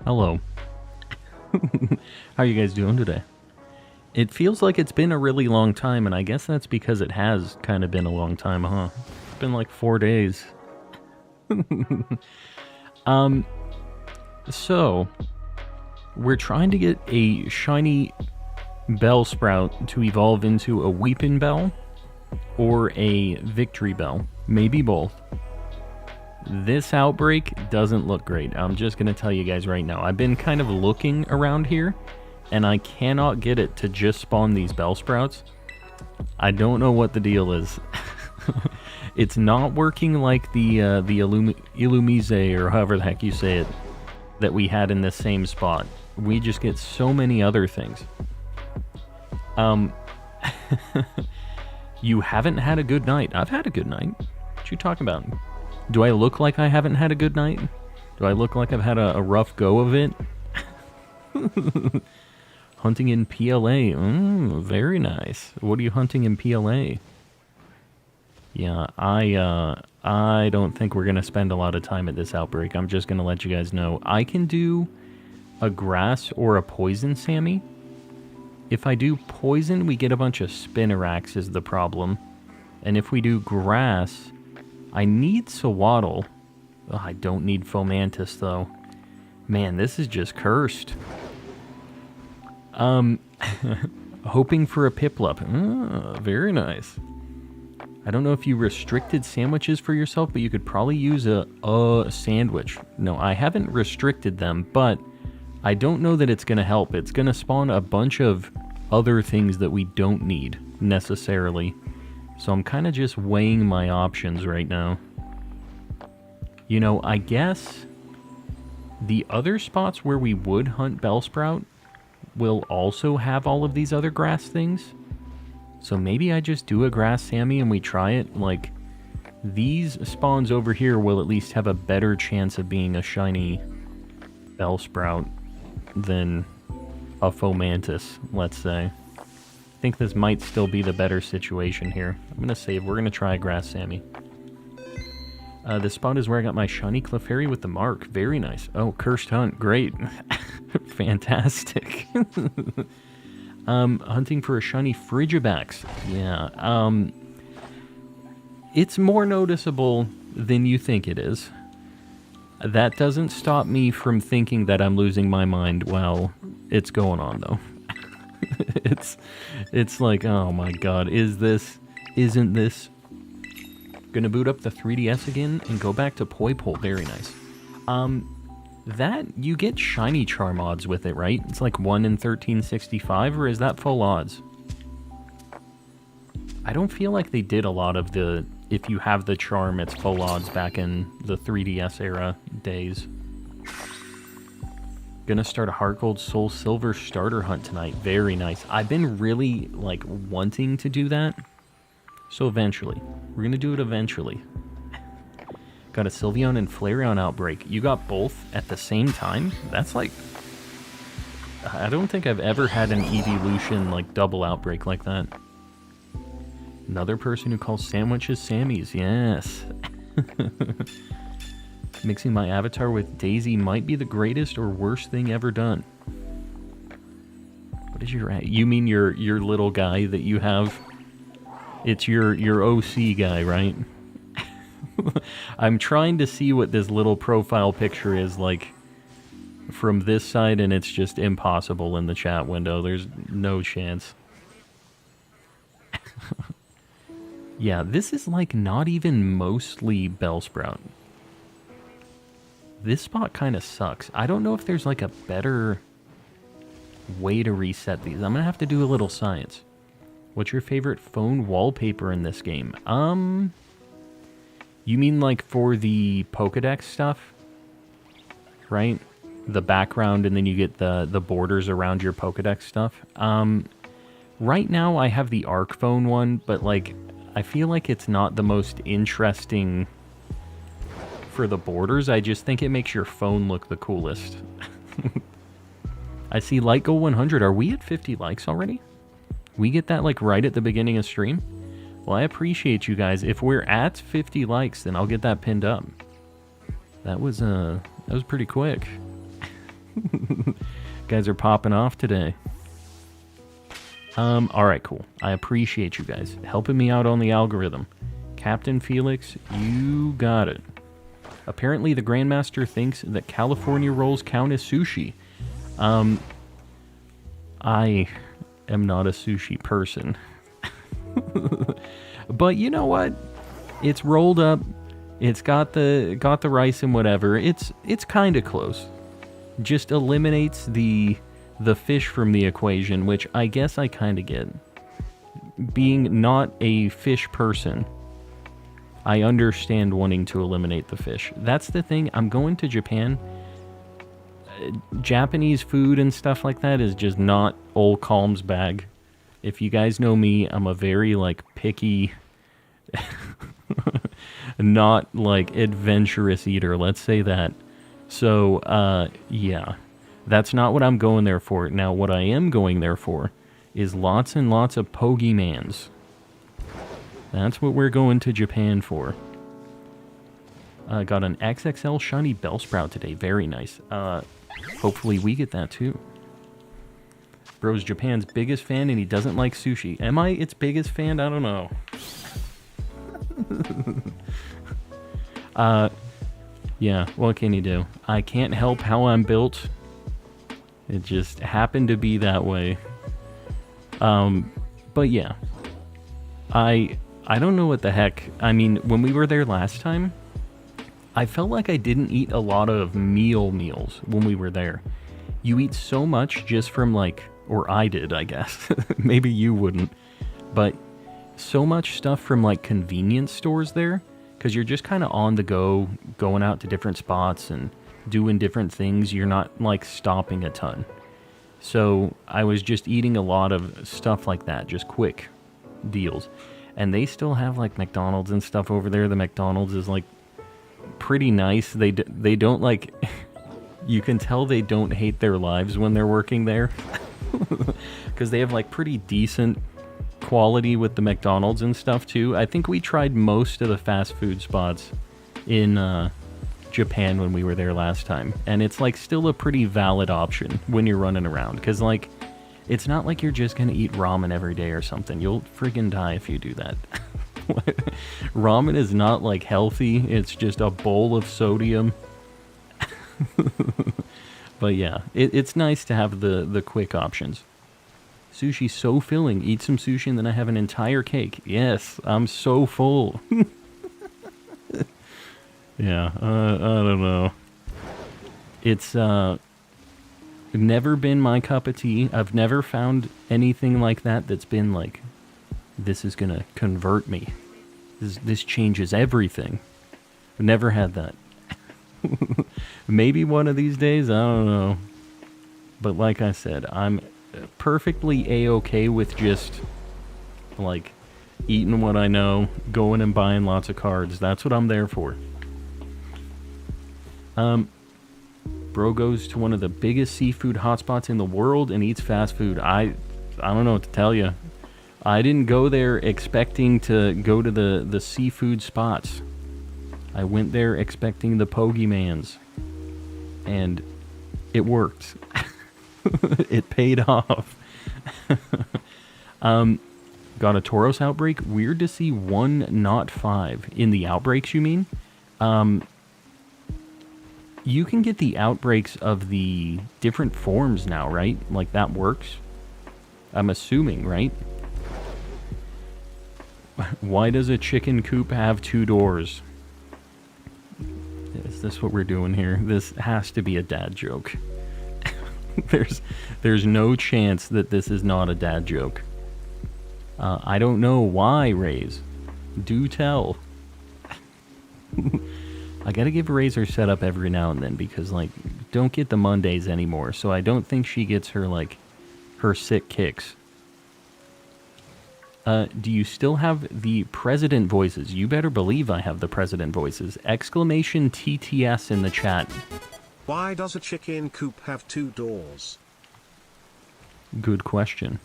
Hello. How are you guys doing today? It feels like it's been a really long time, and I guess that's because it has kind of been a long time, huh? It's been like 4 days. um, so, we're trying to get a shiny Bellsprout to evolve into a Weepin' Bell or a Victory Bell. Maybe both. This outbreak doesn't look great. I'm just going to tell you guys right now. I've been kind of looking around here, and I cannot get it to just spawn these Bellsprouts. I don't know what the deal is. It's not working like the Illumise, or however the heck you say it, that we had in this same spot. We just get so many other things. You haven't had a good night. I've had a good night. What you talking about? Do I look like I haven't had a good night? Do I look like I've had a rough go of it? Hunting in PLA. Very nice. What are you hunting in PLA? Yeah, I don't think we're going to spend a lot of time at this outbreak. I'm just going to let you guys know. I can do a grass or a poison Sammy. If I do poison, we get a bunch of Spinnerax is the problem. And if we do grass, I need Sawaddle. Oh, I don't need Fomantis, though. Man, this is just cursed. Hoping for a Piplup. Very nice. I don't know if you restricted sandwiches for yourself, but you could probably use a sandwich. No, I haven't restricted them, but I don't know that it's going to help. It's going to spawn a bunch of other things that we don't need, necessarily. So I'm kind of just weighing my options right now. You know, I guess the other spots where we would hunt Bellsprout will also have all of these other grass things. So maybe I just do a grass Sammy and we try it. Like, these spawns over here will at least have a better chance of being a shiny Bellsprout than a Fomantis, let's say. I think this might still be the better situation here. I'm going to save. We're going to try a grass Sammy. This spot is where I got my shiny Clefairy with the mark. Very nice. Oh, cursed hunt. Great. Fantastic. Hunting for a shiny Frigibax. Yeah. It's more noticeable than you think it is. That doesn't stop me from thinking that I'm losing my mind while it's going on, though. It's like, oh my god, isn't this? Gonna boot up the 3DS again and go back to Poipole. Very nice. That, you get shiny charm odds with it, right? It's like 1 in 1365, or is that full odds? I don't feel like they did a lot of the, if you have the charm, it's full odds back in the 3DS era days. Gonna start a Heart Gold Soul Silver starter hunt tonight. Very nice. I've been really, like, wanting to do that. So eventually. We're gonna do it eventually. Got a Sylveon and Flareon outbreak. You got both at the same time? That's like... I don't think I've ever had an evolution, like, double outbreak like that. Another person who calls sandwiches Sammys. Yes. Mixing my avatar with Daisy might be the greatest or worst thing ever done. What is your... You mean your little guy that you have? It's your OC guy, right? I'm trying to see what this little profile picture is like from this side, and it's just impossible in the chat window. There's no chance. Yeah, this is like not even mostly Bellsprout. This spot kind of sucks. I don't know if there's like a better way to reset these. I'm gonna have to do a little science. What's your favorite phone wallpaper in this game? You mean like for the Pokedex stuff? Right? The background and then you get the borders around your Pokedex stuff. Right now I have the Arc phone one, but like I feel like it's not the most interesting for the borders. I just think it makes your phone look the coolest. I see Light Goal 100. Are we at 50 likes already? We get that like right at the beginning of stream? Well, I appreciate you guys. If we're at 50 likes, then I'll get that pinned up. That was pretty quick. Guys are popping off today. Alright, cool. I appreciate you guys helping me out on the algorithm. Captain Felix, you got it. Apparently the Grandmaster thinks that California rolls count as sushi. I am not a sushi person. But you know what? It's rolled up. It's got the rice and whatever. It's kind of close. Just eliminates the fish from the equation, which I guess I kind of get. Being not a fish person, I understand wanting to eliminate the fish. That's the thing. I'm going to Japan. Japanese food and stuff like that is just not Old Calm's bag. If you guys know me, I'm a very, like, picky, not, like, adventurous eater. Let's say that. So, yeah. That's not what I'm going there for. Now, what I am going there for is lots and lots of Pokemans. That's what we're going to Japan for. Got an XXL shiny Bellsprout today. Very nice. Hopefully we get that too. Bro's Japan's biggest fan and he doesn't like sushi. Am I its biggest fan? I don't know. Yeah, what can you do? I can't help how I'm built. It just happened to be that way. But yeah. I don't know what the heck. I mean, when we were there last time, I felt like I didn't eat a lot of meals when we were there. You eat so much just from like, or I did, I guess. Maybe you wouldn't. But so much stuff from like convenience stores there, because you're just kind of on the go, going out to different spots and doing different things. You're not like stopping a ton. So I was just eating a lot of stuff like that, just quick deals. And they still have like McDonald's and stuff over there. The McDonald's is like pretty nice. They don't like, you can tell they don't hate their lives when they're working there. Because they have like pretty decent quality with the McDonald's and stuff too. I think we tried most of the fast food spots in Japan when we were there last time. And it's like still a pretty valid option when you're running around. Because like, it's not like you're just going to eat ramen every day or something. You'll friggin' die if you do that. Ramen is not like healthy. It's just a bowl of sodium. But yeah, it's nice to have the quick options. Sushi's so filling. Eat some sushi and then I have an entire cake. Yes, I'm so full. Yeah, I don't know. It's never been my cup of tea. I've never found anything like that that's been like, this is gonna convert me. This changes everything. I've never had that. Maybe one of these days, I don't know. But like I said, I'm perfectly A-okay with just like eating what I know, going and buying lots of cards. That's what I'm there for. Bro goes to one of the biggest seafood hotspots in the world and eats fast food. I don't know what to tell you. I didn't go there expecting to go to the seafood spots. I went there expecting the Pokemans. And it worked. It paid off. Got a Tauros outbreak. Weird to see 1, not 5. In the outbreaks, you mean? You can get the outbreaks of the different forms now, right? Like, that works? I'm assuming, right? Why does a chicken coop have 2 doors? Is this what we're doing here? This has to be a dad joke. There's no chance that this is not a dad joke. I don't know why, Raze. Do tell. I gotta give Razor setup every now and then because, like, don't get the Mondays anymore. So I don't think she gets her, like, her sick kicks. Do you still have the president voices? You better believe I have the president voices. Exclamation TTS in the chat. Why does a chicken coop have 2 doors? Good question.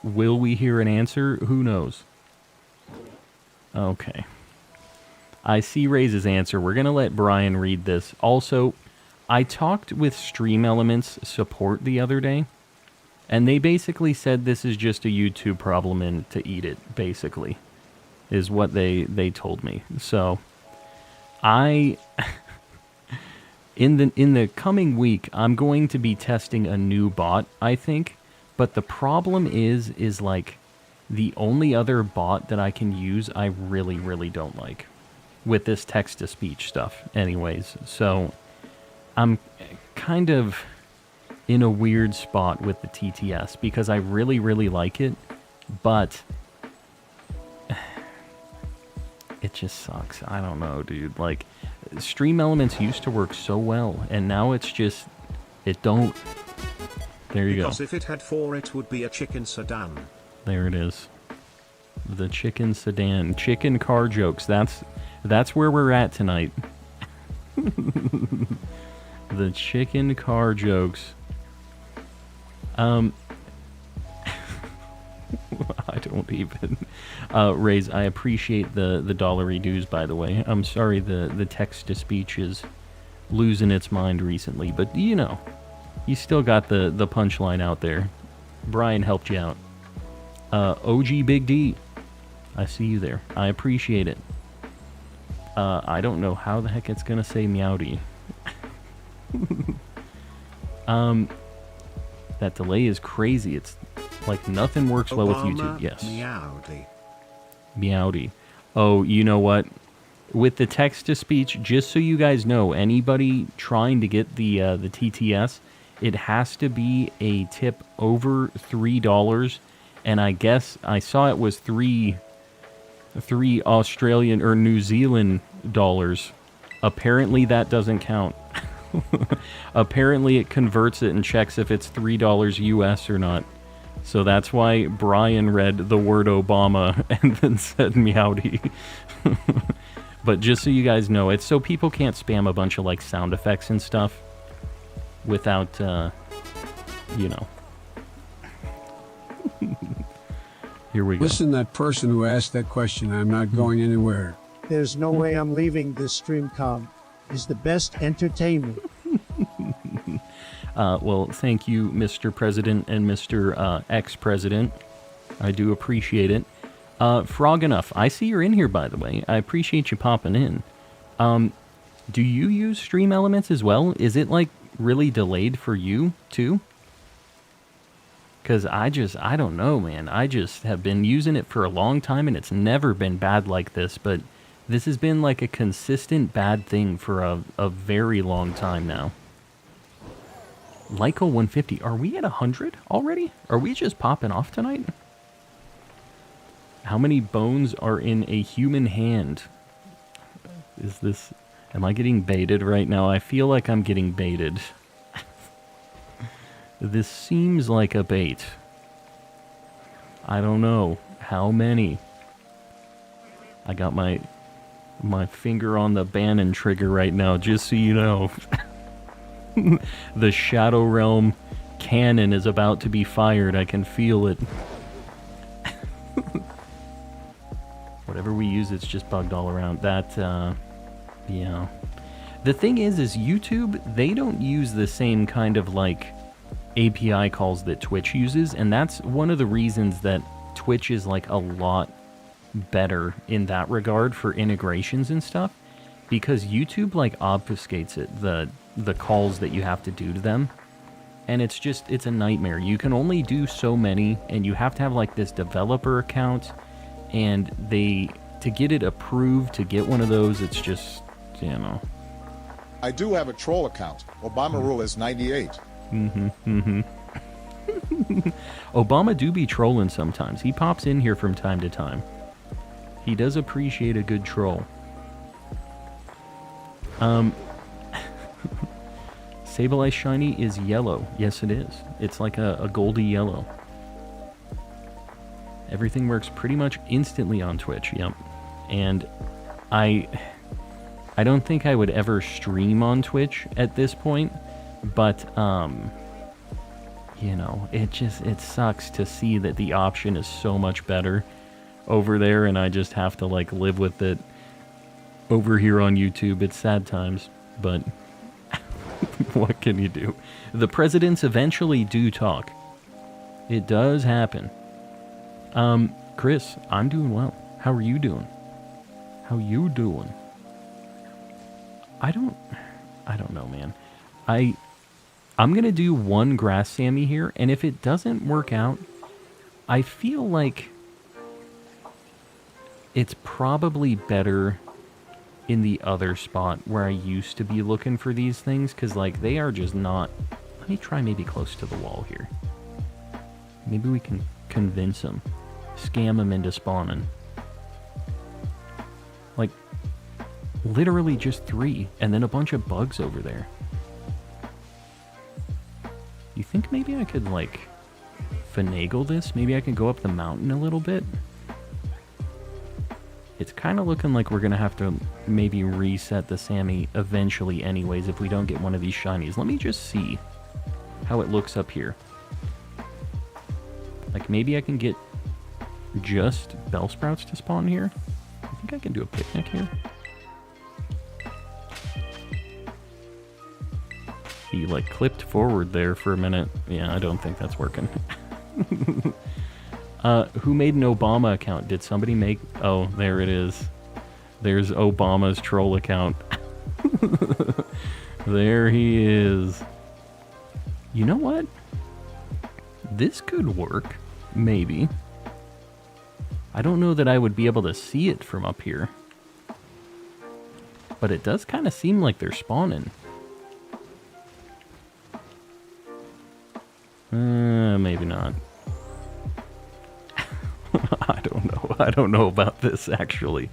Will we hear an answer? Who knows? Okay. I see Ray's answer. We're going to let Brian read this. Also, I talked with Stream Elements support the other day, and they basically said this is just a YouTube problem and to eat it, basically, is what they told me. So, in the coming week, I'm going to be testing a new bot, I think. But the problem is like, the only other bot that I can use, I really, really don't like. With this text-to-speech stuff, anyways. So, I'm kind of in a weird spot with the TTS, because I really, really like it, but it just sucks. I don't know, dude. Like, Stream Elements used to work so well, and now it's just, it don't. There you go. Because if it had 4, it would be a chicken sedan. There it is. The chicken sedan. Chicken car jokes. That's where we're at tonight. The chicken car jokes. I don't even. Raise, I appreciate the dollary dues, by the way. I'm sorry the text-to-speech is losing its mind recently, but you know, you still got the punchline out there. Brian helped you out. OG Big D, I see you there. I appreciate it. I don't know how the heck it's gonna say meowdy. That delay is crazy. It's like nothing works well with YouTube. Yes. Meowdy. Meowdy. Oh, you know what? With the text-to-speech, just so you guys know, anybody trying to get the TTS, it has to be a tip over $3, and I guess I saw it was three Australian or New Zealand dollars. Apparently that doesn't count. Apparently it converts it and checks if it's $3 US or not. So that's why Brian read the word Obama and then said meowdy. But just so you guys know, it's so people can't spam a bunch of like sound effects and stuff without, you know. Here we go. Listen, that person who asked that question, I'm not going anywhere. There's no way I'm leaving this stream. Is the best entertainment. Well, thank you, Mr. President and Mr. Ex-President. I do appreciate it. Frog Enough, I see you're in here, by the way. I appreciate you popping in. Do you use Stream Elements as well? Is it, like, really delayed for you, too? Because I don't know, man. I just have been using it for a long time, and it's never been bad like this, but this has been, like, a consistent bad thing for a very long time now. Lyco 150, are we at 100 already? Are we just popping off tonight? How many bones are in a human hand? Is this... Am I getting baited right now? I feel like I'm getting baited. This seems like a bait. I don't know. How many? I got my finger on the Bannon trigger right now, just so you know. The Shadow Realm cannon is about to be fired. I can feel it. Whatever we use, it's just bugged all around. That, yeah. The thing is YouTube, they don't use the same kind of, like, API calls that Twitch uses, and that's one of the reasons that Twitch is, like, a lot better in that regard for integrations and stuff, because YouTube, like, obfuscates it, the calls that you have to do to them, and it's a nightmare. You can only do so many, and you have to have, like, this developer account, and to get it approved, to get one of those, it's just, you know. I do have a troll account. Obama rule is 98. Obama do be trolling sometimes. He pops in here from time to time. He does appreciate a good troll. Sableye Shiny is yellow. Yes, it is. It's like a goldy yellow. Everything works pretty much instantly on Twitch, yep. And I don't think I would ever stream on Twitch at this point, but, you know, it sucks to see that the option is so much better over there, and I just have to, like, live with it over here on YouTube. It's sad times, but What can you do? The presidents eventually do talk. It does happen. Chris, I'm doing well. How are you doing? How you doing? I don't know, man. I'm gonna do one grass Sammy here, and if it doesn't work out, I feel like it's probably better in the other spot where I used to be looking for these things, because, like, they are just not... Let me try maybe close to the wall here. Maybe we can convince them. Scam them into spawning. Like, literally just 3, and then a bunch of bugs over there. You think maybe I could, like, finagle this? Maybe I can go up the mountain a little bit? It's kind of looking like we're going to have to maybe reset the Sammy eventually anyways if we don't get one of these shinies. Let me just see how it looks up here. Like, maybe I can get just Bellsprouts to spawn here? I think I can do a picnic here. He, like, clipped forward there for a minute. Yeah, I don't think that's working. Who made an Obama account? Did somebody make... Oh, there it is. There's Obama's troll account. There he is. You know what? This could work. Maybe. I don't know that I would be able to see it from up here. But it does kind of seem like they're spawning. Maybe not. I don't know. I don't know about this, actually.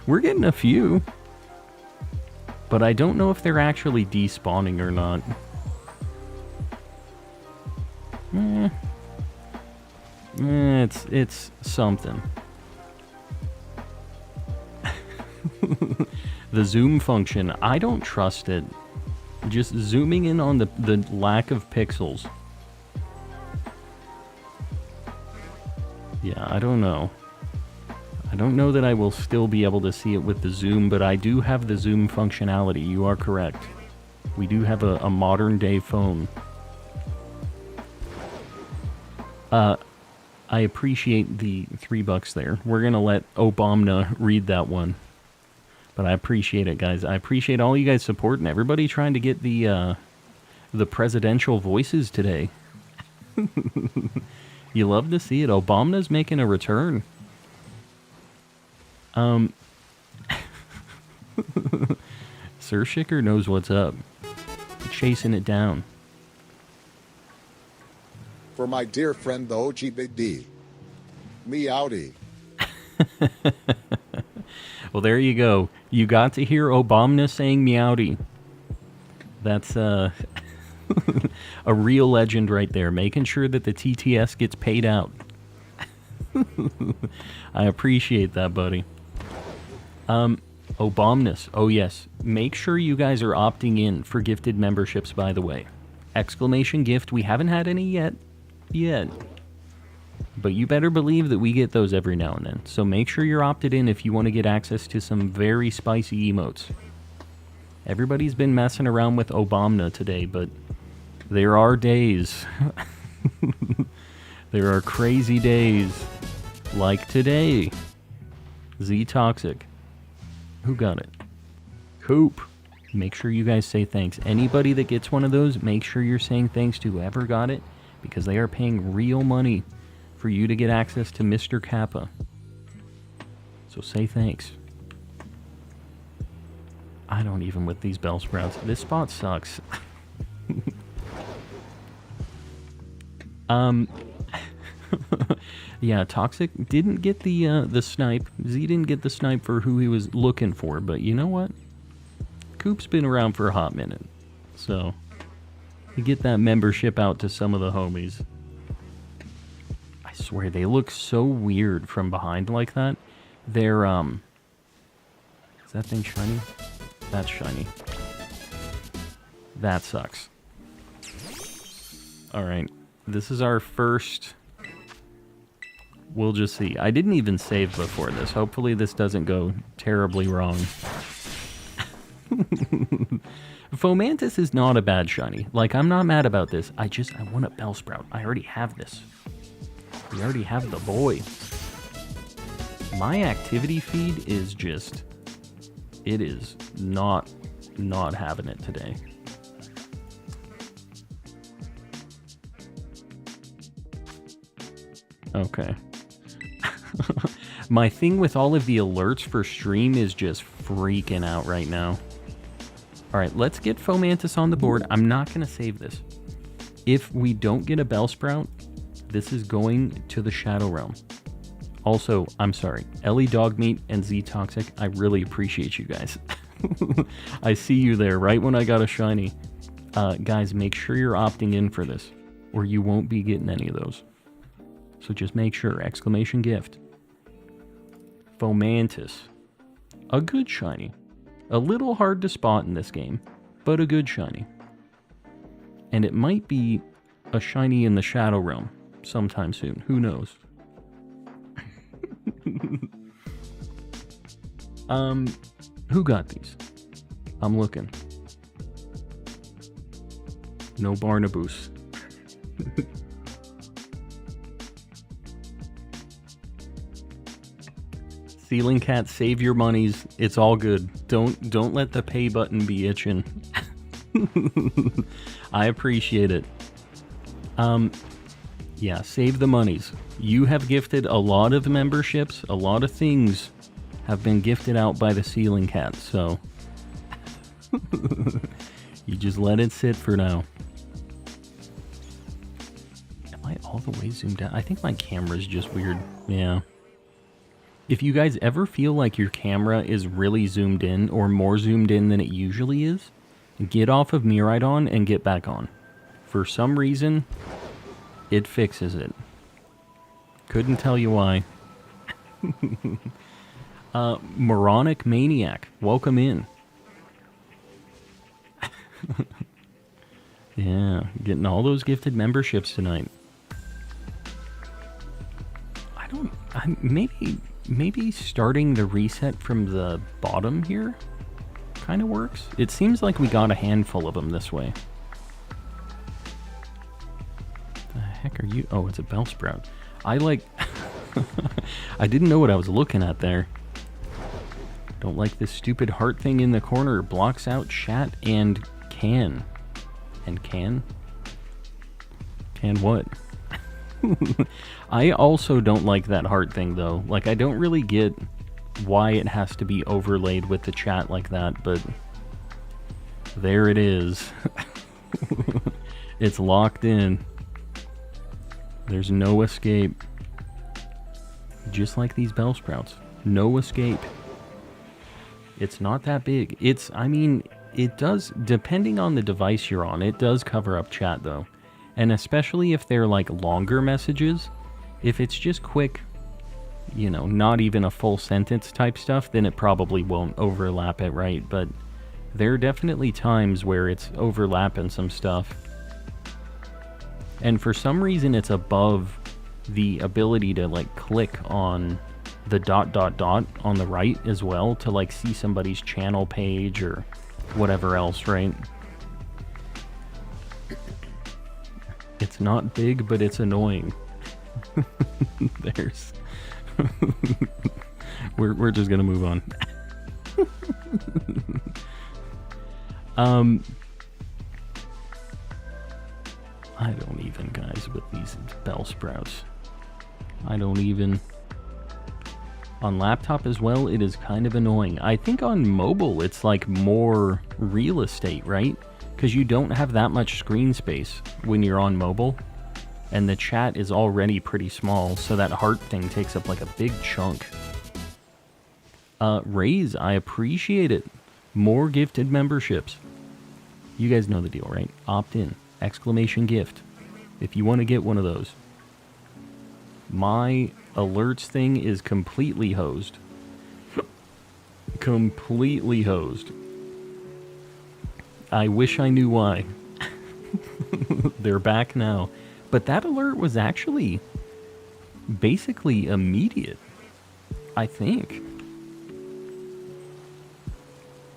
We're getting a few. But I don't know if they're actually despawning or not. It's something. The zoom function, I don't trust it. Just zooming in on the lack of pixels. Yeah, I don't know. I don't know that I will still be able to see it with the zoom, but I do have the zoom functionality. You are correct. We do have a modern day phone. I appreciate the $3 there. We're gonna let Obama read that one. But I appreciate it, guys. I appreciate all you guys' support and everybody trying to get the presidential voices today. You love to see it. Obama's making a return. Sir Shicker knows what's up. Chasing it down. For my dear friend, the OG Big D. Meowdy. Well, there you go. You got to hear Obama saying meowdy. That's a real legend right there, making sure that the TTS gets paid out. I appreciate that, buddy. Obamness. Oh, yes. Make sure you guys are opting in for gifted memberships, by the way. Exclamation gift. We haven't had any yet. But you better believe that we get those every now and then. So make sure you're opted in if you want to get access to some very spicy emotes. Everybody's been messing around with Obama today, but there are days. There are crazy days. Like today. Z-Toxic. Who got it? Coop. Make sure you guys say thanks. Anybody that gets one of those, make sure you're saying thanks to whoever got it, because they are paying real money for you to get access to Mr. Kappa. So say thanks. I don't even with these Bellsprouts. This spot sucks. Yeah, Toxic didn't get the snipe. Z didn't get the snipe for who he was looking for, but you know what? Coop's been around for a hot minute. So, you get that membership out to some of the homies. I swear, they look so weird from behind like that. They're, is that thing shiny? That's shiny. That sucks. Alright, this is our first... We'll just see. I didn't even save before this. Hopefully this doesn't go terribly wrong. Fomantis is not a bad shiny. Like, I'm not mad about this. I want a Bellsprout. I already have this. We already have the boy. My activity feed is just... It is not having it today. Okay. My thing with all of the alerts for stream is just freaking out right now. Alright, let's get Fomantis on the board. I'm not going to save this. If we don't get a Bellsprout, this is going to the Shadow Realm. Also, I'm sorry, Ellie Dogmeat and Z Toxic, I really appreciate you guys. I see you there right when I got a shiny. Guys, make sure you're opting in for this, or you won't be getting any of those. So just make sure, exclamation gift. Fomantis. A good shiny. A little hard to spot in this game, but a good shiny. And it might be a shiny in the Shadow Realm sometime soon. Who knows? Who got these? I'm looking. No Barnaboos. Ceiling Cat, save your monies. It's all good. Don't let the pay button be itching. I appreciate it. Yeah, save the monies. You have gifted a lot of memberships. A lot of things have been gifted out by the Ceiling Cat, so you just let it sit for now. Am I all the way zoomed out? I think my camera's just weird. Yeah. If you guys ever feel like your camera is really zoomed in or more zoomed in than it usually is, get off of Miraidon and get back on. For some reason, it fixes it. Couldn't tell you why. Moronic Maniac, welcome in. Yeah, getting all those gifted memberships tonight. Maybe starting the reset from the bottom here kind of works. It seems like we got a handful of them this way. The heck are you? Oh, it's a Bellsprout. I didn't know what I was looking at there. Don't like this stupid heart thing in the corner. It blocks out chat and can. And can? Can what? I also don't like that heart thing, though. Like, I don't really get why it has to be overlaid with the chat like that, but there it is. It's locked in. There's no escape. Just like these Bellsprouts. No escape. It's not that big. It does, depending on the device you're on, it does cover up chat, though. And especially if they're like longer messages, if it's just quick, you know, not even a full sentence type stuff, then it probably won't overlap it, right? But there are definitely times where it's overlapping some stuff. And for some reason, it's above the ability to like click on the ... on the right as well to like see somebody's channel page or whatever else, right? It's not big, but it's annoying. There's... we're just gonna move on. I don't even, guys, with these Bellsprouts. I don't even... On laptop as well, it is kind of annoying. I think on mobile, it's like more real estate, right? Because you don't have that much screen space when you're on mobile. And the chat is already pretty small, so that heart thing takes up like a big chunk. Raise, I appreciate it. More gifted memberships. You guys know the deal, right? Opt in. Exclamation gift. If you want to get one of those. My alerts thing is completely hosed. Completely hosed. I wish I knew why. They're back now. But that alert was actually basically immediate, I think.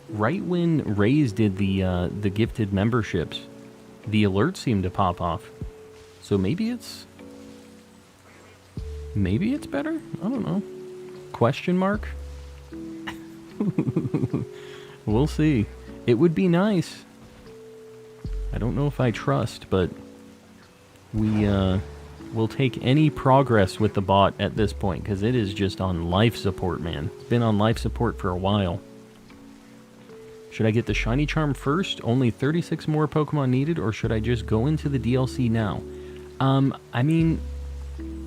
right when Raze did the gifted memberships, the alerts seemed to pop off. So maybe it's better? I don't know. Question mark? We'll see. It would be nice. I don't know if I trust, but we'll take any progress with the bot at this point, because it is just on life support, man. It's been on life support for a while. Should I get the shiny charm first? Only 36 more Pokemon needed, or should I just go into the DLC now? I mean,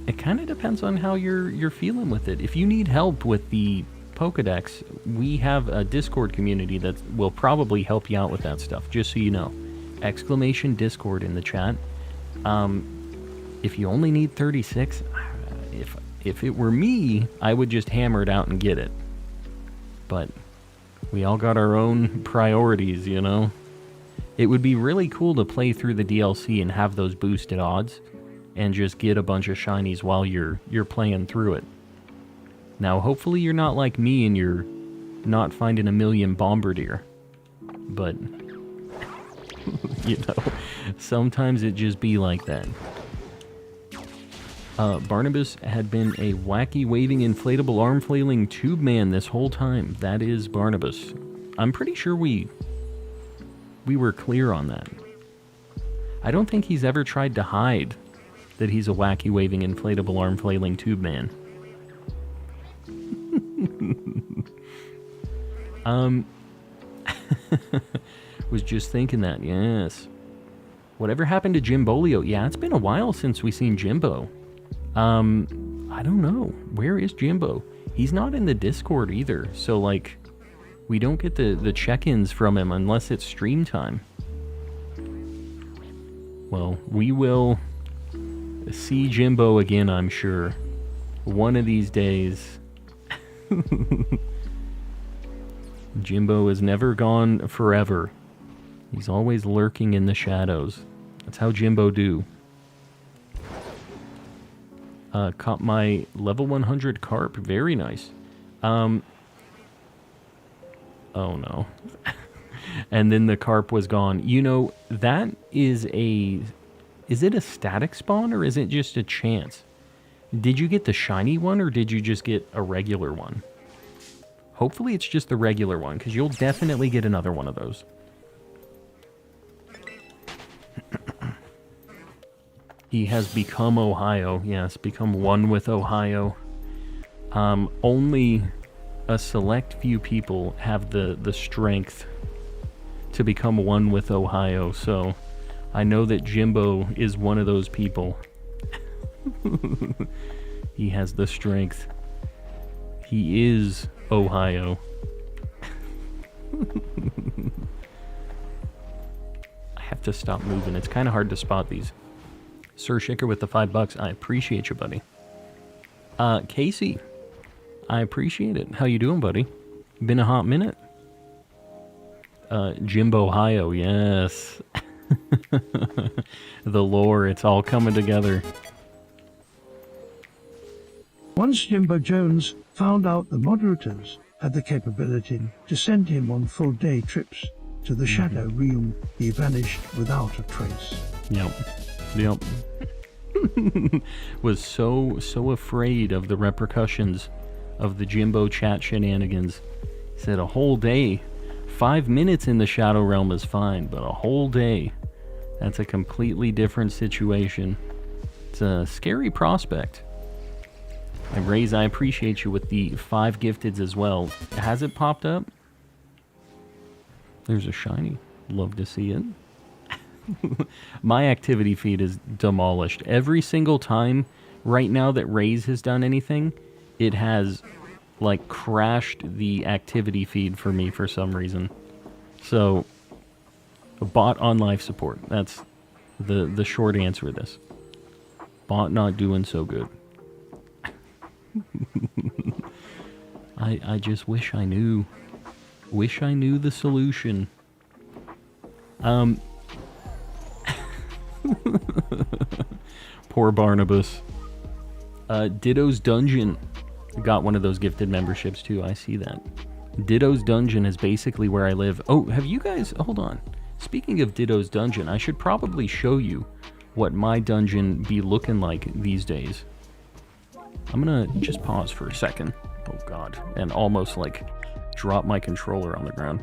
it kind of depends on how you're feeling with it. If you need help with the Pokedex, we have a Discord community that will probably help you out with that stuff, just so you know. Exclamation Discord in the chat. If you only need 36, if it were me, I would just hammer it out and get it. But we all got our own priorities, you know? It would be really cool to play through the DLC and have those boosted odds and just get a bunch of shinies while you're playing through it. Now, hopefully you're not like me and you're not finding a million Bombardier. But, you know, sometimes it just be like that. Barnabas had been a wacky waving inflatable arm flailing tube man this whole time. That is Barnabas. I'm pretty sure we were clear on that. I don't think he's ever tried to hide that he's a wacky waving inflatable arm flailing tube man. Was just thinking that, yes. Whatever happened to Jimbolio? Yeah, it's been a while since we seen Jimbo. I don't know. Where is Jimbo? He's not in the Discord either, so like, we don't get the check-ins from him unless it's stream time. Well, we will see Jimbo again, I'm sure. One of these days. Jimbo is never gone forever. He's always lurking in the shadows. That's how Jimbo do. Caught my level 100 carp. Very nice. Oh no. And then the carp was gone. You know, that is a... Is it a static spawn or is it just a chance? Did you get the shiny one or did you just get a regular one? Hopefully it's just the regular one, because you'll definitely get another one of those. He has become Ohio. Yes, become one with Ohio. Only a select few people have the strength to become one with Ohio, so I know that Jimbo is one of those people. He has the strength. He is Ohio. I have to stop moving. It's kind of hard to spot these. Sir Shicker with the $5. I appreciate you, buddy. Casey, I appreciate it. How you doing, buddy? Been a hot minute. Jimbo Ohio, yes. The lore, it's all coming together. Once Jimbo Jones found out the moderators had the capability to send him on full-day trips to the Shadow Realm, he vanished without a trace. Yep. Was so afraid of the repercussions of the Jimbo chat shenanigans. He said a whole day, 5 minutes in the Shadow Realm is fine, but a whole day, that's a completely different situation. It's a scary prospect. And Raze, I appreciate you with the 5 gifteds as well. Has it popped up? There's a shiny. Love to see it. My activity feed is demolished. Every single time right now that Raze has done anything, it has like crashed the activity feed for me for some reason. So, a bot on life support. That's the short answer to this. Bot not doing so good. I just wish I knew. Wish I knew the solution. Poor Barnabas. Ditto's Dungeon got one of those gifted memberships too. I see that. Ditto's Dungeon is basically where I live. Oh, have you guys... Hold on. Speaking of Ditto's Dungeon, I should probably show you what my dungeon be looking like these days. I'm gonna just pause for a second. Oh god. And almost, like, drop my controller on the ground.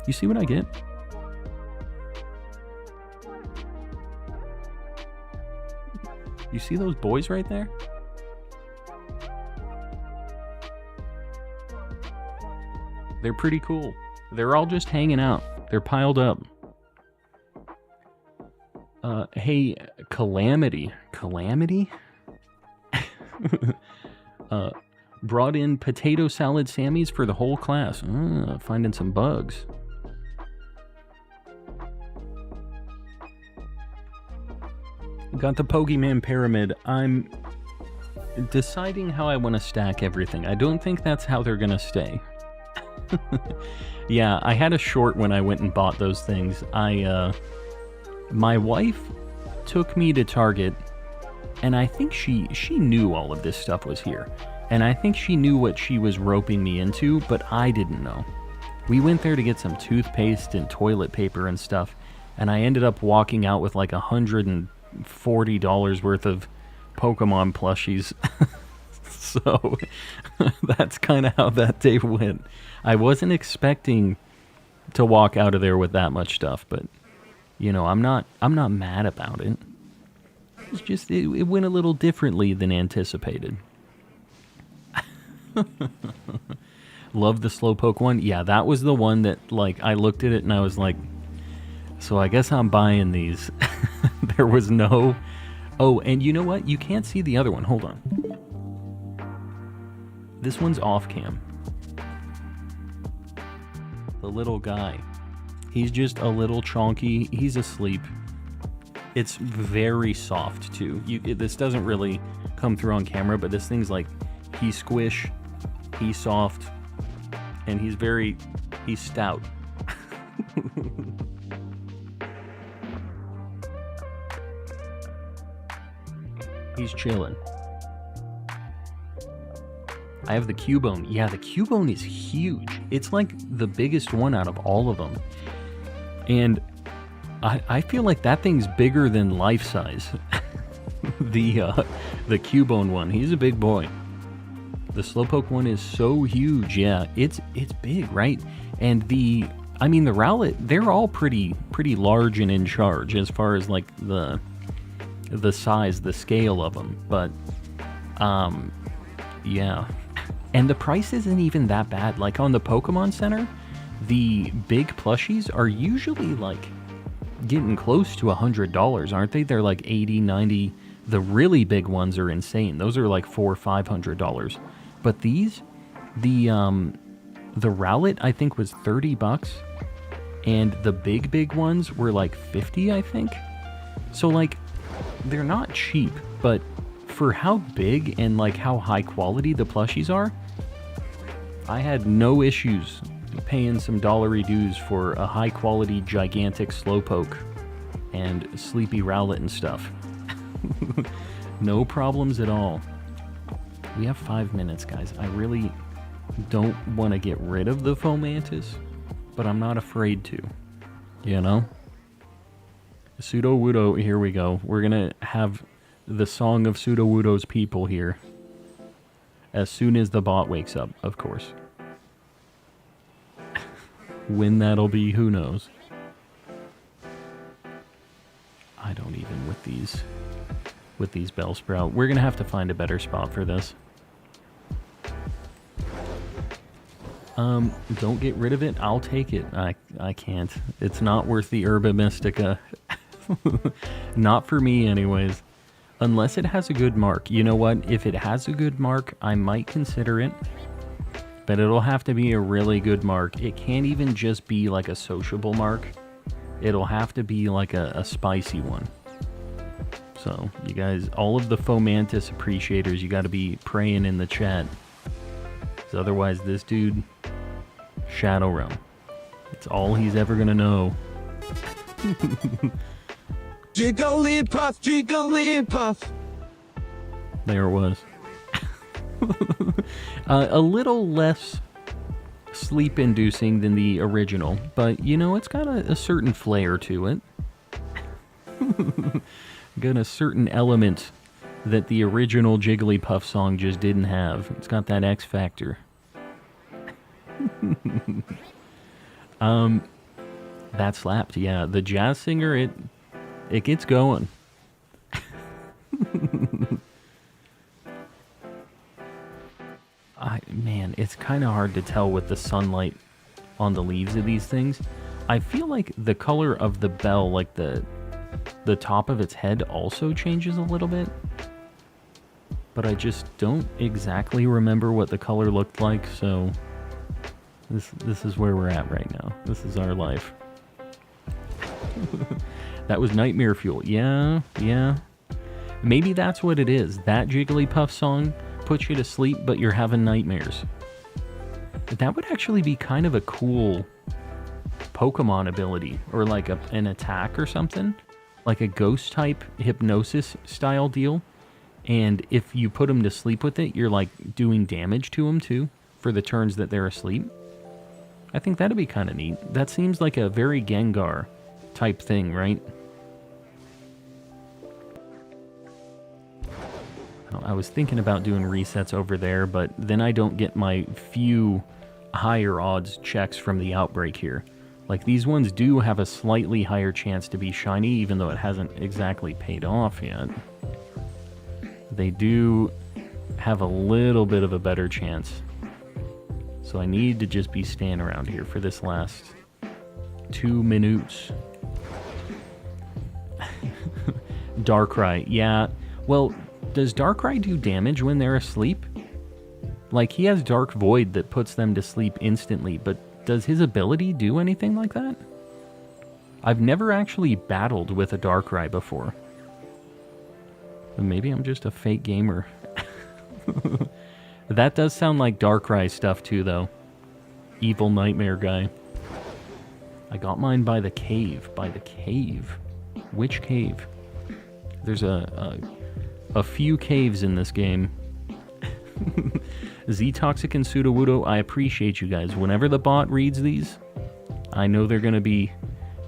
You see what I get? You see those boys right there? They're pretty cool. They're all just hanging out. They're piled up. Hey, Calamity. Calamity? Brought in potato salad Sammys for the whole class. Finding some bugs. Got the Pokemon Pyramid. I'm deciding how I want to stack everything. I don't think that's how they're gonna stay. Yeah, I had a short when I went and bought those things. My wife took me to Target, and I think she knew all of this stuff was here. And I think she knew what she was roping me into, but I didn't know. We went there to get some toothpaste and toilet paper and stuff, and I ended up walking out with like $140 worth of Pokemon plushies. So that's kind of how that day went. I wasn't expecting to walk out of there with that much stuff, but you know, I'm not mad about it. It's just it went a little differently than anticipated. Love the Slowpoke one. Yeah, that was the one that, like, I looked at it and I was like, so I guess I'm buying these. There was no... Oh, and you know what? You can't see the other one. Hold on. This one's off cam. The little guy. He's just a little chonky. He's asleep. It's very soft, too. This doesn't really come through on camera, but this thing's like, he's squish, he's soft, and he's stout. He's chilling. I have the Cubone. Yeah, the Cubone is huge. It's like the biggest one out of all of them. And I feel like that thing's bigger than life size. The Cubone one. He's a big boy. The Slowpoke one is so huge. Yeah, it's big, right? And the Rowlet, they're all pretty large and in charge as far as like the size, the scale of them. But yeah. And the price isn't even that bad. Like on the Pokemon Center, the big plushies are usually like getting close to $100, aren't they? They're like $80, $90. The really big ones are insane. Those are like $400 or $500. But these, the Rowlet I think was $30, and the big ones were like $50, I think. So like, they're not cheap, but for how big and like how high quality the plushies are, I had no issues paying some dollary dues for a high quality gigantic Slowpoke and sleepy Rowlet and stuff. No problems at all. We have 5 minutes, guys. I really don't want to get rid of the Fomantis, but I'm not afraid to, you know? Sudowoodo, here we go. We're gonna have the song of Sudowoodo's people here. As soon as the bot wakes up, of course. When that'll be, who knows? I don't even with these Bellsprout. We're gonna have to find a better spot for this. Don't get rid of it. I'll take it. I can't. It's not worth the Herba Mystica. Not for me, anyways. Unless it has a good mark. You know what? If it has a good mark, I might consider it. But it'll have to be a really good mark. It can't even just be like a sociable mark. It'll have to be like a spicy one. So, you guys, all of the Fomantis appreciators, you gotta be praying in the chat. Because otherwise, this dude, Shadow Realm. It's all he's ever gonna know. Jigglypuff, Jigglypuff. There it was. A little less sleep-inducing than the original, but, you know, it's got a certain flair to it. Got a certain element that the original Jigglypuff song just didn't have. It's got that X factor. That slapped, yeah. The jazz singer, it gets going. Man, it's kind of hard to tell with the sunlight on the leaves of these things. I feel like the color of the bell, like the top of its head, also changes a little bit. But I just don't exactly remember what the color looked like, so this is where we're at right now. This is our life. That was Nightmare Fuel. Yeah. Maybe that's what it is. That Jigglypuff song puts you to sleep, but you're having nightmares. That would actually be kind of a cool Pokemon ability, or like an attack or something. Like a ghost type hypnosis style deal. And if you put them to sleep with it, you're like doing damage to them too, for the turns that they're asleep. I think that'd be kind of neat. That seems like a very Gengar type thing, right? I was thinking about doing resets over there, but then I don't get my few higher odds checks from the outbreak here. Like, these ones do have a slightly higher chance to be shiny, even though it hasn't exactly paid off yet. They do have a little bit of a better chance. So I need to just be staying around here for this last 2 minutes. Darkrai, yeah. Well, does Darkrai do damage when they're asleep? Like, he has Dark Void that puts them to sleep instantly, but does his ability do anything like that? I've never actually battled with a Darkrai before. Maybe I'm just a fake gamer. That does sound like Darkrai stuff too, though. Evil nightmare guy. I got mine by the cave. By the cave? Which cave? There's a few caves in this game. Z-Toxic and Sudowoodo, I appreciate you guys. Whenever the bot reads these, I know they're going to be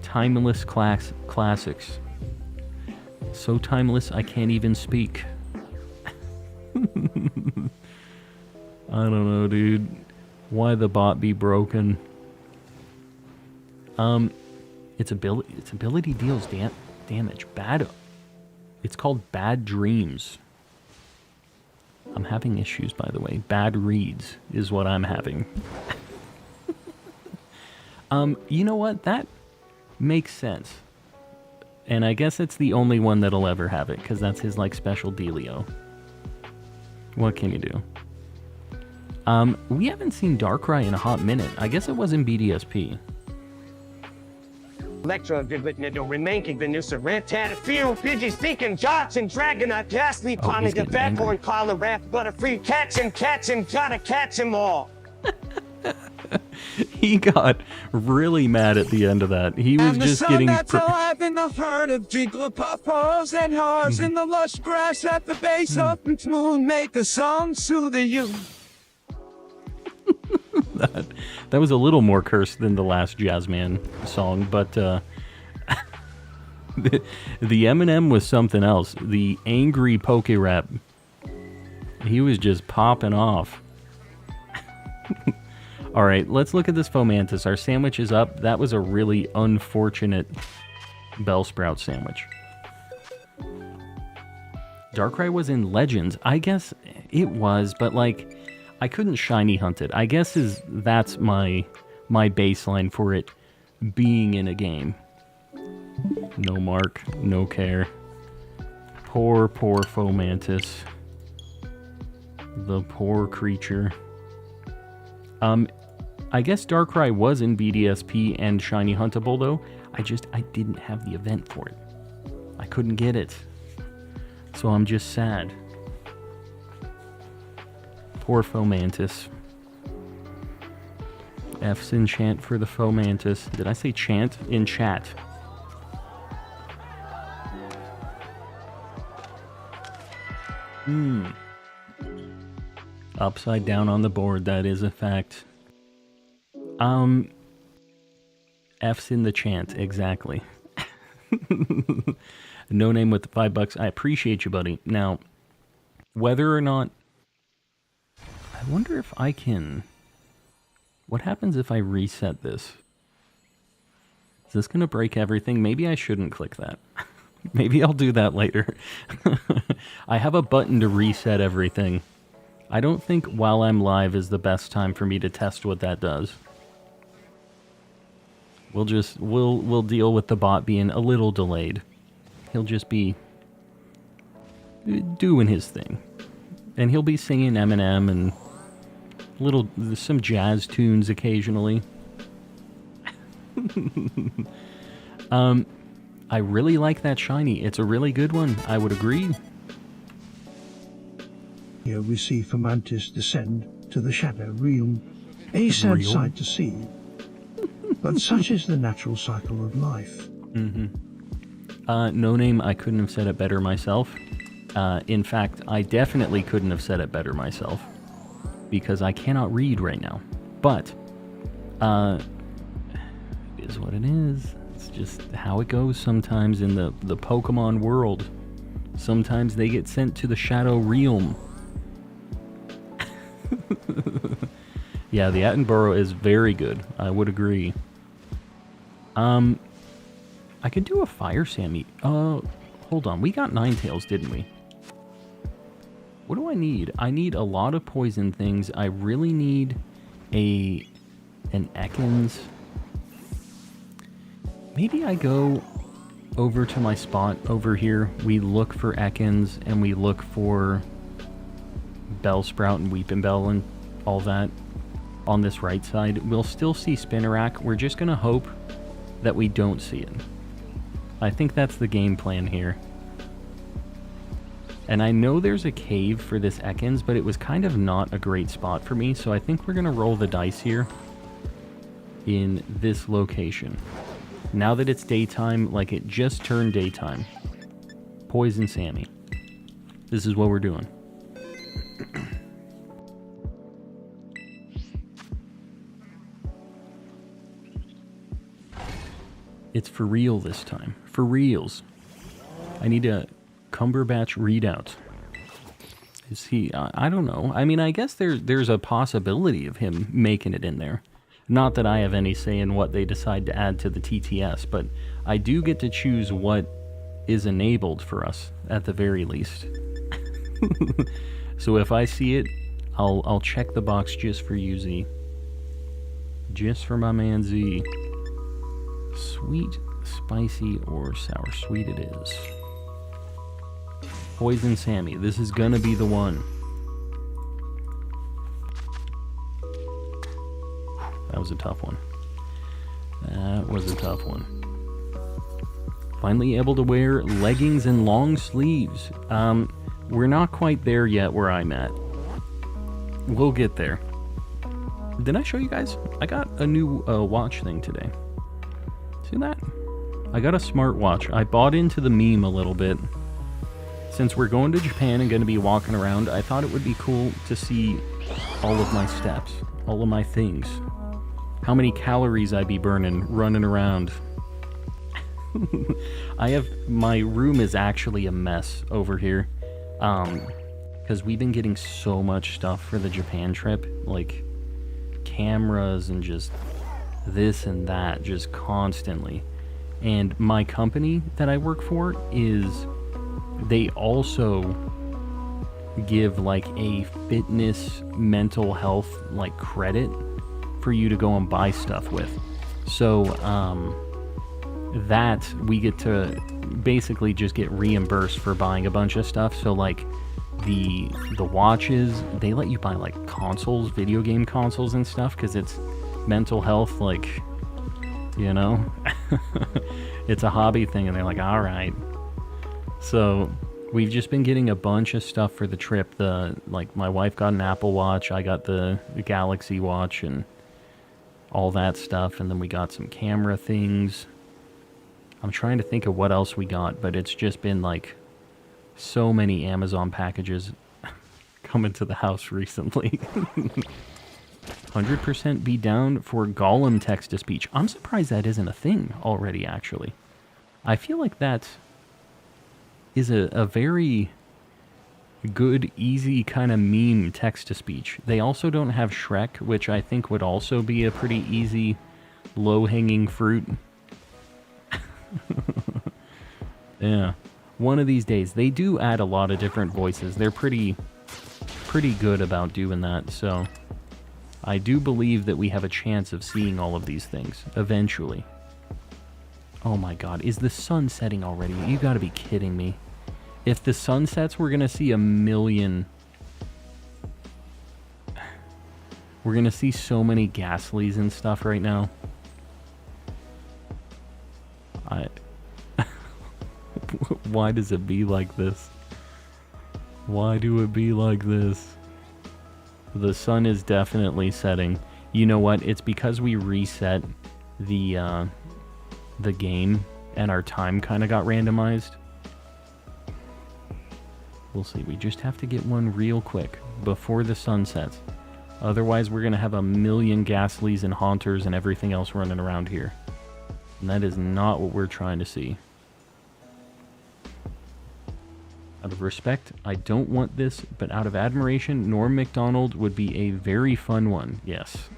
timeless classics. So timeless, I can't even speak. I don't know, dude. Why the bot be broken? Its ability deals damage. It's called Bad Dreams. I'm having issues, by the way. Bad reads is what I'm having. You know what? That makes sense. And I guess it's the only one that'll ever have it, because that's his, like, special dealio. What can you do? We haven't seen Darkrai in a hot minute. I guess it was in BDSP. Electro Vividnido Remanking Venusa Rantat Fuel Pidgey Stinking Johnson Dragonite Ghastly Ponic getting Fat angry. Corn Collar Wrap Butterfree Catch him, gotta catch him all. He got really mad at the end of that. He was just getting... that's alive in the heart of Jigglypuff paws and hearts in the lush grass at the base of the moon. Make the song soothe you. That was a little more cursed than the last Jazzman song, but the Eminem was something else. The angry Poke Rap, he was just popping off. All right, let's look at this Fomantis. Our sandwich is up. That was a really unfortunate Bellsprout sandwich. Darkrai was in Legends. I guess it was, but like, I couldn't shiny hunt it. I guess that's my baseline for it being in a game. No mark, no care. Poor Fomantis. The poor creature. I guess Darkrai was in BDSP and shiny huntable though. I didn't have the event for it. I couldn't get it. So I'm just sad. Poor Fomantis. F's in chant for the Fomantis. Did I say chant? In chat. Upside down on the board, that is a fact. F's in the chant, exactly. No name with the $5. I appreciate you, buddy. Now, whether or not... I wonder if I can... What happens if I reset this? Is this going to break everything? Maybe I shouldn't click that. Maybe I'll do that later. I have a button to reset everything. I don't think while I'm live is the best time for me to test what that does. We'll deal with the bot being a little delayed. He'll just be doing his thing. And he'll be singing Eminem and some jazz tunes occasionally. I really like that shiny. It's a really good one. I would agree. Here we see Fomantis descend to the Shadow Realm. A sad sight to see. But such is the natural cycle of life. No name, I couldn't have said it better myself. In fact, I definitely couldn't have said it better myself. Because I cannot read right now. But, it is what it is. It's just how it goes sometimes in the Pokemon world. Sometimes they get sent to the Shadow Realm. Yeah, the Attenborough is very good. I would agree. I could do a Fire Sammy. Hold on. We got Ninetales, didn't we? What do I need? I need a lot of poison things. I really need an Ekans. Maybe I go over to my spot over here. We look for Ekans and we look for Bellsprout and Weepinbell and all that on this right side. We'll still see Spinarak. We're just going to hope that we don't see it. I think that's the game plan here. And I know there's a cave for this Ekans, but it was kind of not a great spot for me, so I think we're going to roll the dice here in this location. Now that it's daytime, like it just turned daytime. Poison Sammy. This is what we're doing. It's for real this time. For reals. I need a Cumberbatch readout. Is he... I don't know. I mean, I guess there's a possibility of him making it in there. Not that I have any say in what they decide to add to the TTS, but I do get to choose what is enabled for us, at the very least. So if I see it, I'll check the box just for you, Z. Just for my man, Z. Sweet, spicy, or sour? Sweet it is. Poison Sammy. This is gonna be the one. That was a tough one. That was a tough one. Finally able to wear leggings and long sleeves. We're not quite there yet where I'm at. We'll get there. Did I show you guys? I got a new watch thing today. See that? I got a smartwatch. I bought into the meme a little bit. Since we're going to Japan and going to be walking around, I thought it would be cool to see all of my steps, all of my things. How many calories I'd be burning running around. My room is actually a mess over here. Because we've been getting so much stuff for the Japan trip. Like, cameras and just this and that, just constantly. And my company that I work for is... They also give like a fitness, mental health like credit for you to go and buy stuff with. So that we get to basically just get reimbursed for buying a bunch of stuff. So like the watches, they let you buy like consoles, video game consoles and stuff because it's mental health, like, you know, it's a hobby thing, and they're like, all right. So we've just been getting a bunch of stuff for the trip. Like my wife got an Apple Watch, I got the Galaxy Watch and all that stuff, and then we got some camera things. I'm trying to think of what else we got, but it's just been like so many Amazon packages coming to the house recently. 100% be down for Gollum text-to-speech. I'm surprised that isn't a thing already, actually. I feel like that is a very good, easy kind of meme text-to-speech. They also don't have Shrek, which I think would also be a pretty easy, low-hanging fruit. Yeah. One of these days. They do add a lot of different voices. They're pretty good about doing that, so I do believe that we have a chance of seeing all of these things eventually. Oh my god, is the sun setting already? You gotta be kidding me. If the sun sets, we're gonna see a million... We're gonna see so many Ghastlies and stuff right now. Why does it be like this? Why do it be like this? The sun is definitely setting. You know what? It's because we reset the game and our time kind of got randomized. We'll see. We just have to get one real quick before the sun sets. Otherwise, we're going to have a million Ghastlies and Haunters and everything else running around here. And that is not what we're trying to see. Out of respect, I don't want this, but out of admiration, Norm Macdonald would be a very fun one. Yes.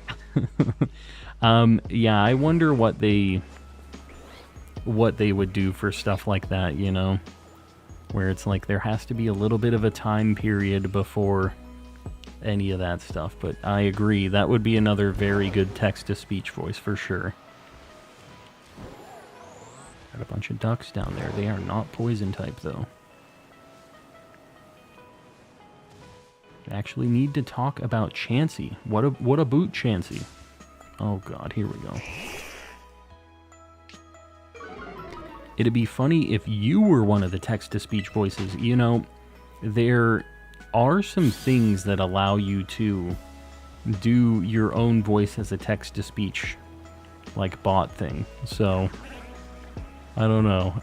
Yeah, I wonder what they would do for stuff like that, you know? Where it's like there has to be a little bit of a time period before any of that stuff. But I agree, that would be another very good text-to-speech voice for sure. Got a bunch of ducks down there. They are not poison type, though. Actually need to talk about Chansey. What a boot, Chansey. Oh god, here we go. It'd be funny if you were one of the text-to-speech voices. You know, there are some things that allow you to do your own voice as a text-to-speech, like, bot thing. So, I don't know.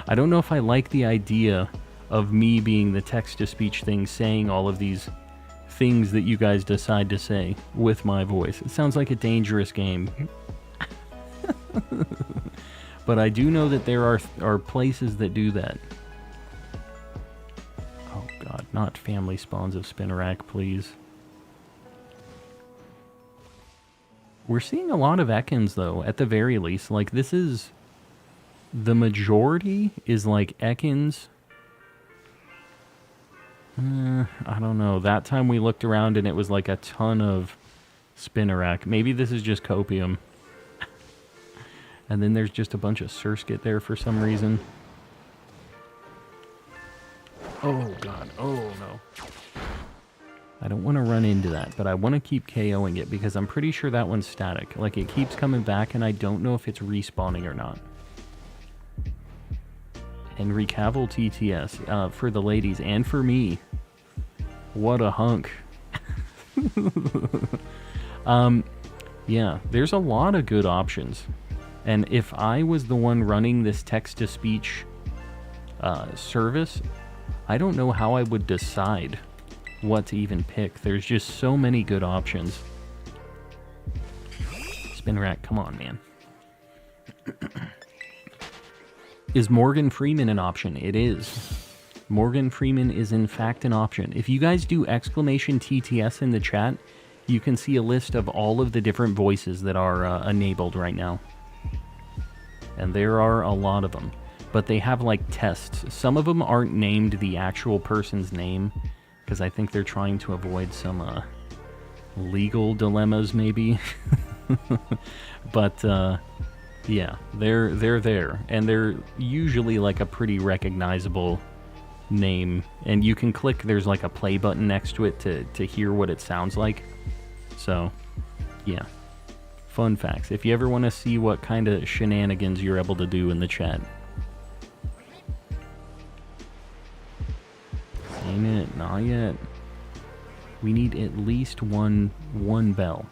I don't know if I like the idea of me being the text-to-speech thing, saying all of these things that you guys decide to say with my voice. It sounds like a dangerous game. But I do know that there are places that do that. Oh god, not family spawns of Spinarak, please. We're seeing a lot of Ekans, though, at the very least. Like, this is... The majority is, like, Ekans. I don't know. That time we looked around and it was, like, a ton of Spinarak. Maybe this is just Copium. And then there's just a bunch of Surskit there for some reason. Oh, God. Oh, no. I don't want to run into that, but I want to keep KOing it because I'm pretty sure that one's static. Like, it keeps coming back, and I don't know if it's respawning or not. Henry Cavill TTS for the ladies and for me. What a hunk. Yeah, there's a lot of good options. And if I was the one running this text-to-speech service, I don't know how I would decide what to even pick. There's just so many good options. Spinarak, come on, man. Is Morgan Freeman an option? It is. Morgan Freeman is in fact an option. If you guys do exclamation TTS in the chat, you can see a list of all of the different voices that are enabled right now. And there are a lot of them. But they have, like, tests. Some of them aren't named the actual person's name, because I think they're trying to avoid some legal dilemmas, maybe. But, yeah, they're there. And they're usually, like, a pretty recognizable name. And you can click, there's, like, a play button next to it to hear what it sounds like. So, yeah. Fun facts. If you ever want to see what kind of shenanigans you're able to do in the chat. Ain't it? Not yet. We need at least one bell.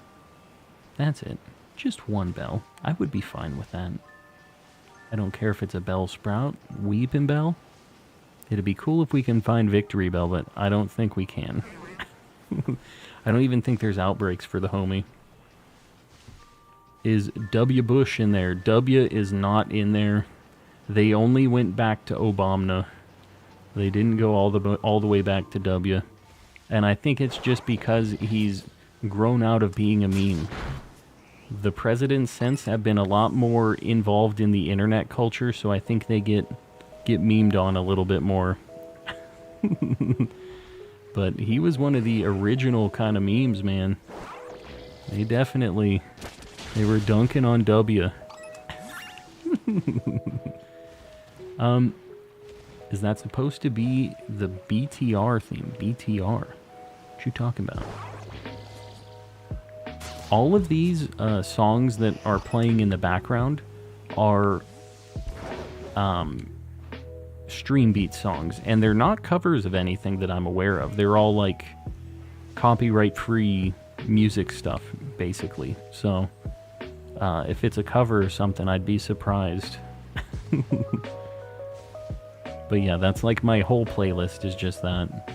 That's it. Just one bell. I would be fine with that. I don't care if it's a bell sprout, weeping bell. It'd be cool if we can find Victory Bell, but I don't think we can. I don't even think there's outbreaks for the homie. Is W. Bush in there? W is not in there. They only went back to Obama. They didn't go all the way back to W. And I think it's just because he's grown out of being a meme. The presidents since have been a lot more involved in the internet culture, so I think they get memed on a little bit more. But he was one of the original kind of memes, man. They were dunking on W. Is that supposed to be the BTR theme? BTR. What you talking about? All of these songs that are playing in the background are stream beat songs, and they're not covers of anything that I'm aware of. They're all like copyright-free music stuff, basically. So if it's a cover or something, I'd be surprised. But yeah, that's like my whole playlist is just that.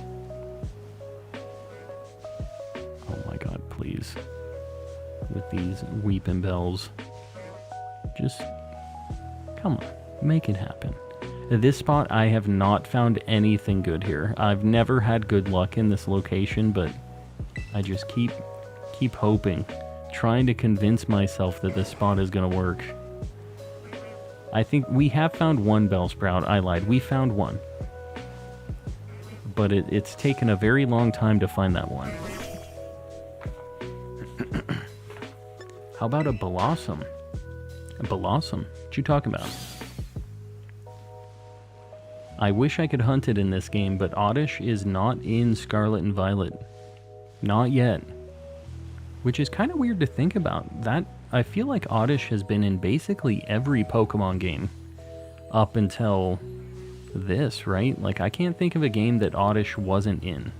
Oh my god, please. With these weeping bells. Just, come on, make it happen. This spot, I have not found anything good here. I've never had good luck in this location, but I just keep hoping, trying to convince myself that this spot is going to work. I think we have found one Bellsprout. I lied. We found one. But it's taken a very long time to find that one. How about a Blossom? A Blossom? What you talking about? I wish I could hunt it in this game, but Oddish is not in Scarlet and Violet. Not yet. Which is kind of weird to think about. That I feel like Oddish has been in basically every Pokemon game up until this, right? Like, I can't think of a game that Oddish wasn't in.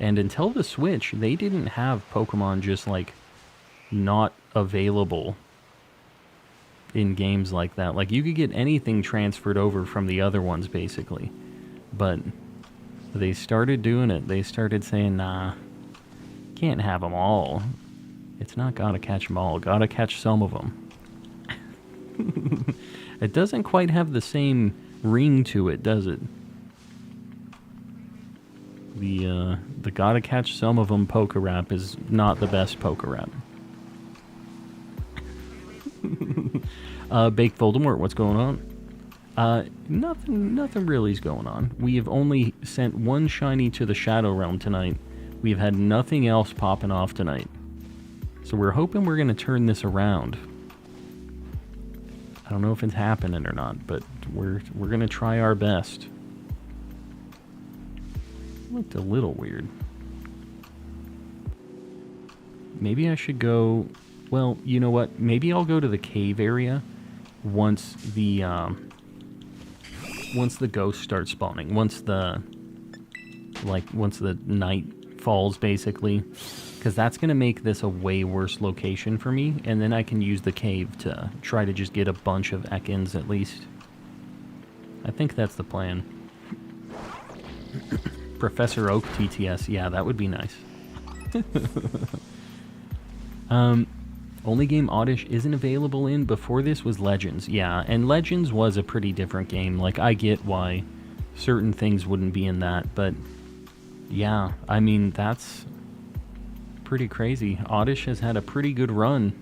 And until the Switch, they didn't have Pokemon just, like, not available in games like that. Like, you could get anything transferred over from the other ones, basically. But they started doing it. They started saying, nah, can't have them all. It's not gotta catch them all. Gotta catch some of them. It doesn't quite have the same ring to it, does it? The gotta catch some of them poker rap is not the best poker rap. Baked Voldemort, what's going on? Nothing really is going on. We have only sent one shiny to the Shadow Realm tonight. We've had nothing else popping off tonight. So we're hoping we're going to turn this around. I don't know if it's happening or not, but we're going to try our best. Looked a little weird. Maybe I should go... Well, you know what? Maybe I'll go to the cave area once the ghosts start spawning. Once the night falls, basically. Because that's going to make this a way worse location for me, and then I can use the cave to try to just get a bunch of Ekans at least. I think that's the plan. Professor Oak TTS, yeah, that would be nice. Only game Oddish isn't available in before this was Legends. Yeah, and Legends was a pretty different game. Like, I get why certain things wouldn't be in that, but yeah, I mean, that's pretty crazy. Oddish has had a pretty good run.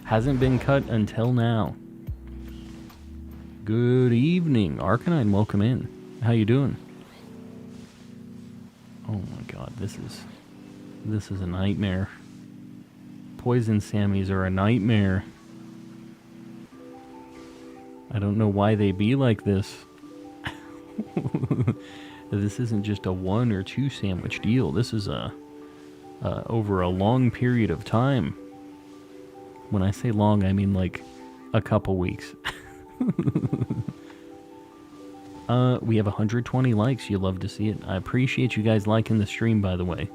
Hasn't been cut until now. Good evening, Arcanine, welcome in. How you doing? Oh my god, this is a nightmare. Poison Sammies are a nightmare. I don't know why they be like this. This isn't just a 1 or 2 sandwich deal. This is over a long period of time. When I say long, I mean like a couple weeks. We have 120 likes. You love to see it. I appreciate you guys liking the stream, by the way.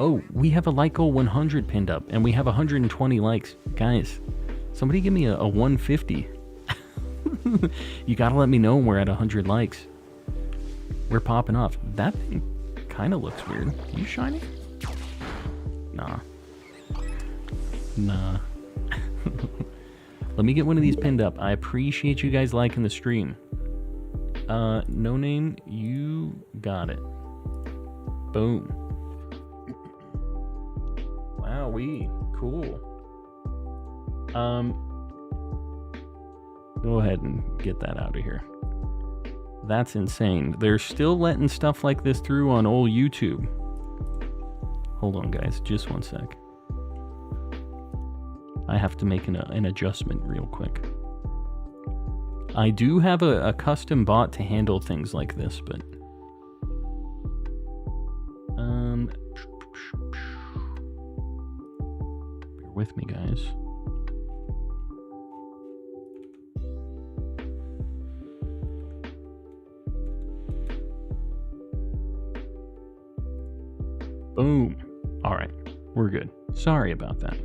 Oh, we have a like goal 100 pinned up, and we have 120 likes. Guys, somebody give me a 150. You gotta let me know when we're at 100 likes. We're popping off. That thing kind of looks weird. Are you shiny? Nah. Nah. Let me get one of these pinned up. I appreciate you guys liking the stream. No name, you got it. Boom. Wowee. Cool. Go ahead and get that out of here. That's insane. They're still letting stuff like this through on old YouTube. Hold on, guys. Just one sec. I have to make an adjustment real quick. I do have a custom bot to handle things like this, but... bear with me, guys. Boom. All right, we're good. Sorry about that.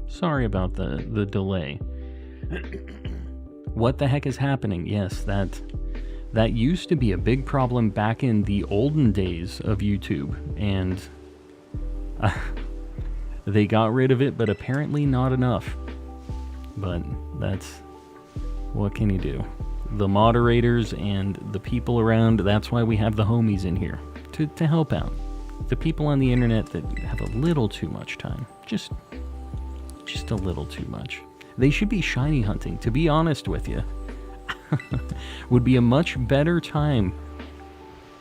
Sorry about the delay. What the heck is happening? Yes, that used to be a big problem back in the olden days of YouTube, and they got rid of it, but apparently not enough. But that's... what can you do? The moderators and the people around, that's why we have the homies in here, to help out. The people on the internet that have a little too much time. Just a little too much. They should be shiny hunting, to be honest with you. Would be a much better time.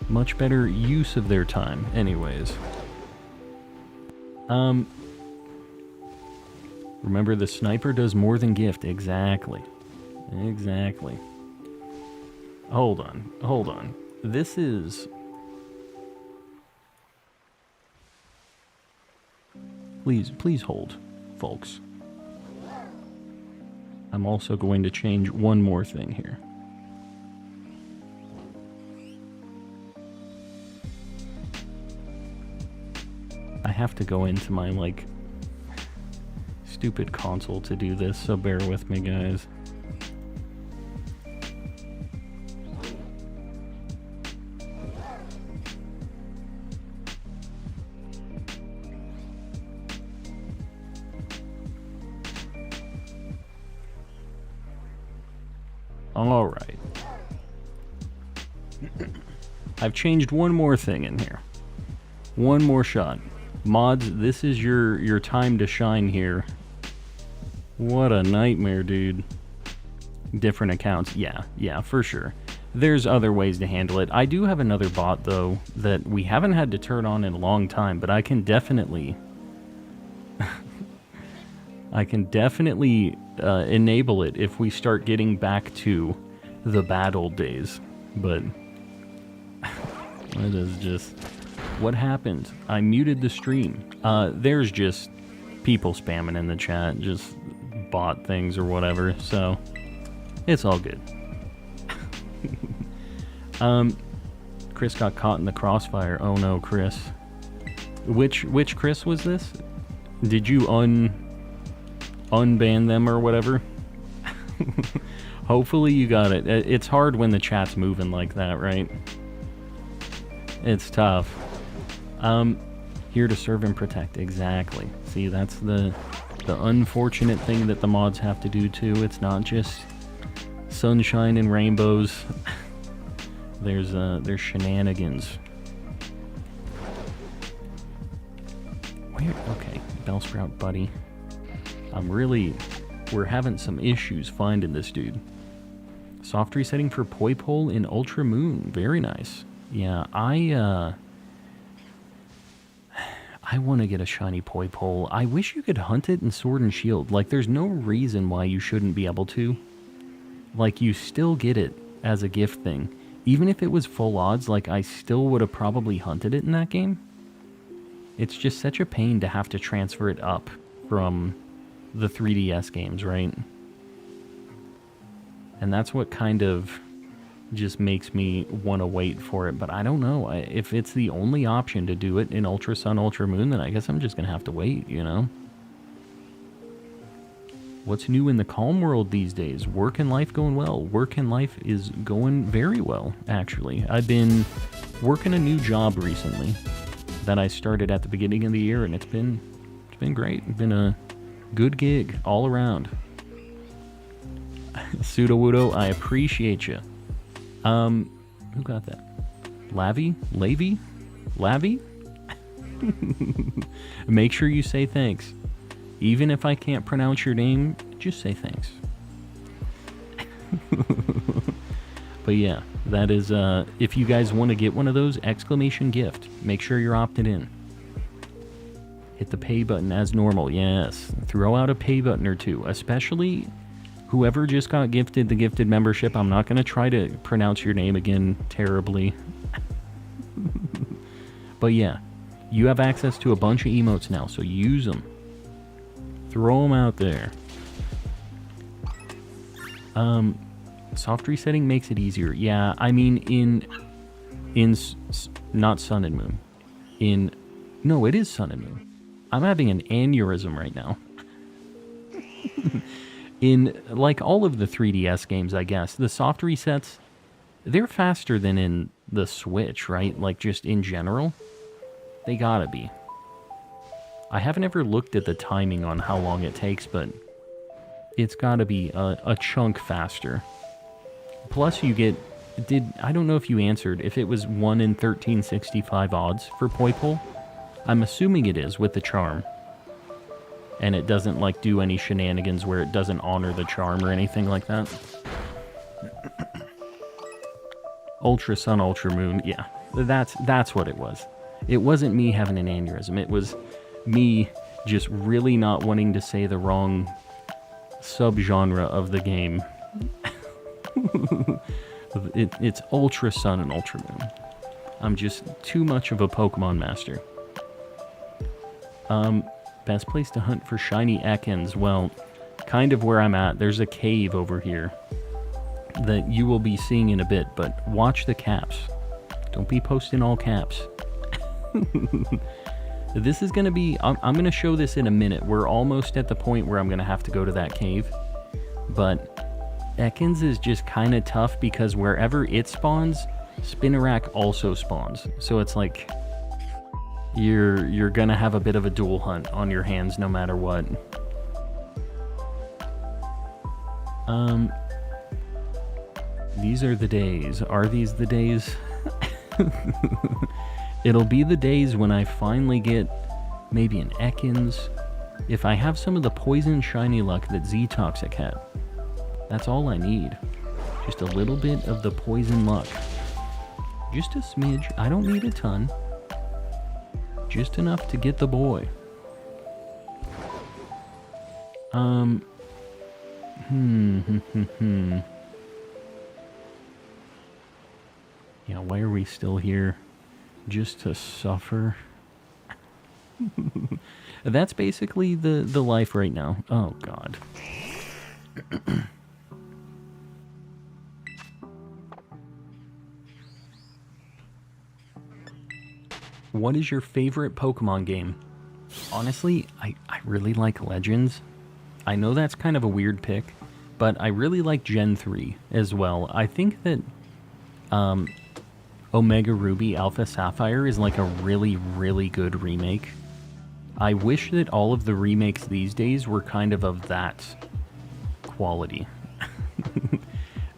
Much better use of their time, anyways. Remember, the sniper does more than gift. Exactly. Exactly. Hold on. This is... Please hold, folks. I'm also going to change one more thing here. I have to go into my, like, stupid console to do this, so bear with me, guys. All right. I've changed one more thing in here. One more shot. Mods, this is your time to shine here. What a nightmare, dude. Different accounts. Yeah, for sure. There's other ways to handle it. I do have another bot, though, that we haven't had to turn on in a long time, but I can definitely... enable it if we start getting back to the bad old days. But it is just... what happened? I muted the stream. There's just people spamming in the chat, just bot things or whatever, so it's all good. Chris got caught in the crossfire. Oh no, Chris. Which Chris was this? Did you unban them or whatever? Hopefully you got it. It's hard when the chat's moving like that, right? It's tough. Here to serve and protect. Exactly. See, that's the unfortunate thing that the mods have to do too. It's not just sunshine and rainbows. There's shenanigans. Where? Okay, Bellsprout buddy. We're having some issues finding this dude. Soft resetting for Poipole in Ultra Moon. Very nice. Yeah, I want to get a shiny Poipole. I wish you could hunt it in Sword and Shield. Like, there's no reason why you shouldn't be able to. Like, you still get it as a gift thing. Even if it was full odds, like, I still would have probably hunted it in that game. It's just such a pain to have to transfer it up from the 3DS games, right? And that's what kind of just makes me want to wait for it. But I don't know. If it's the only option to do it in Ultra Sun, Ultra Moon, then I guess I'm just going to have to wait, you know? What's new in the calm world these days? Work and life going well. Work and life is going very well, actually. I've been working a new job recently that I started at the beginning of the year, and it's been great. It's been a good gig all around. Pseudo-Wudo, I appreciate you. Who got that? Lavi? Lavi? Make sure you say thanks. Even if I can't pronounce your name, just say thanks. But yeah, that is, if you guys want to get one of those, exclamation gift, make sure you're opted in. Hit the pay button as normal, yes. Throw out a pay button or two, especially whoever just got gifted the gifted membership. I'm not going to try to pronounce your name again terribly. But yeah, you have access to a bunch of emotes now, so use them. Throw them out there. Soft resetting makes it easier. Yeah, I mean not Sun and Moon. No, it is Sun and Moon. I'm having an aneurysm right now. In, like, all of the 3DS games, I guess, the soft resets, they're faster than in the Switch, right? Like, just in general. They gotta be. I haven't ever looked at the timing on how long it takes, but it's gotta be a chunk faster. Plus, you get... I don't know if you answered, if it was 1 in 1365 odds for Poipole. I'm assuming it is, with the charm. And it doesn't, like, do any shenanigans where it doesn't honor the charm or anything like that. Ultra Sun, Ultra Moon, yeah. That's what it was. It wasn't me having an aneurysm. It was me just really not wanting to say the wrong subgenre of the game. It's Ultra Sun and Ultra Moon. I'm just too much of a Pokemon master. Best place to hunt for shiny Ekans. Well, kind of where I'm at. There's a cave over here that you will be seeing in a bit, but watch the caps. Don't be posting all caps. This is going to be... I'm going to show this in a minute. We're almost at the point where I'm going to have to go to that cave. But Ekans is just kind of tough because wherever it spawns, Spinarak also spawns. So it's like... You're gonna have a bit of a dual hunt on your hands no matter what. These are the days. Are these the days? It'll be the days when I finally get maybe an Ekans. If I have some of the poison shiny luck that Z-Toxic had. That's all I need. Just a little bit of the poison luck. Just a smidge. I don't need a ton. Just enough to get the boy. Yeah, why are we still here? Just to suffer? That's basically the life right now. Oh, God. What is your favorite Pokemon game? Honestly, I really like Legends. I know that's kind of a weird pick, but I really like Gen 3 as well. I think that Omega Ruby Alpha Sapphire is like a really, really good remake. I wish that all of the remakes these days were kind of that quality.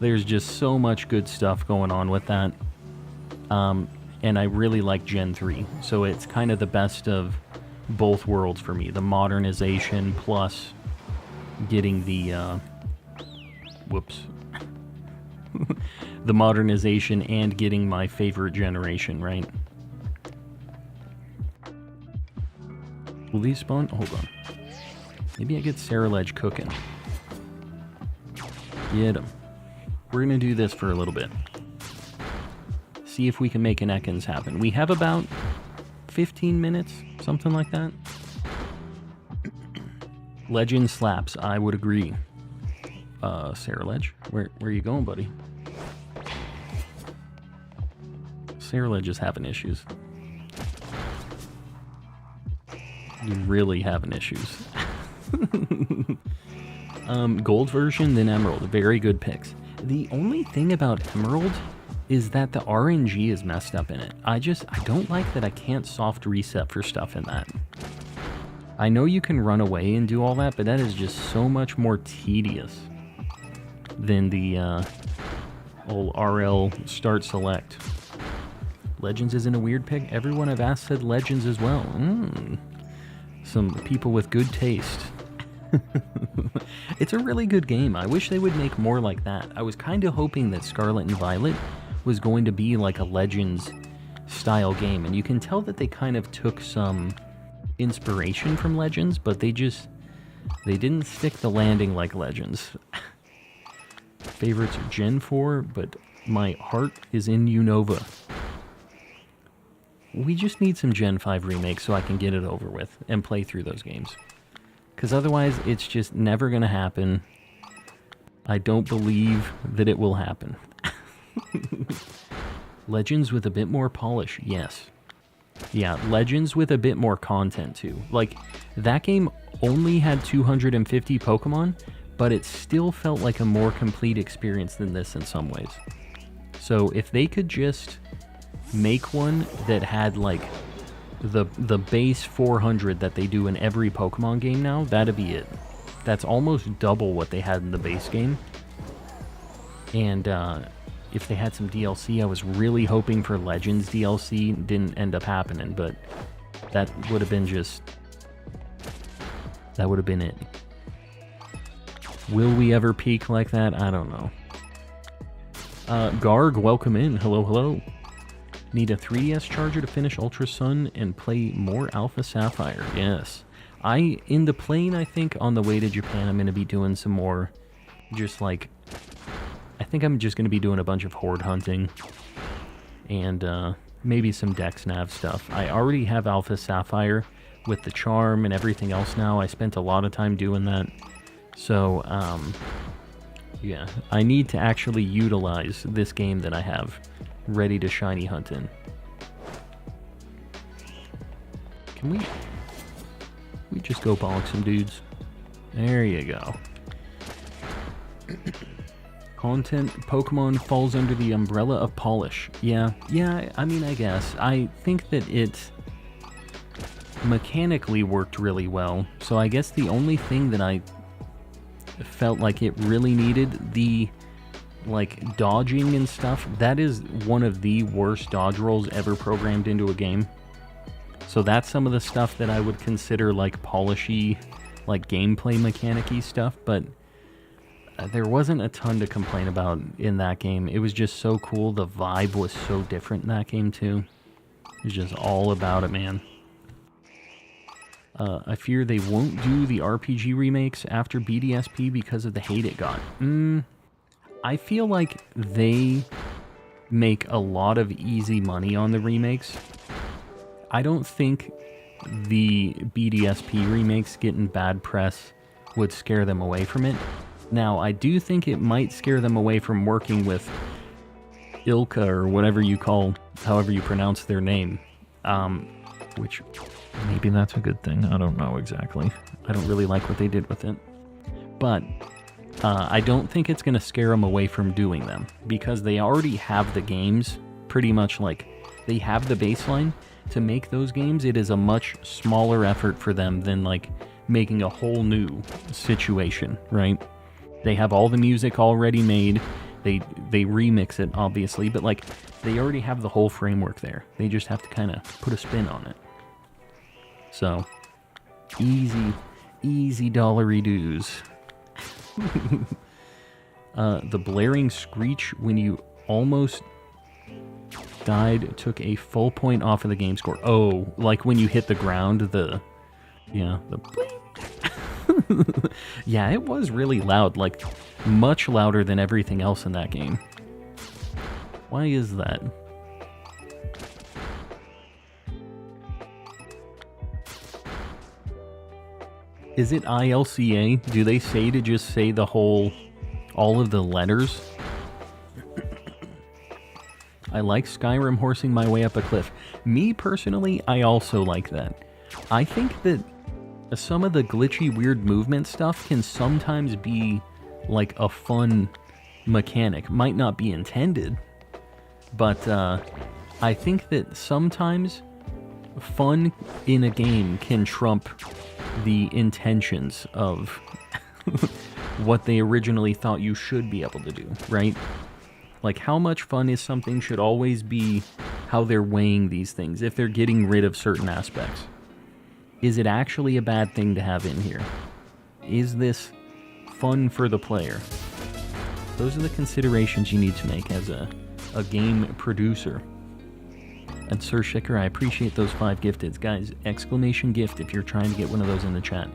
There's just so much good stuff going on with that. And I really like Gen 3, so it's kind of the best of both worlds for me. The modernization plus getting the... the modernization and getting my favorite generation, right? Will these spawn? Hold on. Maybe I get Ceruledge cooking. Get him. We're going to do this for a little bit. See if we can make an Ekans happen. We have about 15 minutes, something like that. Legend slaps, I would agree. Ceruledge, where are you going, buddy? Ceruledge is having issues. You're really having issues. Gold version, then Emerald. Very good picks. The only thing about Emerald is that the RNG is messed up in it. I don't like that I can't soft reset for stuff in that. I know you can run away and do all that, but that is just so much more tedious than the old RL start select. Legends isn't a weird pick. Everyone I've asked said Legends as well. Some people with good taste. It's a really good game. I wish they would make more like that. I was kind of hoping that Scarlet and Violet was going to be like a Legends style game, and you can tell that they kind of took some inspiration from Legends, but they didn't stick the landing like Legends. Favorites are Gen 4, but my heart is in Unova. We just need some Gen 5 remakes so I can get it over with and play through those games. Because otherwise, it's just never going to happen. I don't believe that it will happen. Legends with a bit more polish, yes. Yeah, Legends with a bit more content too. Like, that game only had 250 Pokemon, but it still felt like a more complete experience than this in some ways. So if they could just make one that had like the base 400 that they do in every Pokemon game now, that'd be it. That's almost double what they had in the base game. And if they had some DLC, I was really hoping for Legends DLC. Didn't end up happening, but that would have been it. Will we ever peak like that? I don't know. Garg, welcome in. Hello, hello. Need a 3DS charger to finish Ultra Sun and play more Alpha Sapphire. Yes. In the plane, I think, on the way to Japan, I'm going to be doing some more, just like, I think I'm just going to be doing a bunch of horde hunting and maybe some Dex Nav stuff. I already have Alpha Sapphire with the charm and everything else now. I spent a lot of time doing that. So, yeah, I need to actually utilize this game that I have ready to shiny hunt in. Can we just go bonk some dudes? There you go. Content Pokemon falls under the umbrella of polish. Yeah, I mean, I guess. I think that it mechanically worked really well. So I guess the only thing that I felt like it really needed, the like dodging and stuff, that is one of the worst dodge rolls ever programmed into a game. So that's some of the stuff that I would consider like polishy, like gameplay mechanic-y stuff, but there wasn't a ton to complain about in that game. It was just so cool. The vibe was so different in that game too. It was just all about it, man. I fear they won't do the RPG remakes after BDSP because of the hate it got. I feel like they make a lot of easy money on the remakes. I don't think the BDSP remakes getting bad press would scare them away from it. Now, I do think it might scare them away from working with Ilka or whatever you call, however you pronounce their name. Which, maybe that's a good thing. I don't know exactly. I don't really like what they did with it. But I don't think it's going to scare them away from doing them, because they already have the games pretty much, like, they have the baseline. To make those games, it is a much smaller effort for them than, like, making a whole new situation, right? They have all the music already made. They remix it, obviously, but, like, they already have the whole framework there. They just have to kind of put a spin on it. So, easy dollary dues. The blaring screech when you almost died took a full point off of the game score. Oh, like when you hit the ground, the bling. Yeah, it was really loud, like much louder than everything else in that game. Why is that? Is it ILCA? Do they say to just say all of the letters? I like Skyrim horsing my way up a cliff. Me, personally, I also like that. I think that some of the glitchy, weird movement stuff can sometimes be like a fun mechanic. Might not be intended, but I think that sometimes fun in a game can trump the intentions of what they originally thought you should be able to do, right? Like, how much fun is something should always be how they're weighing these things, if they're getting rid of certain aspects. Is it actually a bad thing to have in here? Is this fun for the player? Those are the considerations you need to make as a game producer. And Sir Shicker, I appreciate those 5 gifteds. Guys, exclamation gift if you're trying to get one of those in the chat.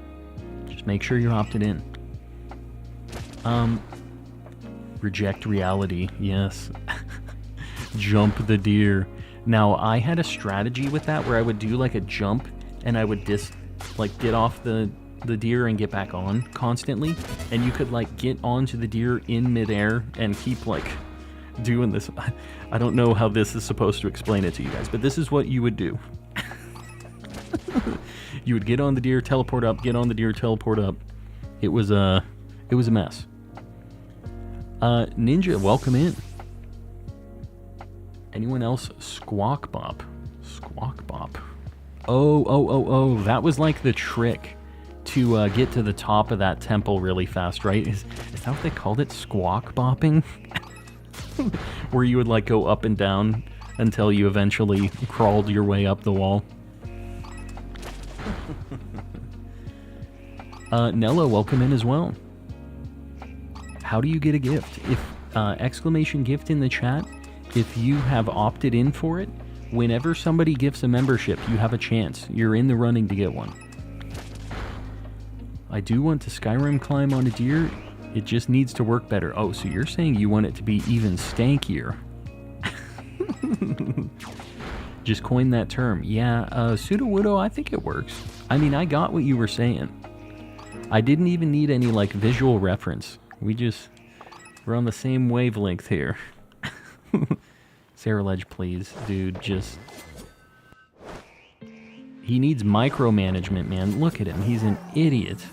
Just make sure you're opted in. Reject reality, yes. Jump the deer. Now, I had a strategy with that where I would do like a jump and I would get off the deer and get back on constantly. And you could like get onto the deer in midair and keep like doing this. I don't know how this is supposed to explain it to you guys, but this is what you would do. You would get on the deer, teleport up, get on the deer, teleport up. It was a mess. Ninja, welcome in. Anyone else? Squawk Bop. Squawk Bop. Oh, that was like the trick to get to the top of that temple really fast, right? Is that what they called it? Squawk bopping? Where you would like go up and down until you eventually crawled your way up the wall. Nella, welcome in as well. How do you get a gift? If exclamation gift in the chat, if you have opted in for it, whenever somebody gifts a membership, you have a chance. You're in the running to get one. I do want to Skyrim climb on a deer. It just needs to work better. Oh, so you're saying you want it to be even stankier. Just coin that term. Yeah, Pseudo-Widow, I think it works. I mean, I got what you were saying. I didn't even need any, like, visual reference. We're on the same wavelength here. Sarah Ledge, please. Dude, just... He needs micromanagement, man. Look at him. He's an idiot.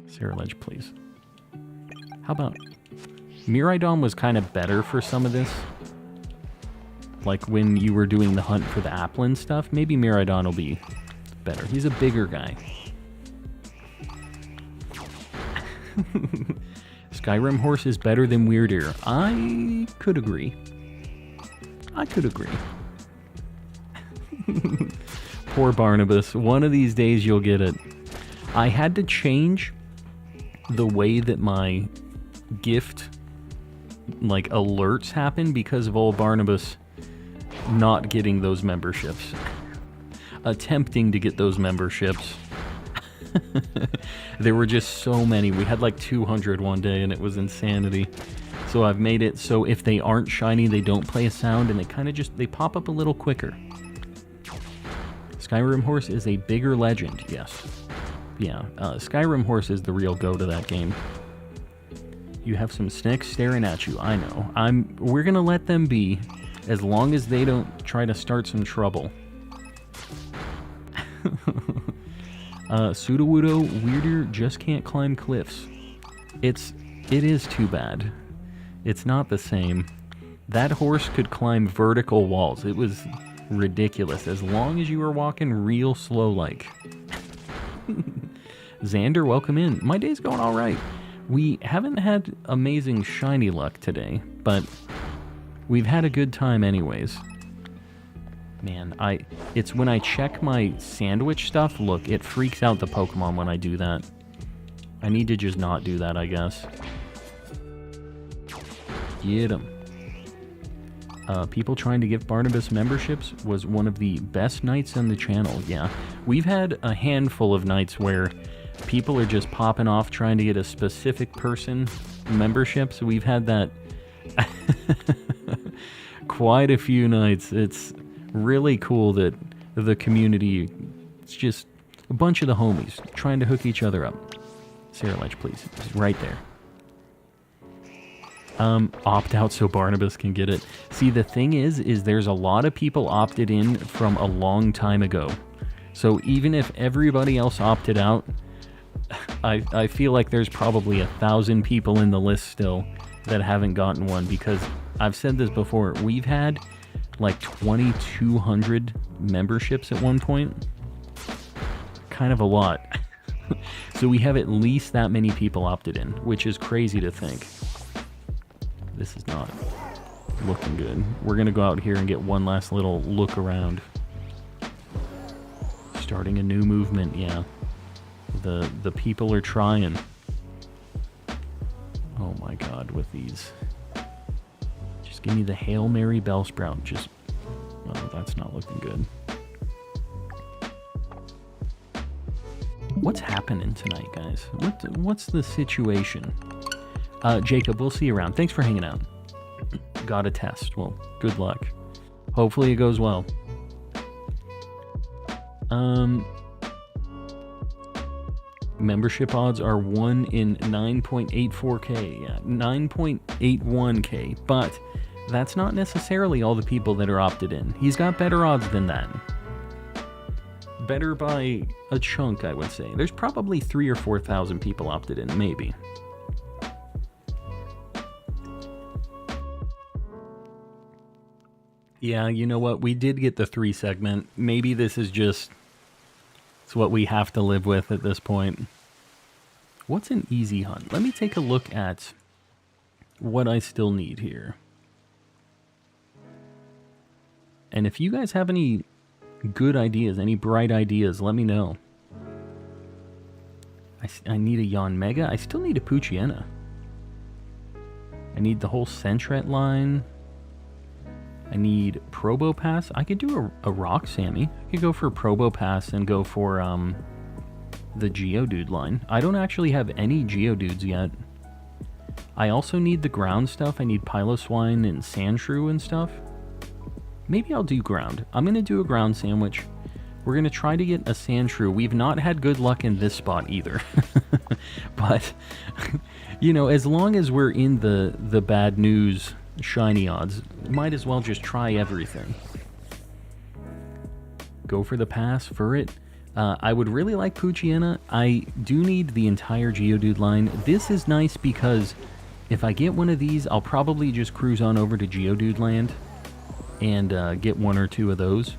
Sarah Ledge, please. How about... Miraidon was kind of better for some of this. Like when you were doing the hunt for the Applin stuff. Maybe Miraidon will be better. He's a bigger guy. Skyrim horse is better than Weird Ear. I could agree. Poor Barnabas. One of these days you'll get it. I had to change the way that my gift like alerts happen because of old Barnabas not getting those memberships. Attempting to get those memberships. There were just so many. We had like 200 one day and it was insanity. So I've made it so if they aren't shiny, they don't play a sound and they kind of just, they pop up a little quicker. Skyrim Horse is a bigger legend, yes. Yeah, Skyrim Horse is the real go to that game. You have some snakes staring at you, I know. We're gonna let them be, as long as they don't try to start some trouble. Pseudo-Wudo, Weirder just can't climb cliffs. It is too bad. It's not the same. That horse could climb vertical walls. It was ridiculous, as long as you were walking real slow like. Xander, welcome in. My day's going alright. We haven't had amazing shiny luck today, but we've had a good time anyways. Man, it's when I check my sandwich stuff, look, it freaks out the Pokemon when I do that. I need to just not do that, I guess. Get 'em. People trying to give Barnabas memberships was one of the best nights on the channel, yeah. We've had a handful of nights where people are just popping off trying to get a specific person membership, so we've had that quite a few nights. It's really cool that the community, it's just a bunch of the homies trying to hook each other up. Sarah Ledge, please. It's right there. Opt out so Barnabas can get it. See, the thing is there's a lot of people opted in from a long time ago. So even if everybody else opted out, I feel like there's probably 1,000 people in the list still that haven't gotten one, because I've said this before, we've had like 2,200 memberships at one point. Kind of a lot. So we have at least that many people opted in, which is crazy to think. This is not looking good. We're gonna go out here and get one last little look around. Starting a new movement, yeah. The people are trying. Oh my god, with these. Just give me the Hail Mary Bellsprout. Just, oh, that's not looking good. What's happening tonight, guys? What's the situation? Jacob, we'll see you around. Thanks for hanging out. Got a test. Well, good luck. Hopefully it goes well. Membership odds are 1 in 9.84k. Yeah, 9.81k. But that's not necessarily all the people that are opted in. He's got better odds than that. Better by a chunk, I would say. There's probably 3,000 or 4,000 people opted in, maybe. Yeah, you know what? We did get the 3 segment. Maybe this is just... it's what we have to live with at this point. What's an easy hunt? Let me take a look at what I still need here. And if you guys have any good ideas, any bright ideas, let me know. I need a Yanmega. I still need a Poochyena. I need the whole Sentret line. I need Probopass. I could do a Rock Sammy. I could go for Probopass and go for the Geodude line. I don't actually have any Geodudes yet. I also need the ground stuff. I need Piloswine and Sandshrew and stuff. Maybe I'll do ground. I'm going to do a ground sandwich. We're going to try to get a Sandshrew. We've not had good luck in this spot either. But, you know, as long as we're in the bad news shiny odds, might as well just try everything. Go for the pass for it. I would really like Poochyena. I do need the entire Geodude line. This is nice because if I get one of these, I'll probably just cruise on over to Geodude land and get 1 or 2 of those.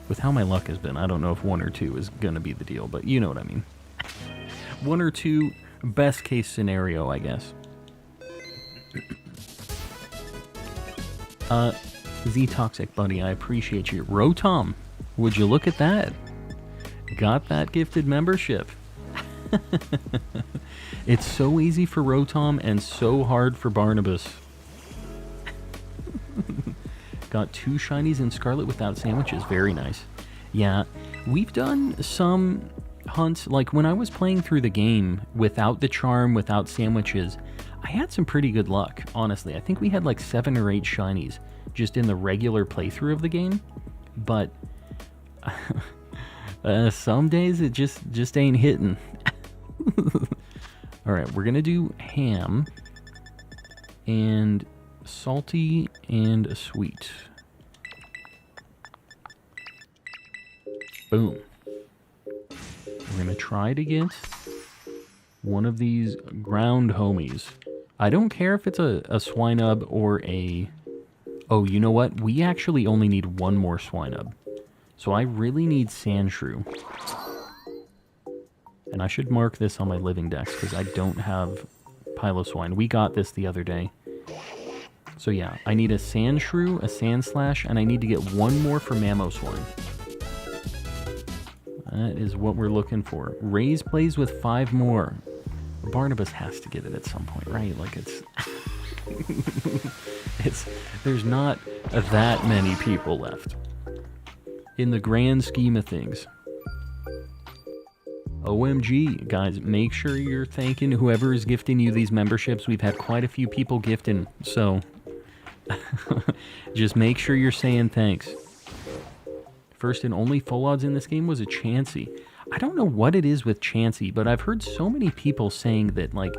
With how my luck has been, I don't know if 1 or 2 is going to be the deal, but you know what I mean. 1 or 2, best case scenario, I guess. Z-Toxic buddy, I appreciate you. Rotom, would you look at that? Got that gifted membership. It's so easy for Rotom and so hard for Barnabas. Got 2 shinies in Scarlet without sandwiches. Very nice. Yeah, we've done some hunts. Like when I was playing through the game without the charm, without sandwiches, I had some pretty good luck, honestly. I think we had like 7 or 8 shinies just in the regular playthrough of the game. But some days it just ain't hitting. Alright, we're gonna do ham and salty and sweet. Boom. We're gonna try to get one of these ground homies. I don't care if it's a Swinub or a... oh, you know what? We actually only need 1 more Swinub. So I really need Sandshrew. And I should mark this on my Living Dex because I don't have Piloswine. We got this the other day. So yeah, I need a Sandshrew, a Sandslash, and I need to get 1 more for Mamoswine. That is what we're looking for. Raze plays with 5 more. Barnabas has to get it at some point, right? Like it's... there's not that many people left. In the grand scheme of things. OMG, guys, make sure you're thanking whoever is gifting you these memberships. We've had quite a few people gifting, so... just make sure you're saying thanks. First and only full odds in this game was a Chansey. I don't know what it is with Chansey, but I've heard so many people saying that, like,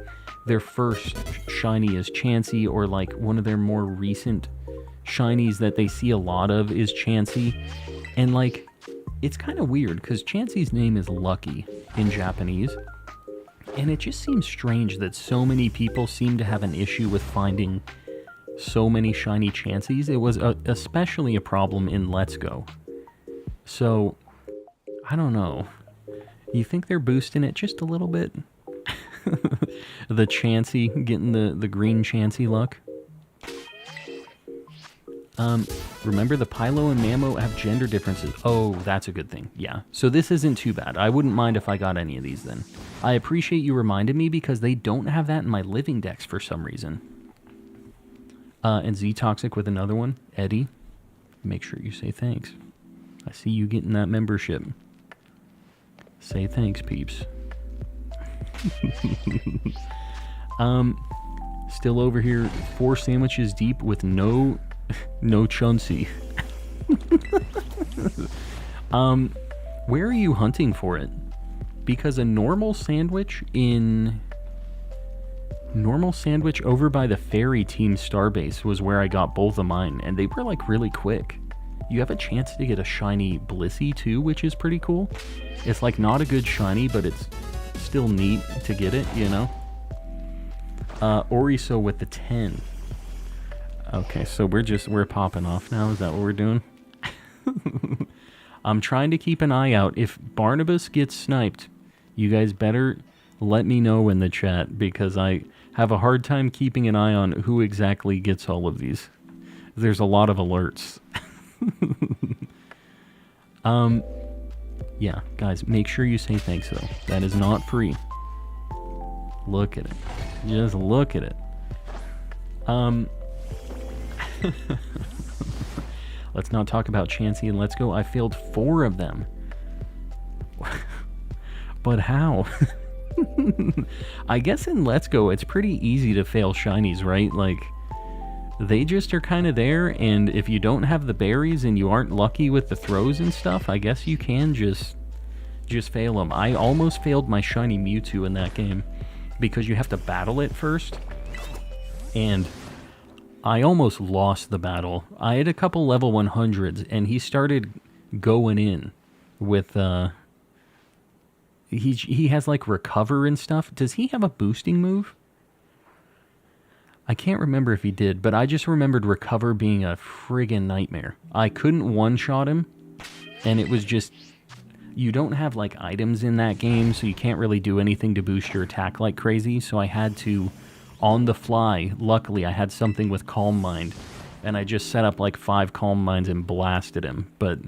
their first shiny is Chansey, or, like, one of their more recent shinies that they see a lot of is Chansey. And, like, it's kind of weird because Chansey's name is Lucky in Japanese. And it just seems strange that so many people seem to have an issue with finding so many shiny Chanseys. It was especially a problem in Let's Go. So, I don't know. You think they're boosting it just a little bit? The Chansey, getting the green Chansey luck. Remember the Pylo and Mamo have gender differences. Oh, that's a good thing. Yeah. So this isn't too bad. I wouldn't mind if I got any of these then. I appreciate you reminded me because they don't have that in my Living Dex for some reason. And Z-Toxic with another one. Eddie, make sure you say thanks. I see you getting that membership. Say thanks, peeps. Still over here, 4 sandwiches deep with no Chansey. Where are you hunting for it? Because a normal sandwich over by the Fairy Team Starbase was where I got both of mine, and they were like really quick. You have a chance to get a shiny Blissey too, which is pretty cool. It's like not a good shiny, but it's still neat to get it, you know? Oriso with the 10. Okay, so we're popping off now. Is that what we're doing? I'm trying to keep an eye out. If Barnabas gets sniped, you guys better let me know in the chat, because I have a hard time keeping an eye on who exactly gets all of these. There's a lot of alerts. Yeah, guys, make sure you say thanks, though. That is not free. Look at it. Just look at it. Let's not talk about Chansey and Let's Go. I failed 4 of them. But how? I guess in Let's Go, it's pretty easy to fail shinies, right? Like, they just are kind of there, and if you don't have the berries and you aren't lucky with the throws and stuff, I guess you can just fail them. I almost failed my shiny Mewtwo in that game, because you have to battle it first, and I almost lost the battle. I had a couple level 100s, and he started going in with, he has, like, recover and stuff. Does he have a boosting move? I can't remember if he did, but I just remembered recover being a friggin' nightmare. I couldn't one-shot him, and it was just... You don't have, like, items in that game, so you can't really do anything to boost your attack like crazy, so I had to, on the fly, luckily I had something with Calm Mind, and I just set up, like, 5 Calm Minds and blasted him, but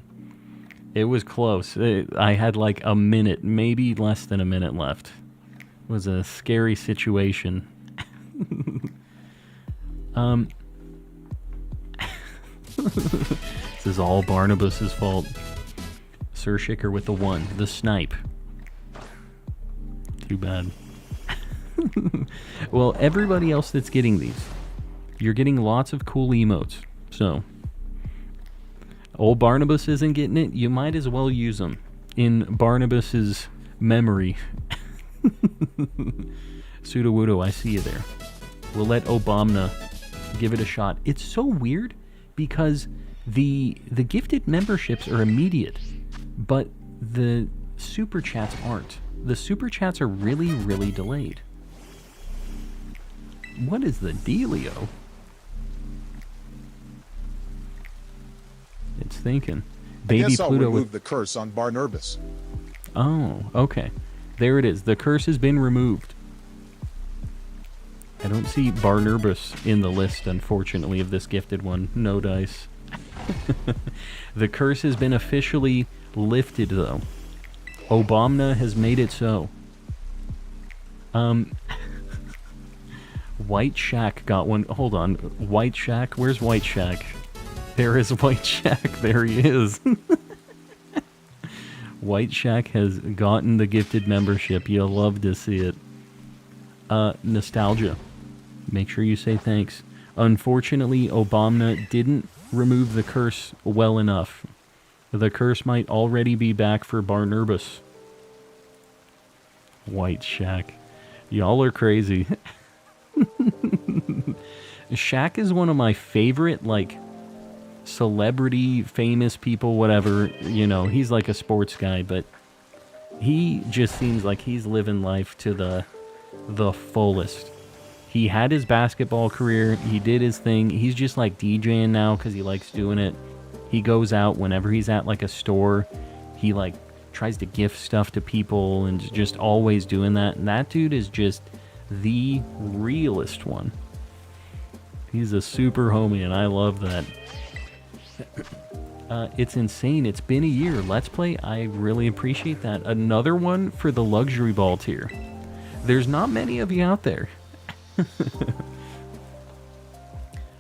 it was close. I had, like, a minute, maybe less than a minute left. It was a scary situation. This is all Barnabas's fault. Sir Shicker with the 1. The snipe. Too bad. Well, everybody else that's getting these, you're getting lots of cool emotes. So, old Barnabas isn't getting it. You might as well use them in Barnabas's memory. Sudowoodo, I see you there. We'll let Obama give it a shot. It's so weird because the gifted memberships are immediate, but the super chats aren't. The super chats are really, really delayed. What is the dealio? It's thinking. Baby I guess I'll Pluto remove the curse on Barnabas. Oh, okay. There it is. The curse has been removed. I don't see Barnabas in the list, unfortunately, of this gifted one. No dice. The curse has been officially lifted, though. Obama has made it so. White Shack got one. Hold on. White Shack? Where's White Shack? There is White Shack. There he is. White Shack has gotten the gifted membership. You'll love to see it. Nostalgia. Make sure you say thanks. Unfortunately, Obama didn't remove the curse well enough. The curse might already be back for Barnabas. White Shack. Y'all are crazy. Shack is one of my favorite, like, celebrity, famous people, whatever. You know, he's like a sports guy, but he just seems like he's living life to the fullest. He had his basketball career. He did his thing. He's just like DJing now because he likes doing it. He goes out whenever he's at like a store. He like tries to gift stuff to people and just always doing that. And that dude is just the realest one. He's a super homie, and I love that. It's insane. It's been a year. Let's Play. I really appreciate that. Another one for the luxury ball tier. There's not many of you out there.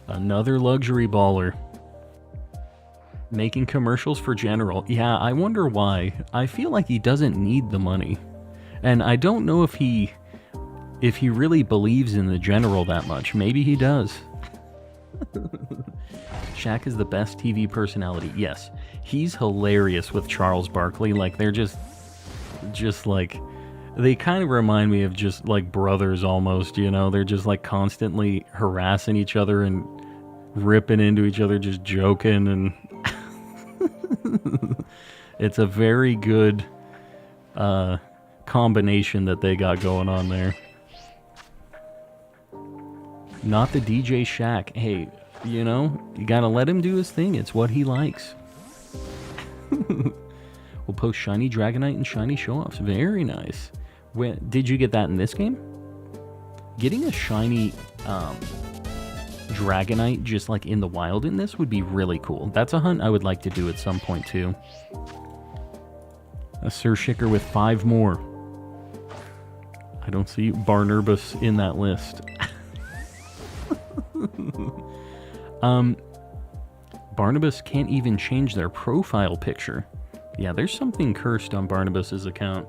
Another luxury baller. Making commercials for General. Yeah, I wonder why. I feel like he doesn't need the money. And I don't know if he really believes in the General that much. Maybe he does. Shaq is the best TV personality. Yes. He's hilarious with Charles Barkley. Like, they're just like, they kind of remind me of just like brothers almost, you know? They're just like constantly harassing each other and ripping into each other, just joking, and it's a very good combination that they got going on there. Not the DJ Shaq. Hey, you know, you gotta let him do his thing. It's what he likes. We'll post shiny Dragonite and shiny show-offs. Very nice. Did you get that in this game? Getting a shiny Dragonite just like in the wild in this would be really cool. That's a hunt I would like to do at some point too. A Sir Shicker with 5 more. I don't see Barnabas in that list. Barnabas can't even change their profile picture. Yeah, there's something cursed on Barnabas's account.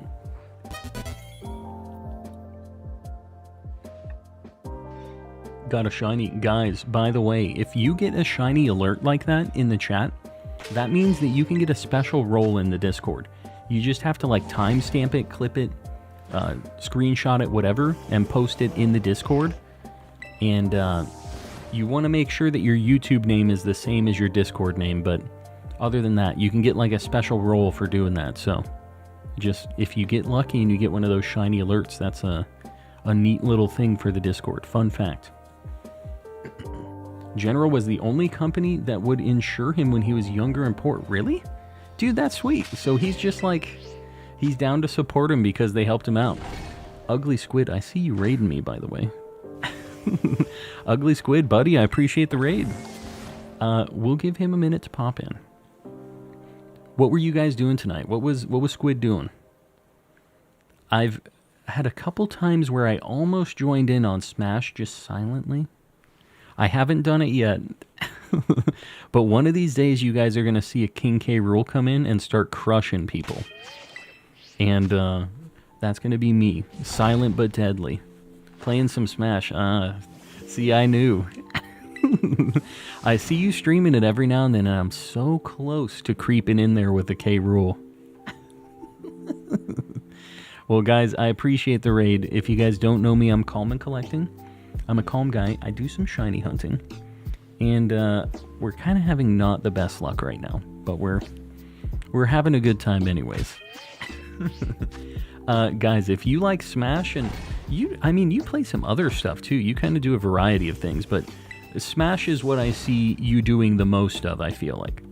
Got a shiny. Guys, by the way, if you get a shiny alert like that in the chat, that means that you can get a special role in the Discord. You just have to like timestamp it, clip it, screenshot it, whatever, and post it in the Discord. And you want to make sure that your YouTube name is the same as your Discord name, but other than that, you can get like a special role for doing that. So just if you get lucky and you get one of those shiny alerts, that's a neat little thing for the Discord. Fun fact. General was the only company that would insure him when he was younger and poor. Really? Dude, that's sweet. So he's just like, he's down to support him because they helped him out. Ugly Squid, I see you raiding me, by the way. Ugly Squid, buddy, I appreciate the raid. We'll give him a minute to pop in. What were you guys doing tonight? What was Squid doing? I've had a couple times where I almost joined in on Smash just silently. I haven't done it yet. But one of these days you guys are going to see a King K. Rool come in and start crushing people. And that's going to be me. Silent but deadly. Playing some Smash. See, I knew. I see you streaming it every now and then, and I'm so close to creeping in there with the K. Rool. Well, guys, I appreciate the raid. If you guys don't know me, I'm Calm and Collecting. I'm a calm guy. I do some shiny hunting. And we're kind of having not the best luck right now. But we're having a good time anyways. Guys, if you like Smash, and you play some other stuff too. You kind of do a variety of things, but Smash is what I see you doing the most of, I feel like.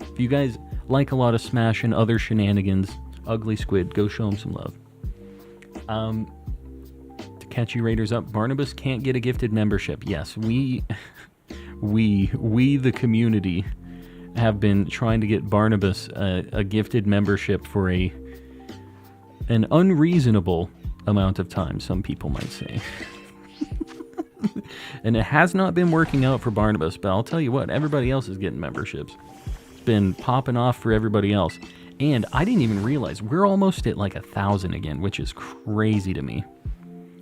If you guys like a lot of Smash and other shenanigans, Ugly Squid, go show him some love. To catch you raiders up, Barnabas can't get a gifted membership. Yes, we the community have been trying to get Barnabas a gifted membership for an unreasonable amount of time, some people might say. And it has not been working out for Barnabas, but I'll tell you what, everybody else is getting memberships. It's been popping off for everybody else. And I didn't even realize we're almost at like 1,000 again, which is crazy to me.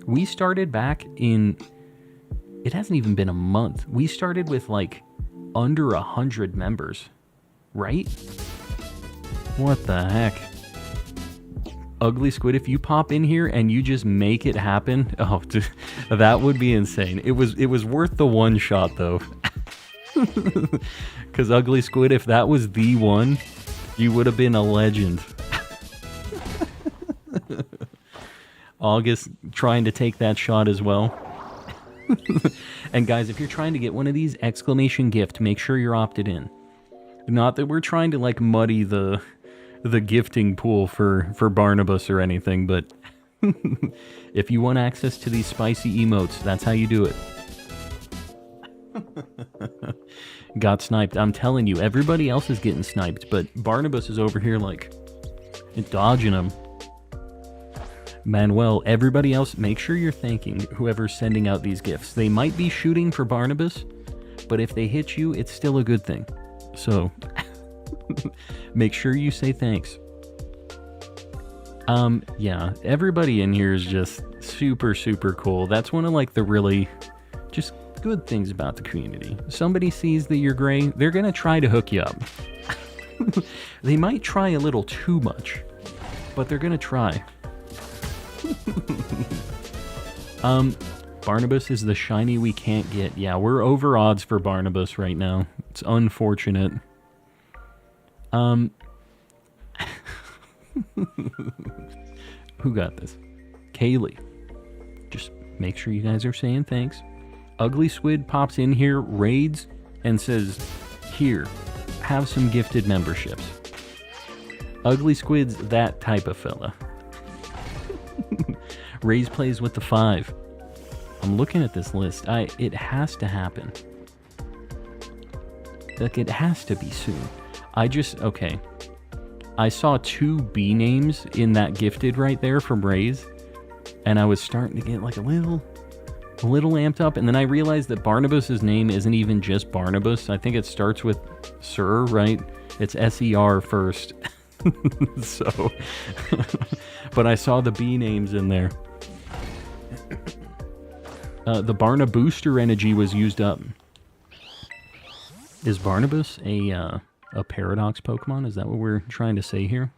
We started back in, it hasn't even been a month. We started with like under 100 members, right? What the heck? Ugly Squid, if you pop in here and you just make it happen, oh, dude, that would be insane. It was worth the one shot though. Because Ugly Squid, if that was the one, you would have been a legend. August trying to take that shot as well. And guys, if you're trying to get one of these exclamation gift, make sure you're opted in. Not that we're trying to like muddy the gifting pool for Barnabas or anything, but if you want access to these spicy emotes, that's how you do it. Got sniped. I'm telling you, everybody else is getting sniped, but Barnabas is over here like dodging them. Manuel, everybody else, make sure you're thanking whoever's sending out these gifts. They might be shooting for Barnabas, but if they hit you, it's still a good thing. So, make sure you say thanks. Yeah, everybody in here is just super, super cool. That's one of like the really just good things about the community. Somebody sees that you're gray, they're gonna try to hook you up. They might try a little too much, but they're gonna try. Barnabas is the shiny we can't get. Yeah, we're over odds for Barnabas right now. It's unfortunate. Who got this? Kaylee. Just make sure you guys are saying thanks. Ugly Squid pops in here, raids, and says, here, have some gifted memberships. Ugly Squid's that type of fella. Raise plays with the 5. I'm looking at this list. It has to happen. Like, it has to be soon. Okay. I saw 2 B names in that gifted right there from Raise, and I was starting to get like a little amped up, and then I realized that Barnabas's name isn't even just Barnabas. I think it starts with Sir, right? It's S-E-R first. So, but I saw the B names in there. The Barna booster energy was used up. Is Barnabas a paradox Pokemon? Is that what we're trying to say here?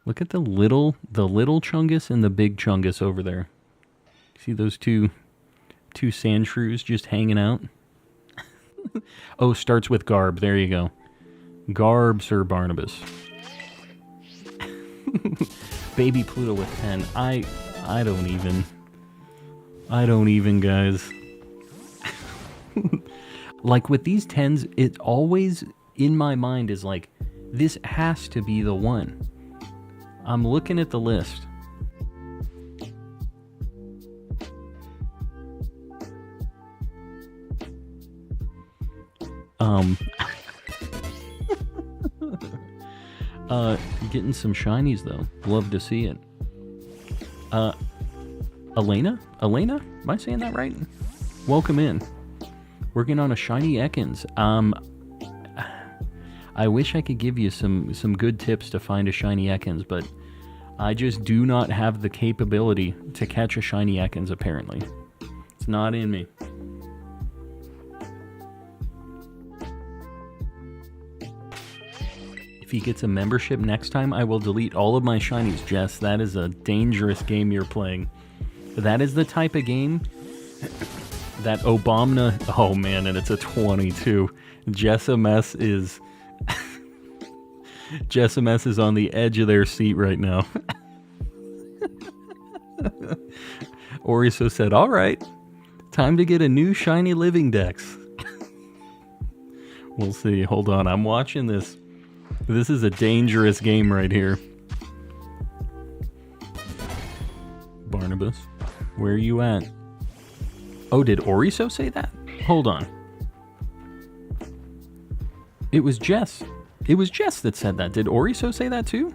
Look at the little Chungus and the big Chungus over there. See those two Sandshrews just hanging out? Oh, starts with Garb. There you go. Garb, Sir Barnabas. Baby Pluto with 10. I don't even, guys. Like with these 10s, it always in my mind is like, this has to be the one. I'm looking at the list. You're getting some shinies though. Love to see it. Elena? Am I saying that right? Welcome in. Working on a shiny Ekans. I wish I could give you some good tips to find a shiny Ekans, but I just do not have the capability to catch a shiny Ekans, apparently. It's not in me. If he gets a membership next time, I will delete all of my shinies. Jess, that is a dangerous game you're playing. That is the type of game that Obama... Oh man, and it's a 22. Jessamess is... Jessamess is on the edge of their seat right now. Oriso said, alright, time to get a new shiny Living Dex. We'll see. Hold on, I'm watching this. This is a dangerous game right here. Barnabas, where are you at? Oh, did Oriso say that? Hold on. It was Jess. It was Jess that said that. Did Oriso say that too?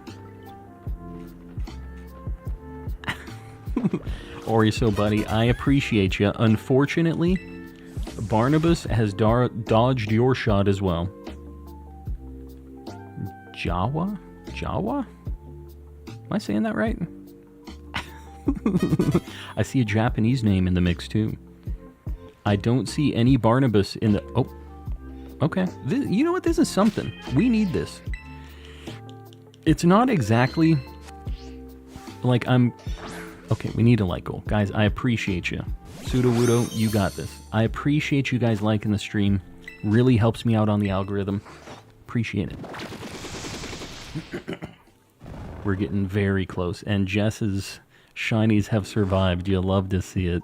Oriso, buddy, I appreciate you. Unfortunately, Barnabas has dodged your shot as well. Jawa? Am I saying that right? I see a Japanese name in the mix too. I don't see any Barnabas in the... Oh, okay. You know what? This is something. We need this. It's not exactly like I'm... Okay, we need a like goal. Guys, I appreciate you. Sudowoodo, you got this. I appreciate you guys liking the stream. Really helps me out on the algorithm. Appreciate it. We're getting very close. And Jess's shinies have survived. You'll love to see it.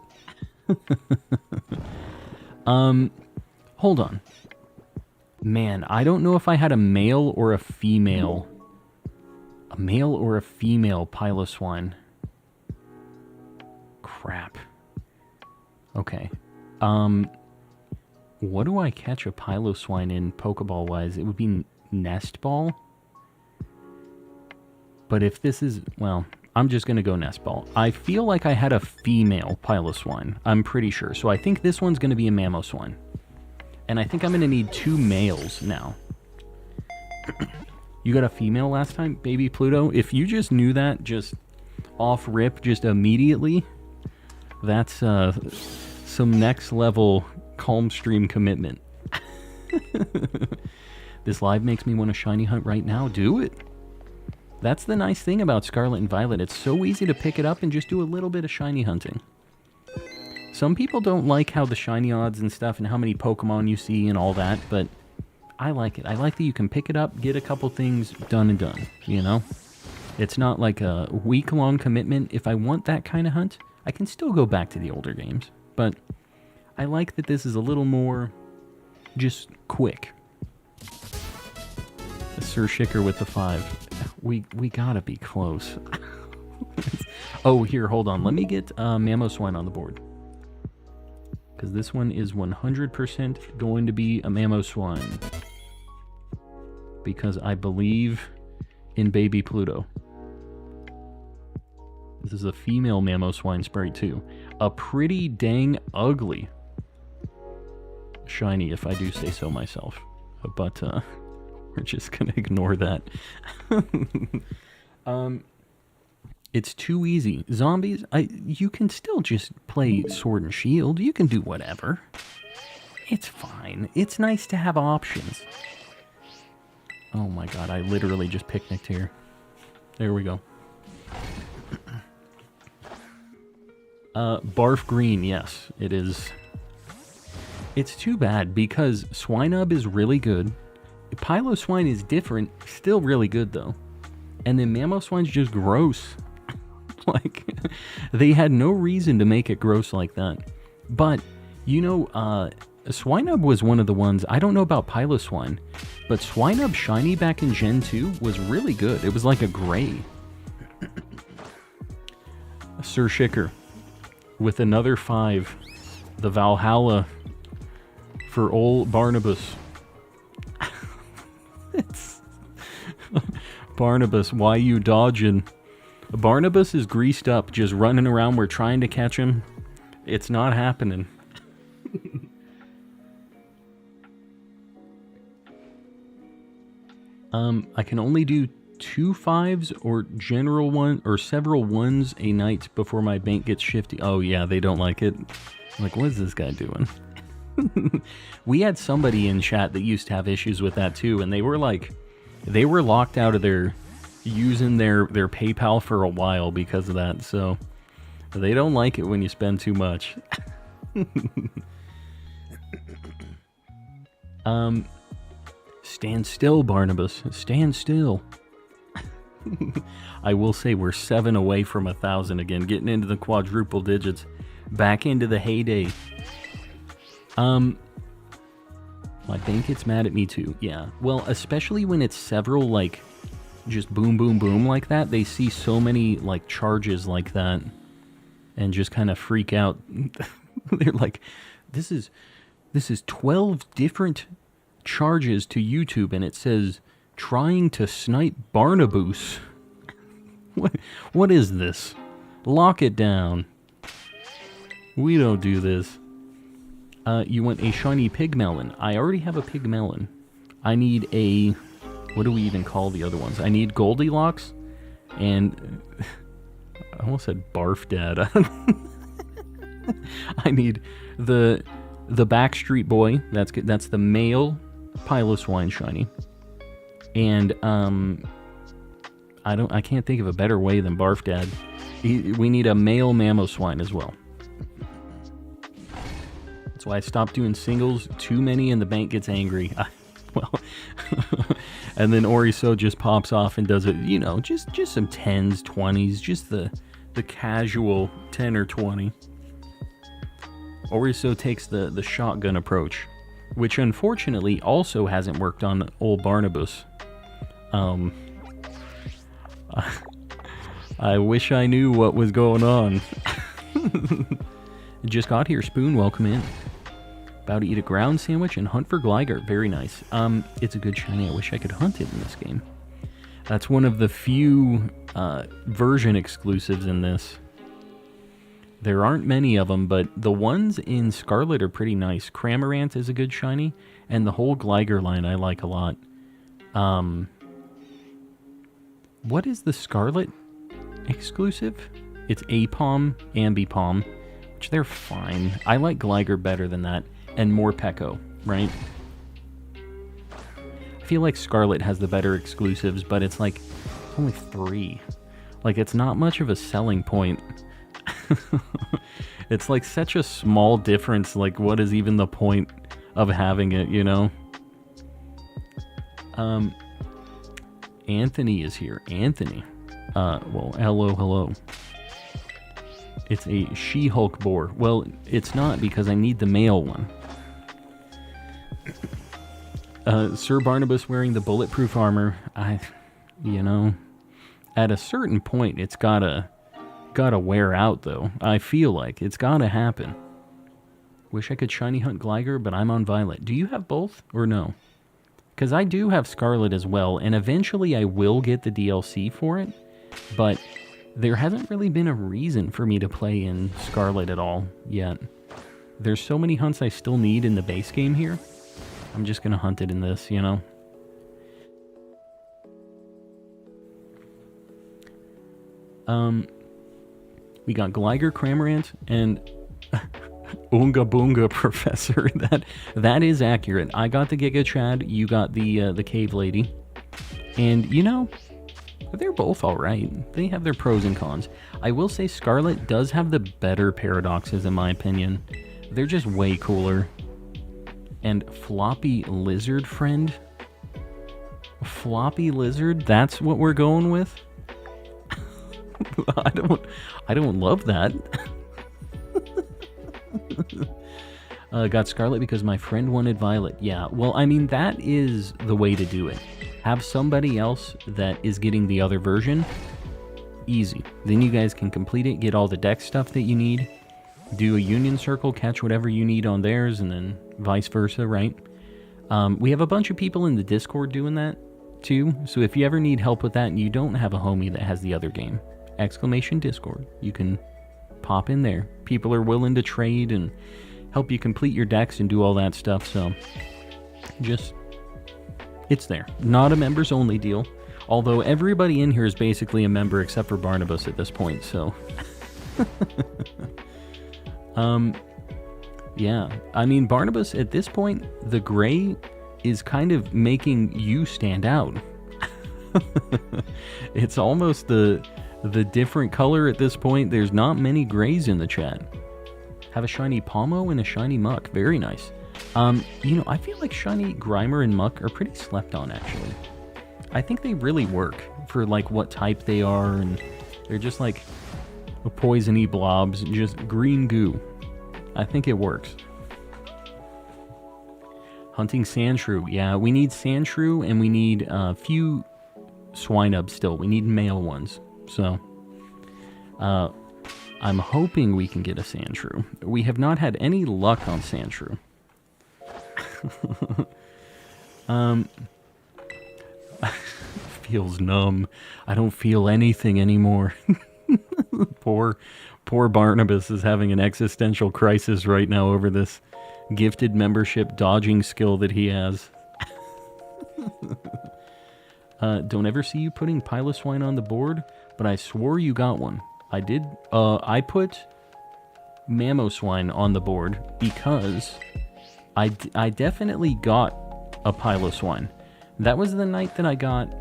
Hold on. Man, I don't know if I had a male or a female. A male or a female Piloswine. Crap. Okay. What do I catch a Piloswine in Pokeball-wise? It would be Nest Ball? But if this is... Well, I'm just going to go Nest Ball. I feel like I had a female Piloswine. I'm pretty sure. So I think this one's going to be a Mamoswine. And I think I'm going to need 2 males now. You got a female last time, Baby Pluto? If you just knew that, just off rip, just immediately, that's some next level calm stream commitment. This live makes me want to shiny hunt right now. Do it. That's the nice thing about Scarlet and Violet. It's so easy to pick it up and just do a little bit of shiny hunting. Some people don't like how the shiny odds and stuff and how many Pokemon you see and all that, but I like it. I like that you can pick it up, get a couple things done and done, you know? It's not like a week-long commitment. If I want that kind of hunt, I can still go back to the older games, but I like that this is a little more just quick. Sir Shicker with the 5. We gotta be close. Oh, here, hold on. Let me get Mamoswine on the board. Because this one is 100% going to be a Mamoswine. Because I believe in Baby Pluto. This is a female Mamoswine sprite too. A pretty dang ugly shiny, if I do say so myself. But, we're just gonna ignore that. It's too easy. Zombies, you can still just play Sword and Shield. You can do whatever. It's fine. It's nice to have options. Oh my god, I literally just picnicked here. There we go. Barf Green, yes, it is. It's too bad because Swinub is really good. Piloswine is different, still really good though. And then Mamoswine's just gross. Like, they had no reason to make it gross like that. But, you know, Swinub was one of the ones, I don't know about Piloswine, but Swinub Shiny back in Gen 2 was really good. It was like a gray. Sir Shicker with another 5. The Valhalla for old Barnabas. It's Barnabas, why you dodging? Barnabas is greased up, just running around. We're trying to catch him. It's not happening. I can only do 2 5s or general one or several 1s a night before my bank gets shifty. Oh yeah, they don't like it. I'm like, what is this guy doing? We had somebody in chat that used to have issues with that too, and they were like, they were locked out of their using their PayPal for a while because of that. So they don't like it when you spend too much. Stand still, Barnabas. Stand still. I will say we're 7 away from 1,000 again, getting into the quadruple digits, back into the heyday. My bank gets mad at me too. Yeah. Well, especially when it's several, like, just boom, boom, boom like that. They see so many, like, charges like that and just kind of freak out. They're like, this is 12 different charges to YouTube, and it says, trying to snipe Barnaboos. What is this? Lock it down. We don't do this. You want a shiny Pigmelon. I already have a Pigmelon. I need a... What do we even call the other ones? I need Goldilocks and... I almost said Barf Dad. I need the Backstreet Boy. That's the male Piloswine shiny. And I can't think of a better way than Barf Dad. We need a male Mamoswine as well. That's why I stopped doing singles. Too many and the bank gets angry. Well, and then Oriso just pops off and does it, you know, just some 10s, 20s, just the casual 10 or 20. Oriso takes the shotgun approach, which unfortunately also hasn't worked on old Barnabas. I wish I knew what was going on. Just got here, Spoon, welcome in. About to eat a ground sandwich and hunt for Gligar. Very nice. It's a good shiny. I wish I could hunt it in this game. That's one of the few version exclusives in this. There aren't many of them, but the ones in Scarlet are pretty nice. Cramorant is a good shiny, and the whole Gligar line I like a lot. What is the Scarlet exclusive? It's Apom, Ambipom, which they're fine. I like Gligar better than that. And more Peko, right? I feel like Scarlet has the better exclusives, but it's like only 3. Like, it's not much of a selling point. It's like such a small difference. Like, what is even the point of having it, you know? Anthony is here. Anthony. Well, hello. It's a She-Hulk boar. Well, it's not because I need the male one. Sir Barnabas wearing the bulletproof armor. You know, at a certain point, it's gotta wear out, though. I feel like it's gotta happen. Wish I could shiny hunt Gligar, but I'm on Violet. Do you have both, or no? Because I do have Scarlet as well, and eventually I will get the DLC for it, but there hasn't really been a reason for me to play in Scarlet at all yet. There's so many hunts I still need in the base game here. I'm just going to hunt it in this, you know? We got Gligar, Cramorant, and Oonga Boonga Professor. That is accurate. I got the Giga Chad, you got the Cave Lady. And, you know, they're both alright. They have their pros and cons. I will say Scarlet does have the better paradoxes, in my opinion. They're just way cooler. And Floppy Lizard Friend? Floppy Lizard? That's what we're going with? I don't love that. Got Scarlet because my friend wanted Violet. Yeah, well, I mean, that is the way to do it. Have somebody else that is getting the other version. Easy. Then you guys can complete it, get all the deck stuff that you need. Do a union circle, catch whatever you need on theirs, and then vice versa, right? We have a bunch of people in the Discord doing that, too. So if you ever need help with that and you don't have a homie that has the other game, !Discord. You can pop in there. People are willing to trade and help you complete your decks and do all that stuff, so just, it's there. Not a members only deal, although everybody in here is basically a member except for Barnabas at this point, so yeah, I mean, Barnabas, at this point, the gray is kind of making you stand out. It's almost the different color at this point. There's not many grays in the chat. Have a shiny Palmo and a shiny Muck. Very nice. You know, I feel like shiny Grimer and Muck are pretty slept on, actually. I think they really work for, like, what type they are, and they're just, like, poisony blobs, just green goo. I think it works. Hunting Sandshrew. Yeah, we need Sandshrew, and we need a few Swinubs still. We need male ones. So, I'm hoping we can get a Sandshrew. We have not had any luck on Sandshrew. Feels numb. I don't feel anything anymore. Poor Barnabas is having an existential crisis right now over this gifted membership dodging skill that he has. Don't ever see you putting Piloswine on the board, but I swore you got one. I did. I put Mamoswine on the board because I definitely got a Piloswine. That was the night that I got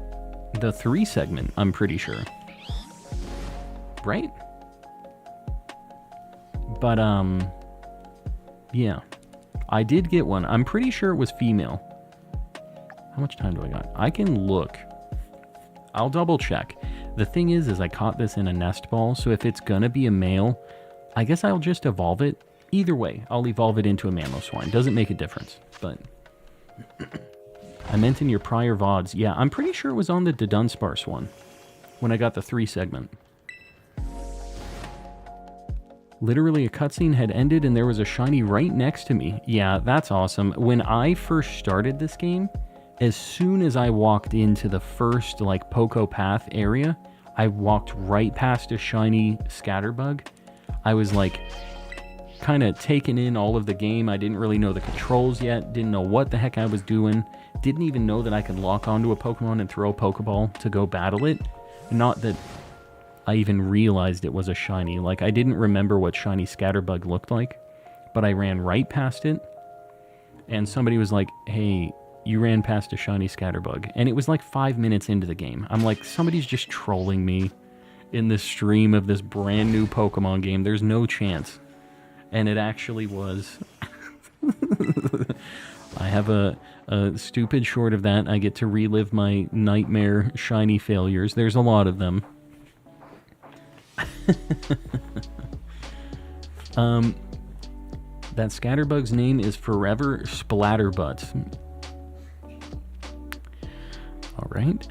the 3 segment, I'm pretty sure. Right? But, yeah. I did get one. I'm pretty sure it was female. How much time do I got? I can look. I'll double check. The thing is I caught this in a nest ball, so if it's gonna be a male, I guess I'll just evolve it. Either way, I'll evolve it into a Mamoswine. Doesn't make a difference, but... I meant in your prior VODs. Yeah, I'm pretty sure it was on the Dunsparce one, when I got the 3 segment. Literally, a cutscene had ended and there was a shiny right next to me. Yeah, that's awesome. When I first started this game, as soon as I walked into the first, like, Poco Path area, I walked right past a shiny Scatterbug. I was, like, kind of taking in all of the game. I didn't really know the controls yet. Didn't know what the heck I was doing. Didn't even know that I could lock onto a Pokemon and throw a Pokeball to go battle it. Not that I even realized it was a shiny. Like, I didn't remember what shiny Scatterbug looked like, but I ran right past it, and somebody was like, hey, you ran past a shiny Scatterbug. And it was like 5 minutes into the game. I'm like, somebody's just trolling me in this stream of this brand new Pokemon game. There's no chance. And it actually was. I have a stupid short of that. I get to relive my nightmare shiny failures. There's a lot of them. That Scatterbug's name is Forever Splatterbutt. Alright.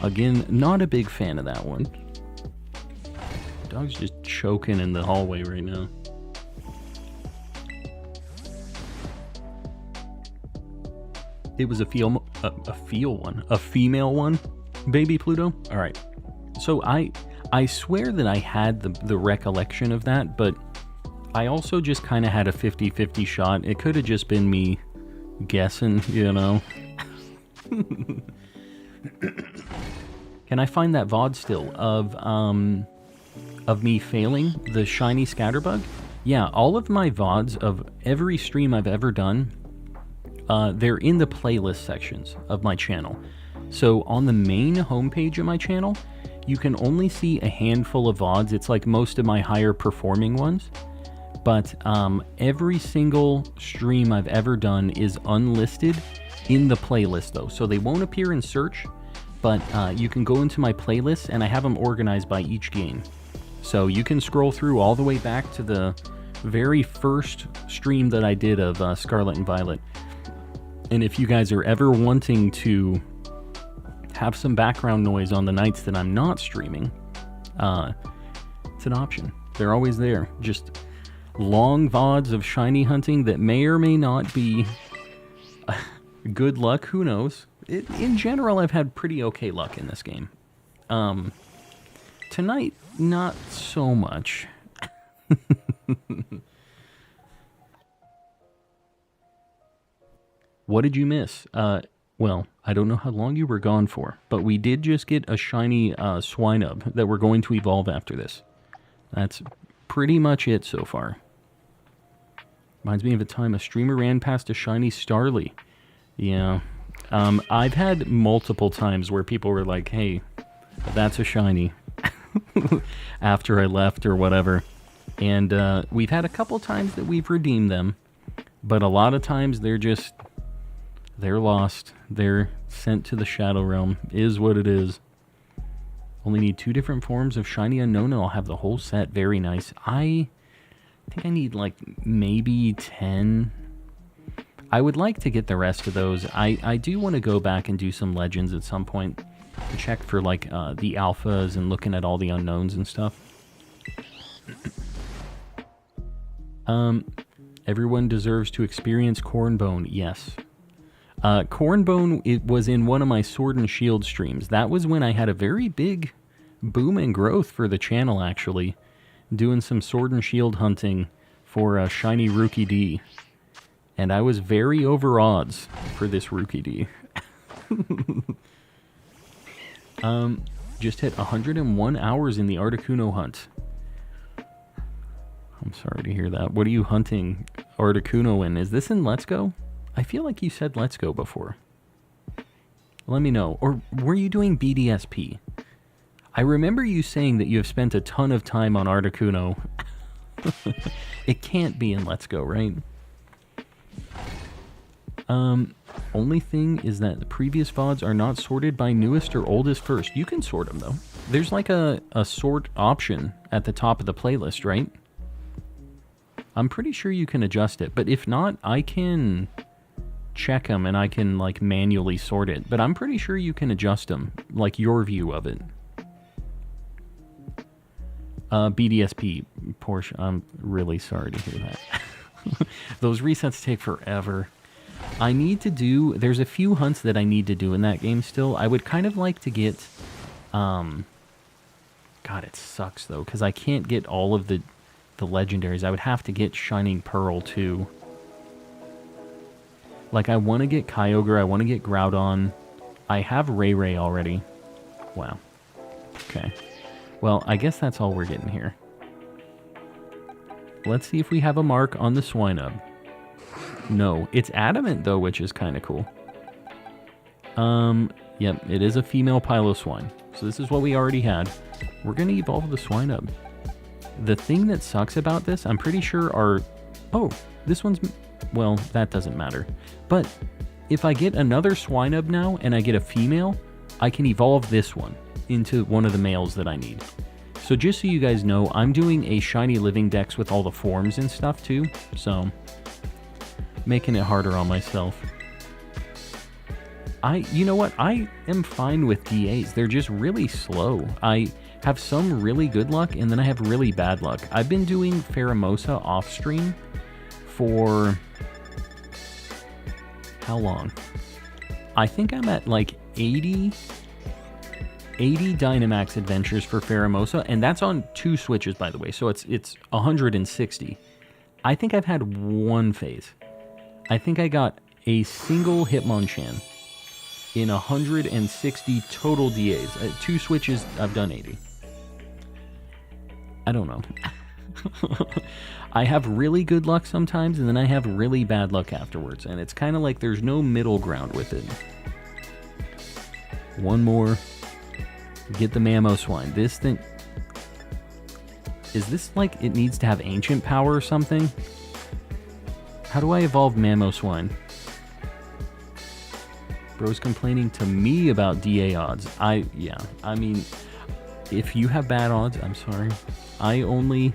Again, not a big fan of that one. Dog's just choking in the hallway right now. It was a female one, baby Pluto. All right. So I swear that I had the recollection of that, but I also just kind of had a 50-50 shot. It could have just been me guessing, you know. Can I find that VOD still of me failing the shiny Scatterbug? Yeah, all of my VODs of every stream I've ever done, they're in the playlist sections of my channel. So on the main homepage of my channel, you can only see a handful of VODs. It's like most of my higher performing ones. But every single stream I've ever done is unlisted in the playlist though. So they won't appear in search, but you can go into my playlist and I have them organized by each game. So you can scroll through all the way back to the very first stream that I did of Scarlet and Violet. And if you guys are ever wanting to have some background noise on the nights that I'm not streaming, it's an option. They're always there. Just long VODs of shiny hunting that may or may not be good luck. Who knows? In general, I've had pretty okay luck in this game. Tonight, not so much. What did you miss? Well, I don't know how long you were gone for, but we did just get a shiny Swinub that we're going to evolve after this. That's pretty much it so far. Reminds me of a time a streamer ran past a shiny Starly. Yeah. I've had multiple times where people were like, hey, that's a shiny. After I left or whatever. And we've had a couple times that we've redeemed them. But a lot of times they're lost. They're sent to the Shadow Realm. Is what it is. Only need 2 different forms of Shiny Unknown and I'll have the whole set. Very nice. I think I need like maybe 10. I would like to get the rest of those. I do want to go back and do some Legends at some point. To check for like the alphas and looking at all the unknowns and stuff. Everyone deserves to experience Cornbone. Yes. Cornbone, it was in one of my Sword and Shield streams. That was when I had a very big boom and growth for the channel, actually. Doing some Sword and Shield hunting for a shiny Rookie D. And I was very over odds for this Rookie D. Just hit 101 hours in the Articuno hunt. I'm sorry to hear that. What are you hunting Articuno in? Is this in Let's Go? I feel like you said Let's Go before. Let me know. Or were you doing BDSP? I remember you saying that you have spent a ton of time on Articuno. It can't be in Let's Go, right? Only thing is that the previous VODs are not sorted by newest or oldest first. You can sort them, though. There's like a sort option at the top of the playlist, right? I'm pretty sure you can adjust it, but if not, I can check them and I can like manually sort it. But I'm pretty sure you can adjust them, like your view of it. BDSP, Porsche, I'm really sorry to hear that. Those resets take forever. I need to do, there's a few hunts that I need to do in that game still. I would kind of like to get, God, it sucks though, because I can't get all of the legendaries. I would have to get Shining Pearl too. Like, I want to get Kyogre, I want to get Groudon. I have Ray already. Wow. Okay. Well, I guess that's all we're getting here. Let's see if we have a mark on the Swinub. No, it's adamant though, which is kind of cool. Yep, it is a female Piloswine. So this is what we already had. We're going to evolve the Swinub. The thing that sucks about this, I'm pretty sure are... Oh, this one's... Well, that doesn't matter. But if I get another Swinub now and I get a female, I can evolve this one into one of the males that I need. So just so you guys know, I'm doing a shiny Living Dex with all the forms and stuff too. So... making it harder on myself. You know what? I am fine with DAs. They're just really slow. I have some really good luck, and then I have really bad luck. I've been doing Pheromosa off-stream for... how long? I think I'm at like 80 Dynamax adventures for Pheromosa, and that's on 2 switches, by the way, so it's 160. I think I've had one phase. I think I got a single Hitmonchan in 160 total DAs. 2 switches, I've done 80. I don't know. I have really good luck sometimes, and then I have really bad luck afterwards. And it's kind of like there's no middle ground with it. One more. Get the Mamoswine. This thing... Is this like it needs to have ancient power or something? How do I evolve Mamoswine? Bro's complaining to me about DA odds. Yeah, I mean, if you have bad odds, I'm sorry. I only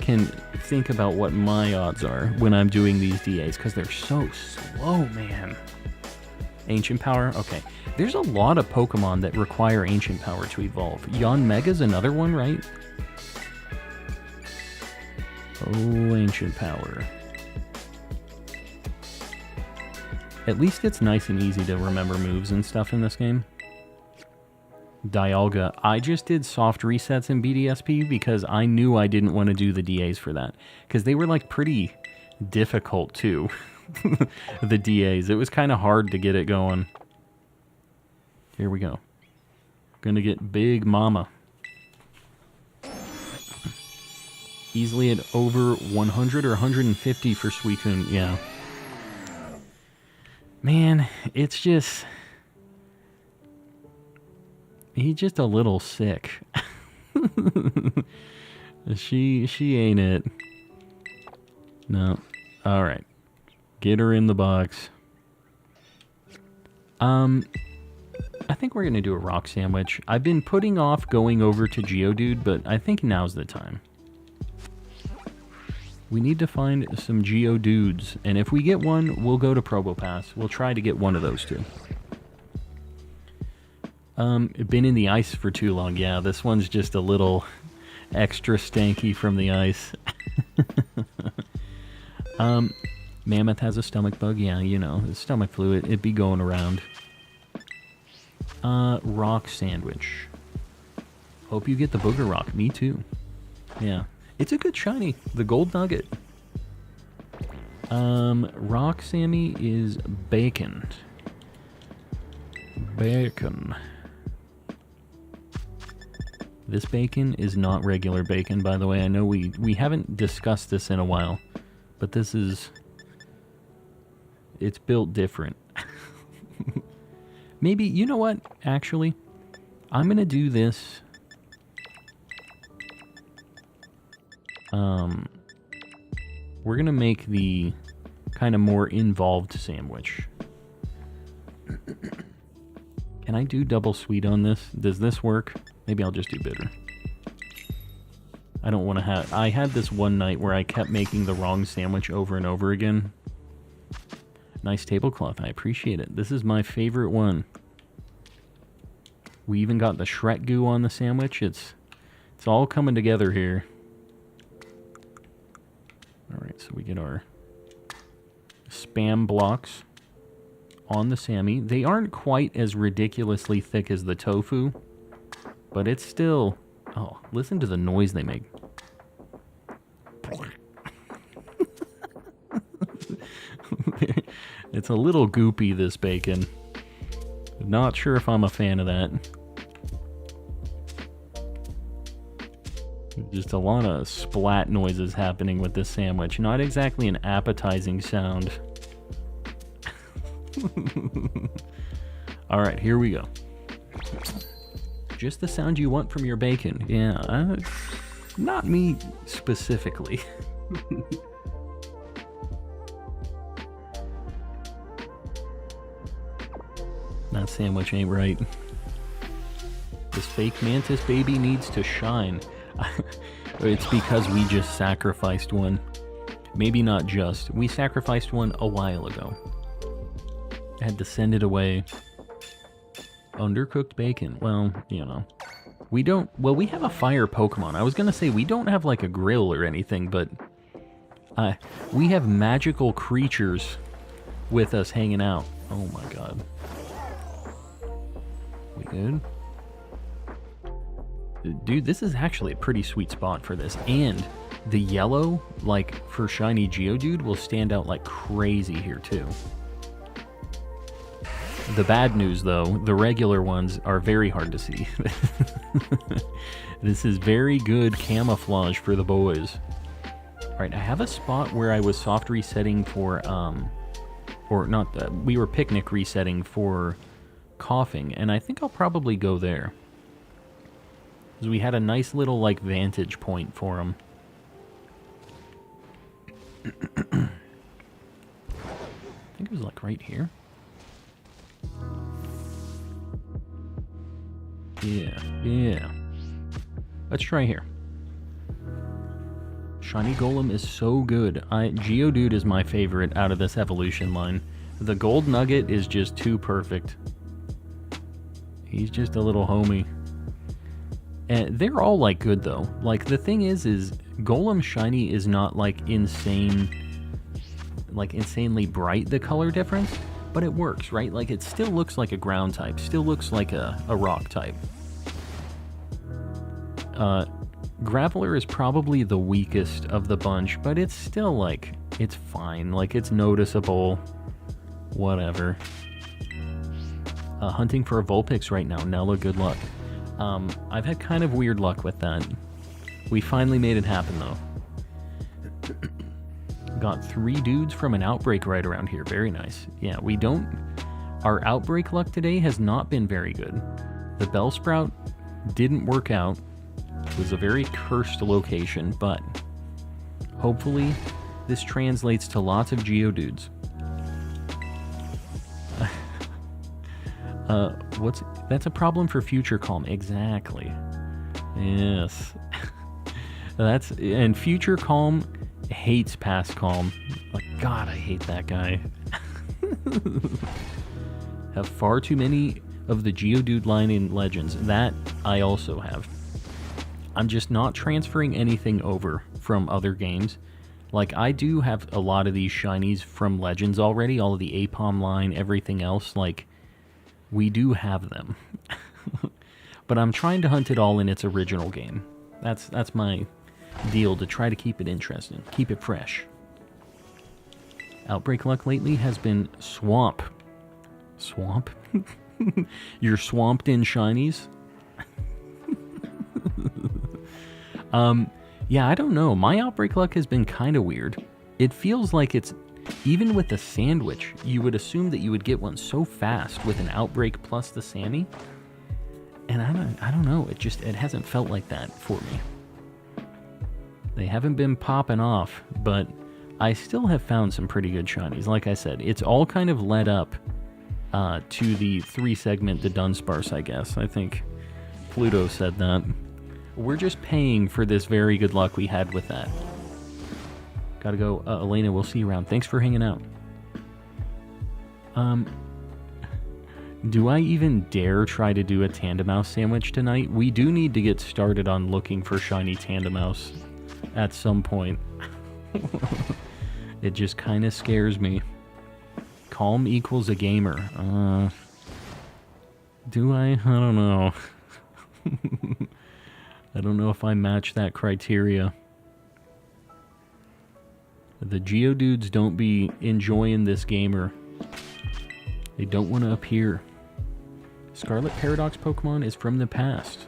can think about what my odds are when I'm doing these DAs, because they're so slow, man. Ancient power? Okay. There's a lot of Pokemon that require ancient power to evolve. Yanmega's another one, right? Oh, ancient power. At least it's nice and easy to remember moves and stuff in this game. Dialga. I just did soft resets in BDSP because I knew I didn't want to do the DAs for that. Because they were like pretty difficult too. The DAs. It was kind of hard to get it going. Here we go. Gonna get Big Mama. Easily at over 100 or 150 for Suicune. Yeah. Man, it's just... He's just a little sick. She ain't it. No. Alright. Get her in the box. I think we're gonna do a rock sandwich. I've been putting off going over to Geodude, but I think now's the time. We need to find some Geodudes, and if we get one, we'll go to Probopass. We'll try to get one of those two. Been in the ice for too long. Yeah, this one's just a little extra stanky from the ice. Mammoth has a stomach bug. Yeah, you know, the stomach fluid. It'd be going around. Rock sandwich. Hope you get the booger rock. Me too. Yeah. It's a good shiny. The gold nugget. Rock Sammy is bacon. Bacon. This bacon is not regular bacon, by the way. I know we haven't discussed this in a while, but this is... It's built different. Maybe, you know what? Actually, I'm going to do this... We're going to make the kind of more involved sandwich. Can I do double sweet on this? Does this work? Maybe I'll just do bitter. I don't want to have... I had this one night where I kept making the wrong sandwich over and over again. Nice tablecloth. I appreciate it. This is my favorite one. We even got the Shrek goo on the sandwich. It's all coming together here. Alright, so we get our Spam blocks on the Sammy. They aren't quite as ridiculously thick as the tofu, but it's still... Oh, listen to the noise they make. It's a little goopy, this bacon. Not sure if I'm a fan of that. Just a lot of splat noises happening with this sandwich. Not exactly an appetizing sound. Alright, here we go. Just the sound you want from your bacon. Yeah, not me specifically. That sandwich ain't right. This fake mantis baby needs to shine. It's because we just sacrificed one. Maybe not just. We sacrificed one a while ago. I had to send it away. Undercooked bacon. Well, you know. We don't... Well, we have a fire Pokemon. I was gonna say, we don't have like a grill or anything, but... we have magical creatures with us hanging out. Oh my god. We good? Dude, this is actually a pretty sweet spot for this. And the yellow, like, for shiny Geodude will stand out like crazy here, too. The bad news, though, the regular ones are very hard to see. This is very good camouflage for the boys. Alright, I have a spot where I was soft resetting for, or not, we were picnic resetting for coughing, and I think I'll probably go there. Because we had a nice little, like, vantage point for him. I think it was, like, right here. Yeah. Let's try here. Shiny Golem is so good. Geodude is my favorite out of this evolution line. The Gold Nugget is just too perfect. He's just a little homie. And they're all, like, good, though. Like, the thing is Golem Shiny is not, like, insanely bright, the color difference, but it works, right? Like, it still looks like a ground type, still looks like a rock type. Graveler is probably the weakest of the bunch, but it's still, like, it's fine. Like, it's noticeable. Whatever. Hunting for a Vulpix right now. Nella, good luck. I've had kind of weird luck with that. We finally made it happen, though. Got 3 dudes from an outbreak right around here. Very nice. Yeah, we don't... Our outbreak luck today has not been very good. The Bellsprout didn't work out. It was a very cursed location, but hopefully this translates to lots of Geodudes. That's a problem for Future Calm. Exactly. Yes. And Future Calm hates Past Calm. Like, God, I hate that guy. Have far too many of the Geodude line in Legends. That I also have. I'm just not transferring anything over from other games. Like, I do have a lot of these shinies from Legends already. All of the Apom line, everything else. Like, we do have them. But I'm trying to hunt it all in its original game. That's my deal, to try to keep it interesting. Keep it fresh. Outbreak luck lately has been Swamp. Swamp? You're swamped in shinies? Yeah, I don't know. My outbreak luck has been kind of weird. It feels like it's... Even with the sandwich, you would assume that you would get one so fast with an outbreak plus the Sammy. And I don't know. It hasn't felt like that for me. They haven't been popping off, but I still have found some pretty good shinies. Like I said, it's all kind of led up to the 3-segment, the Dunsparce, I guess. I think Pluto said that. We're just paying for this very good luck we had with that. Gotta go. Elena, we'll see you around. Thanks for hanging out. Do I even dare try to do a Tandemaus sandwich tonight? We do need to get started on looking for shiny Tandemaus at some point. It just kind of scares me. Calm equals a gamer. Do I? I don't know. I don't know if I match that criteria. The Geodudes don't be enjoying this gamer. They don't want to appear. Scarlet Paradox Pokemon is from the past.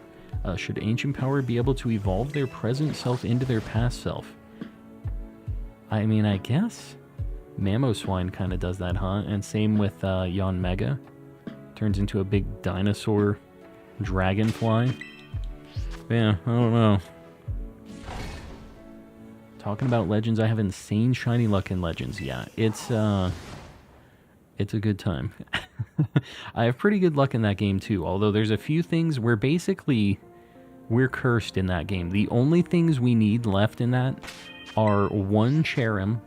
Should Ancient Power be able to evolve their present self into their past self? I mean, I guess Mamoswine kind of does that, huh? And same with Yanmega. Turns into a big dinosaur dragonfly. Yeah, I don't know. Talking about Legends, I have insane shiny luck in Legends. Yeah, it's a good time. I have pretty good luck in that game too, although there's a few things where basically we're cursed in that game. The only things we need left in that are 1 Cherim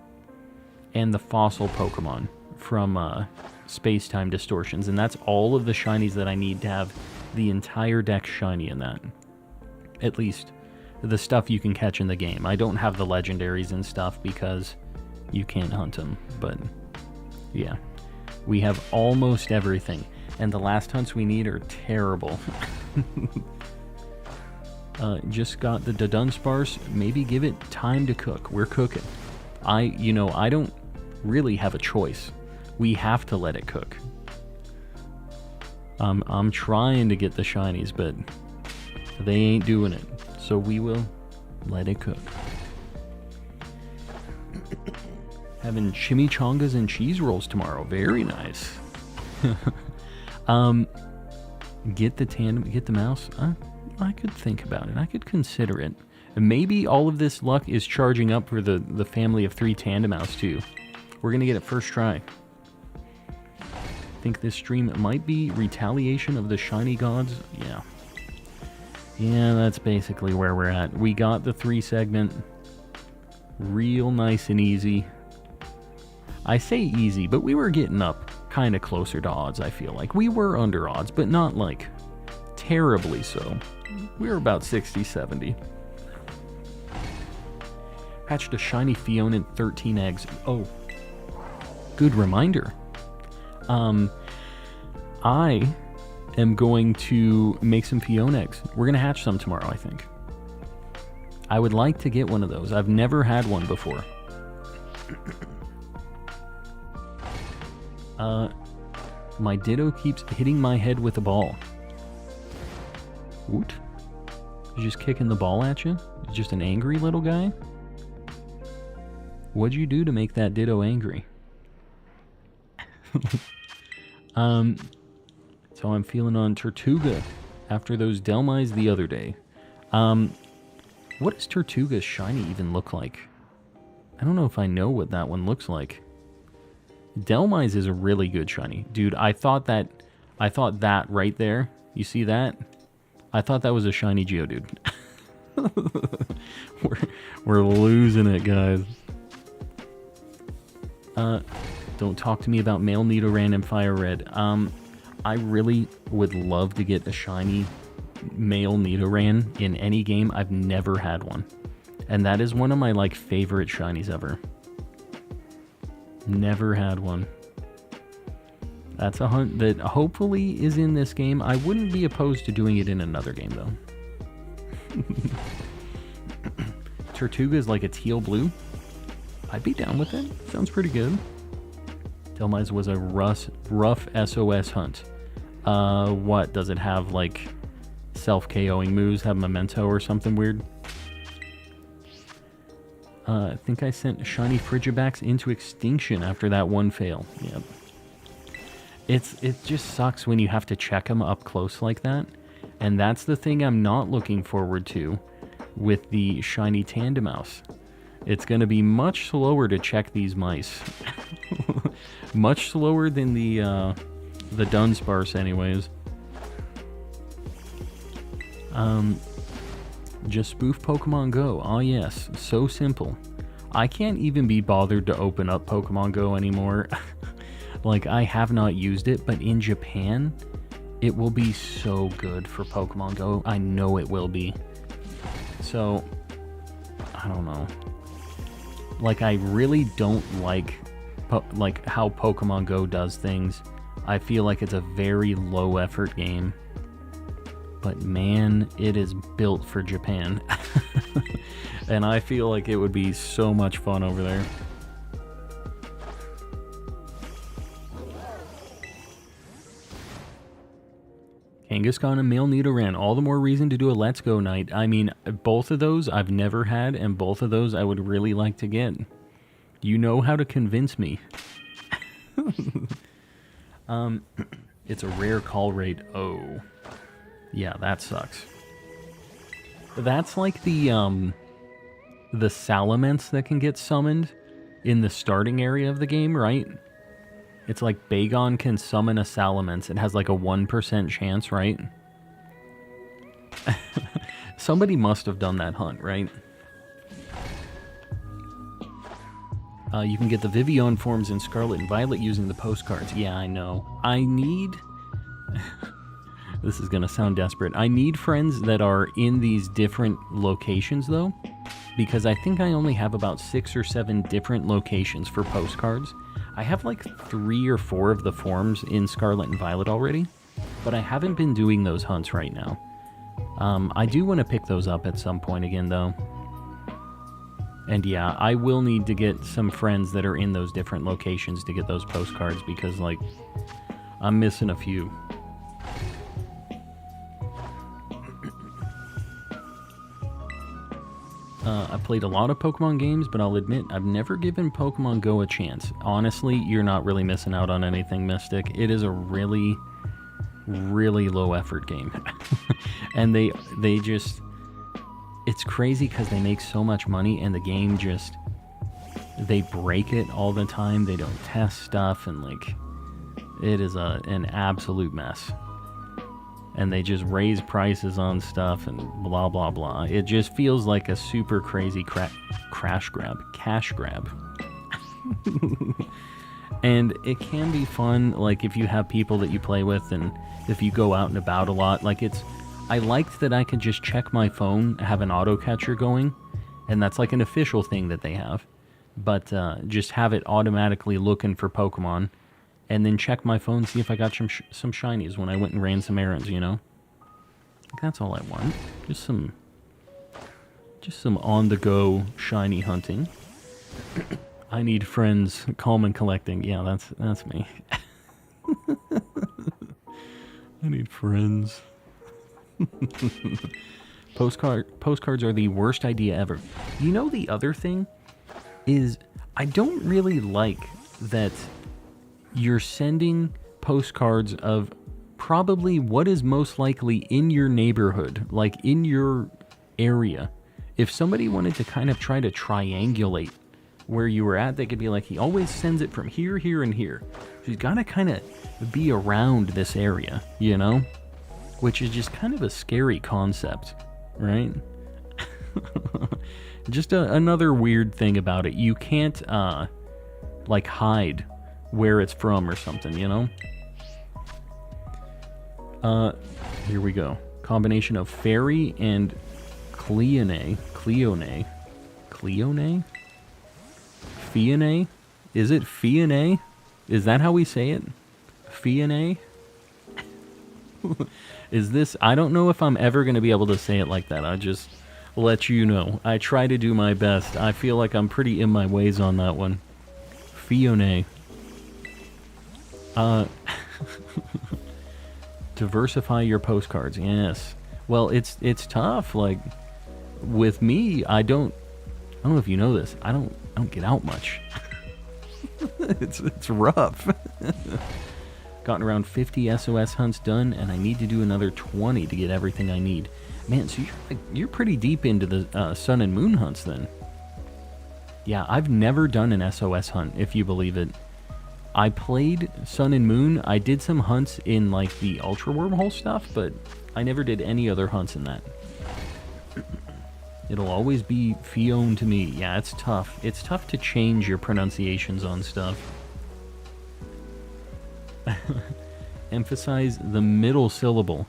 and the fossil Pokemon from Space-Time Distortions, and that's all of the shinies that I need to have the entire deck shiny in that. At least the stuff you can catch in the game. I don't have the legendaries and stuff because you can't hunt them, but yeah. We have almost everything, and the last hunts we need are terrible. Just got the Dunsparce. Maybe give it time to cook. We're cooking. I don't really have a choice. We have to let it cook. I'm trying to get the shinies, but they ain't doing it. So we will let it cook. Having chimichangas and cheese rolls tomorrow. Very nice. Get the mouse. I could think about it. I could consider it. And maybe all of this luck is charging up for the family of 3 Tandemaus too. We're gonna get it first try. Think this stream might be retaliation of the shiny gods. Yeah, that's basically where we're at. We got the 3-segment. Real nice and easy. I say easy, but we were getting up kind of closer to odds, I feel like. We were under odds, but not like terribly so. We were about 60, 70. Hatched a shiny Fiona and 13 eggs. Oh, good reminder. I am going to make some Fiona eggs. We're going to hatch some tomorrow, I think. I would like to get one of those. I've never had one before. My Ditto keeps hitting my head with a ball. Woot. He's just kicking the ball at you? He's just an angry little guy? What'd you do to make that Ditto angry? So I'm feeling on Tortuga after those Delmise the other day. What does Tortuga's shiny even look like? I don't know if I know what that one looks like. Delmise is a really good shiny. Dude, I thought that right there, you see that? I thought that was a shiny Geodude. we're losing it, guys. Don't talk to me about male Nidoran and Fire Red. I really would love to get a shiny male Nidoran in any game. I've never had one. And that is one of my favorite shinies ever. Never had one. That's a hunt that hopefully is in this game. I wouldn't be opposed to doing it in another game though. Tortuga is like a teal blue. I'd be down with it. Sounds pretty good. Delmise was a rough SOS hunt. What? Does it have self-KOing moves? Have Memento or something weird? I think I sent shiny Frigibax into extinction after that one fail. Yep. It just sucks when you have to check them up close like that. And that's the thing I'm not looking forward to with the shiny Tandemaus. It's going to be much slower to check these mice. Much slower than the Dunsparce anyways. Just spoof Pokemon Go. Oh yes, so simple. I can't even be bothered to open up Pokemon Go anymore. Like, I have not used it, but in Japan, it will be so good for Pokemon Go. I know it will be. So, I don't know. Like, I really don't like how Pokemon Go does things. I feel like it's a very low effort game. But man, it is built for Japan. And I feel like it would be so much fun over there. Kangaskhan and Male Nidoran, all the more reason to do a Let's Go night. I mean, both of those I've never had, and both of those I would really like to get. You know how to convince me. It's a rare call rate. Oh. Yeah, that sucks. That's like the Salamence that can get summoned in the starting area of the game, right? It's like Bagon can summon a Salamence. It has like a 1% chance, right? Somebody must have done that hunt, right? You can get the Vivillon forms in Scarlet and Violet using the postcards. Yeah, I know. I need... This is going to sound desperate. I need friends that are in these different locations, though. Because I think I only have about 6 or 7 different locations for postcards. I have like 3 or 4 of the forms in Scarlet and Violet already. But I haven't been doing those hunts right now. I do want to pick those up at some point again, though. And yeah, I will need to get some friends that are in those different locations to get those postcards, because, like, I'm missing a few. I played a lot of Pokemon games, but I'll admit I've never given Pokemon Go a chance. Honestly, you're not really missing out on anything, Mystic. It is a really, really low effort game. And they just... It's crazy because they make so much money, and the game just... They break it all the time. They don't test stuff, and, like... It is an absolute mess. And they just raise prices on stuff and blah, blah, blah. It just feels like a super crazy cash grab. And it can be fun, like, if you have people that you play with and if you go out and about a lot. Like, I liked that I could just check my phone, have an auto catcher going, and that's like an official thing that they have. But just have it automatically looking for Pokemon. And then check my phone, see if I got some shinies when I went and ran some errands, you know? That's all I want. Just some on-the-go shiny hunting. I need friends, calm and collecting. Yeah, that's me. I need friends. Postcards are the worst idea ever. You know, the other thing is, I don't really like that you're sending postcards of probably what is most likely in your neighborhood, like in your area. If somebody wanted to kind of try to triangulate where you were at, they could be like, he always sends it from here, here, and here. So he's got to kind of be around this area, you know? Which is just kind of a scary concept, right? Just another weird thing about it. You can't, like, hide where it's from or something, you know? Here we go. Combination of Fairy and Cleone. Fione? Is it Fione? Is that how we say it? Fione? Is this... I don't know if I'm ever going to be able to say it like that. I just let you know. I try to do my best. I feel like I'm pretty in my ways on that one. Fione. Diversify your postcards. Yes. Well, it's tough. Like, with me, I don't know if you know this. I don't get out much. It's rough. Gotten around 50 SOS hunts done, and I need to do another 20 to get everything I need. Man, so you're pretty deep into the Sun and Moon hunts then. Yeah, I've never done an SOS hunt, if you believe it. I played Sun and Moon. I did some hunts in, like, the Ultra Wormhole stuff, but I never did any other hunts in that. It'll always be Fion to me. Yeah, it's tough. It's tough to change your pronunciations on stuff. Emphasize the middle syllable.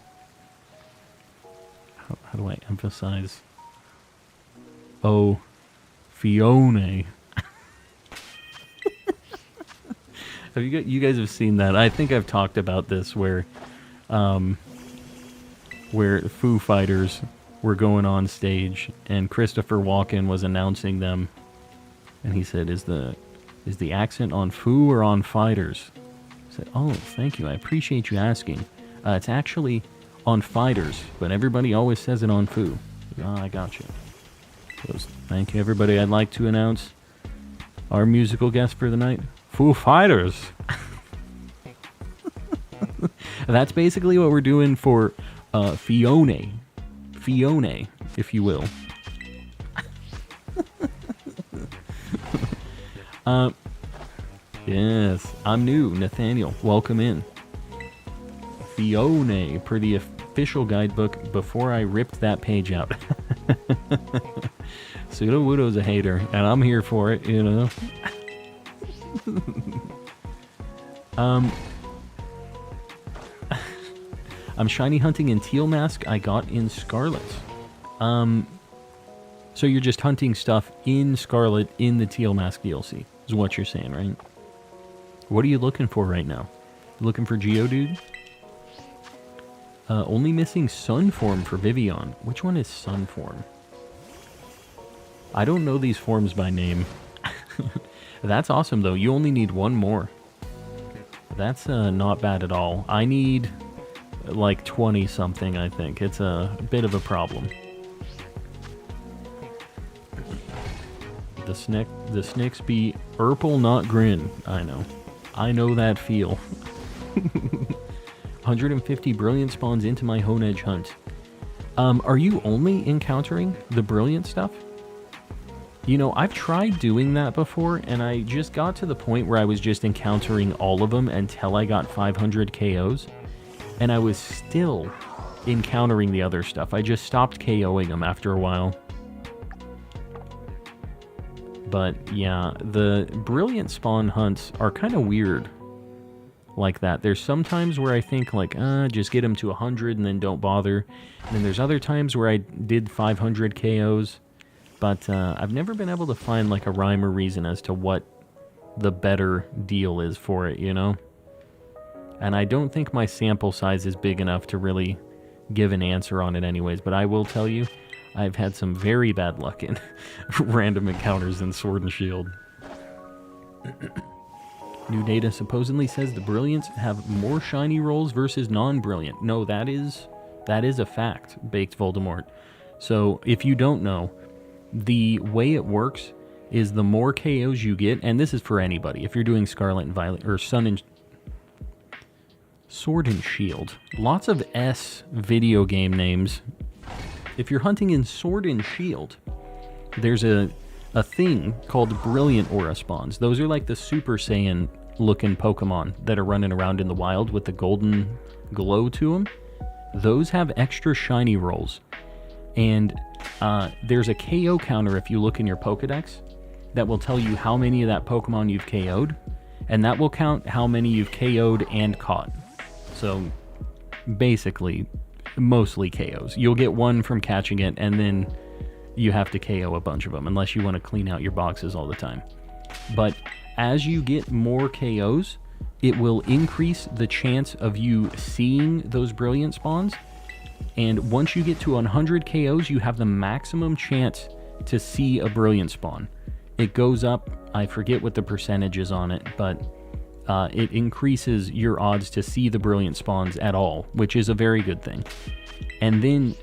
How do I emphasize? Oh, Fione. You guys have seen that? I think I've talked about this where Foo Fighters were going on stage and Christopher Walken was announcing them, and he said, "Is the accent on Foo or on Fighters?" I said, "Oh, thank you. I appreciate you asking. It's actually on Fighters, but everybody always says it on Foo." Oh, I got you. Thank you, everybody. I'd like to announce our musical guest for the night, Foo Fighters. That's basically what we're doing for Fione, if you will. Yes, I'm new, Nathaniel. Welcome in. Fione, per the official guidebook before I ripped that page out. Pseudo Widow's a hater, and I'm here for it, you know. I'm shiny hunting in Teal Mask. I got in Scarlet. So you're just hunting stuff in Scarlet in the Teal Mask DLC, is what you're saying, right? What are you looking for right now? Looking for Geodude? Only missing Sun form for Vivian. Which one is Sun form? I don't know these forms by name. That's awesome, though. You only need one more. That's not bad at all. I need like 20-something, I think. It's a bit of a problem. The snicks be Urple, not grin. I know that feel. 150 brilliant spawns into my Honedge hunt. Are you only encountering the brilliant stuff? You know, I've tried doing that before, and I just got to the point where I was just encountering all of them until I got 500 KOs, and I was still encountering the other stuff. I just stopped KOing them after a while. But yeah, the brilliant spawn hunts are kind of weird like that. There's some times where I think like, just get them to 100 and then don't bother. And then there's other times where I did 500 KOs. But I've never been able to find like a rhyme or reason as to what the better deal is for it, you know? And I don't think my sample size is big enough to really give an answer on it anyways. But I will tell you, I've had some very bad luck in random encounters in Sword and Shield. New data supposedly says the Brilliants have more shiny rolls versus non-brilliant. No, that is a fact, Baked Voldemort. So if you don't know, the way it works is the more KOs you get, and this is for anybody, if you're doing Scarlet and Violet, or Sword and Shield. Lots of S video game names. If you're hunting in Sword and Shield, there's a thing called Brilliant Aura Spawns. Those are like the Super Saiyan looking Pokemon that are running around in the wild with the golden glow to them. Those have extra shiny rolls. And there's a KO counter if you look in your Pokedex that will tell you how many of that Pokemon you've KO'd, and that will count how many you've KO'd and caught. So basically, mostly KOs. You'll get one from catching it, and then you have to KO a bunch of them, unless you want to clean out your boxes all the time. But as you get more KOs, it will increase the chance of you seeing those brilliant spawns. And once you get to 100 KOs, you have the maximum chance to see a brilliant spawn. It goes up, I forget what the percentage is on it, but it increases your odds to see the brilliant spawns at all, which is a very good thing. And then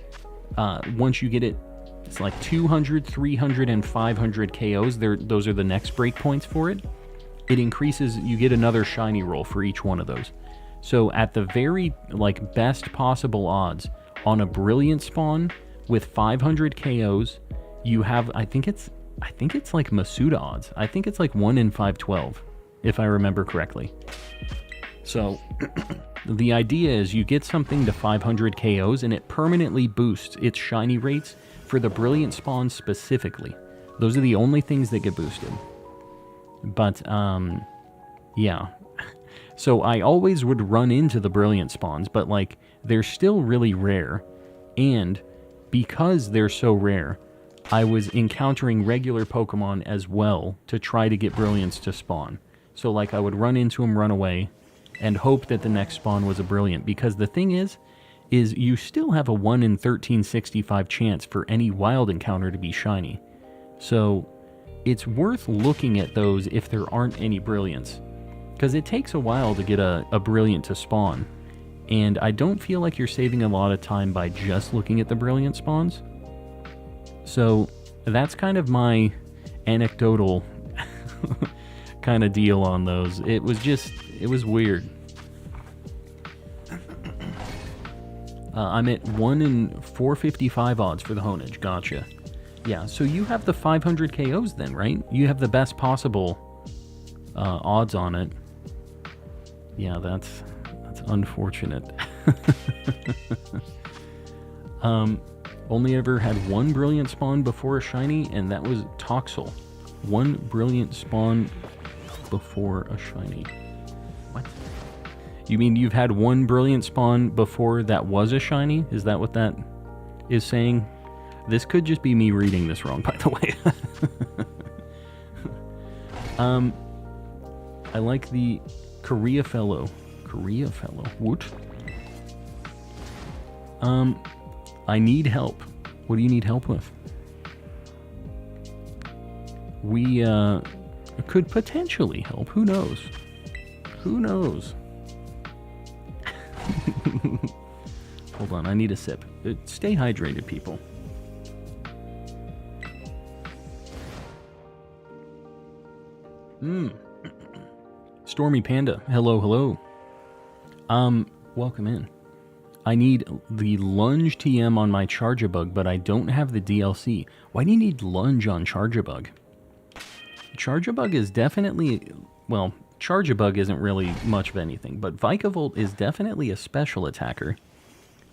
once you get it, it's like 200, 300, and 500 KOs. Those are the next breakpoints for it. It increases, you get another shiny roll for each one of those. So at the very best possible odds, on a brilliant spawn with 500 KOs, you have, I think it's I think it's like Masuda odds. I think it's like 1 in 512, if I remember correctly. So, the idea is you get something to 500 KOs and it permanently boosts its shiny rates for the brilliant spawns specifically. Those are the only things that get boosted. But, yeah. So I always would run into the brilliant spawns, but like, they're still really rare. And because they're so rare, I was encountering regular Pokemon as well to try to get brilliants to spawn. So like, I would run into them, run away, and hope that the next spawn was a brilliant. Because the thing is you still have a 1 in 1365 chance for any wild encounter to be shiny. So it's worth looking at those if there aren't any brilliants. Because it takes a while to get a brilliant to spawn. And I don't feel like you're saving a lot of time by just looking at the brilliant spawns. So that's kind of my anecdotal kind of deal on those. It was weird. I'm at 1 in 455 odds for the Honedge. Gotcha. Yeah, so you have the 500 KOs then, right? You have the best possible odds on it. Yeah, that's unfortunate. Only ever had one brilliant spawn before a shiny, and that was Toxel. One brilliant spawn before a shiny. What? You mean you've had one brilliant spawn before that was a shiny? Is that what that is saying? This could just be me reading this wrong, by the way. I like the Korea Fellow. Korea Fellow. What? I need help. What do you need help with? We could potentially help. Who knows? Who knows? Hold on, I need a sip. Stay hydrated, people. Stormy Panda. Hello, hello. Welcome in. I need the Lunge TM on my Charjabug, but I don't have the DLC. Why do you need Lunge on Charjabug? Charjabug is definitely... Well, Charjabug isn't really much of anything, but Vikavolt is definitely a special attacker.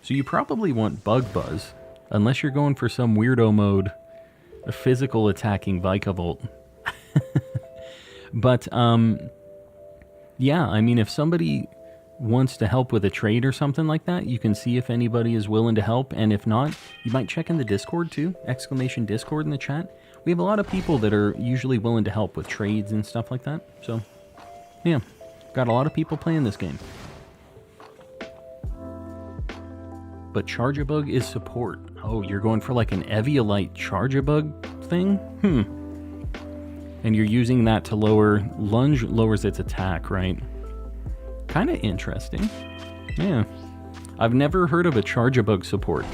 So you probably want Bug Buzz, unless you're going for some weirdo mode, a physical attacking Vikavolt. But, yeah, I mean, if somebody wants to help with a trade or something like that, you can see if anybody is willing to help, and if not, you might check in the Discord too, !Discord in the chat. We have a lot of people that are usually willing to help with trades and stuff like that, so, yeah, got a lot of people playing this game. But Charjabug is support. Oh, you're going for like an Eviolite Charjabug thing? And you're using that to lower... Lunge lowers its attack, right? Kind of interesting. Yeah. I've never heard of a Charjabug support.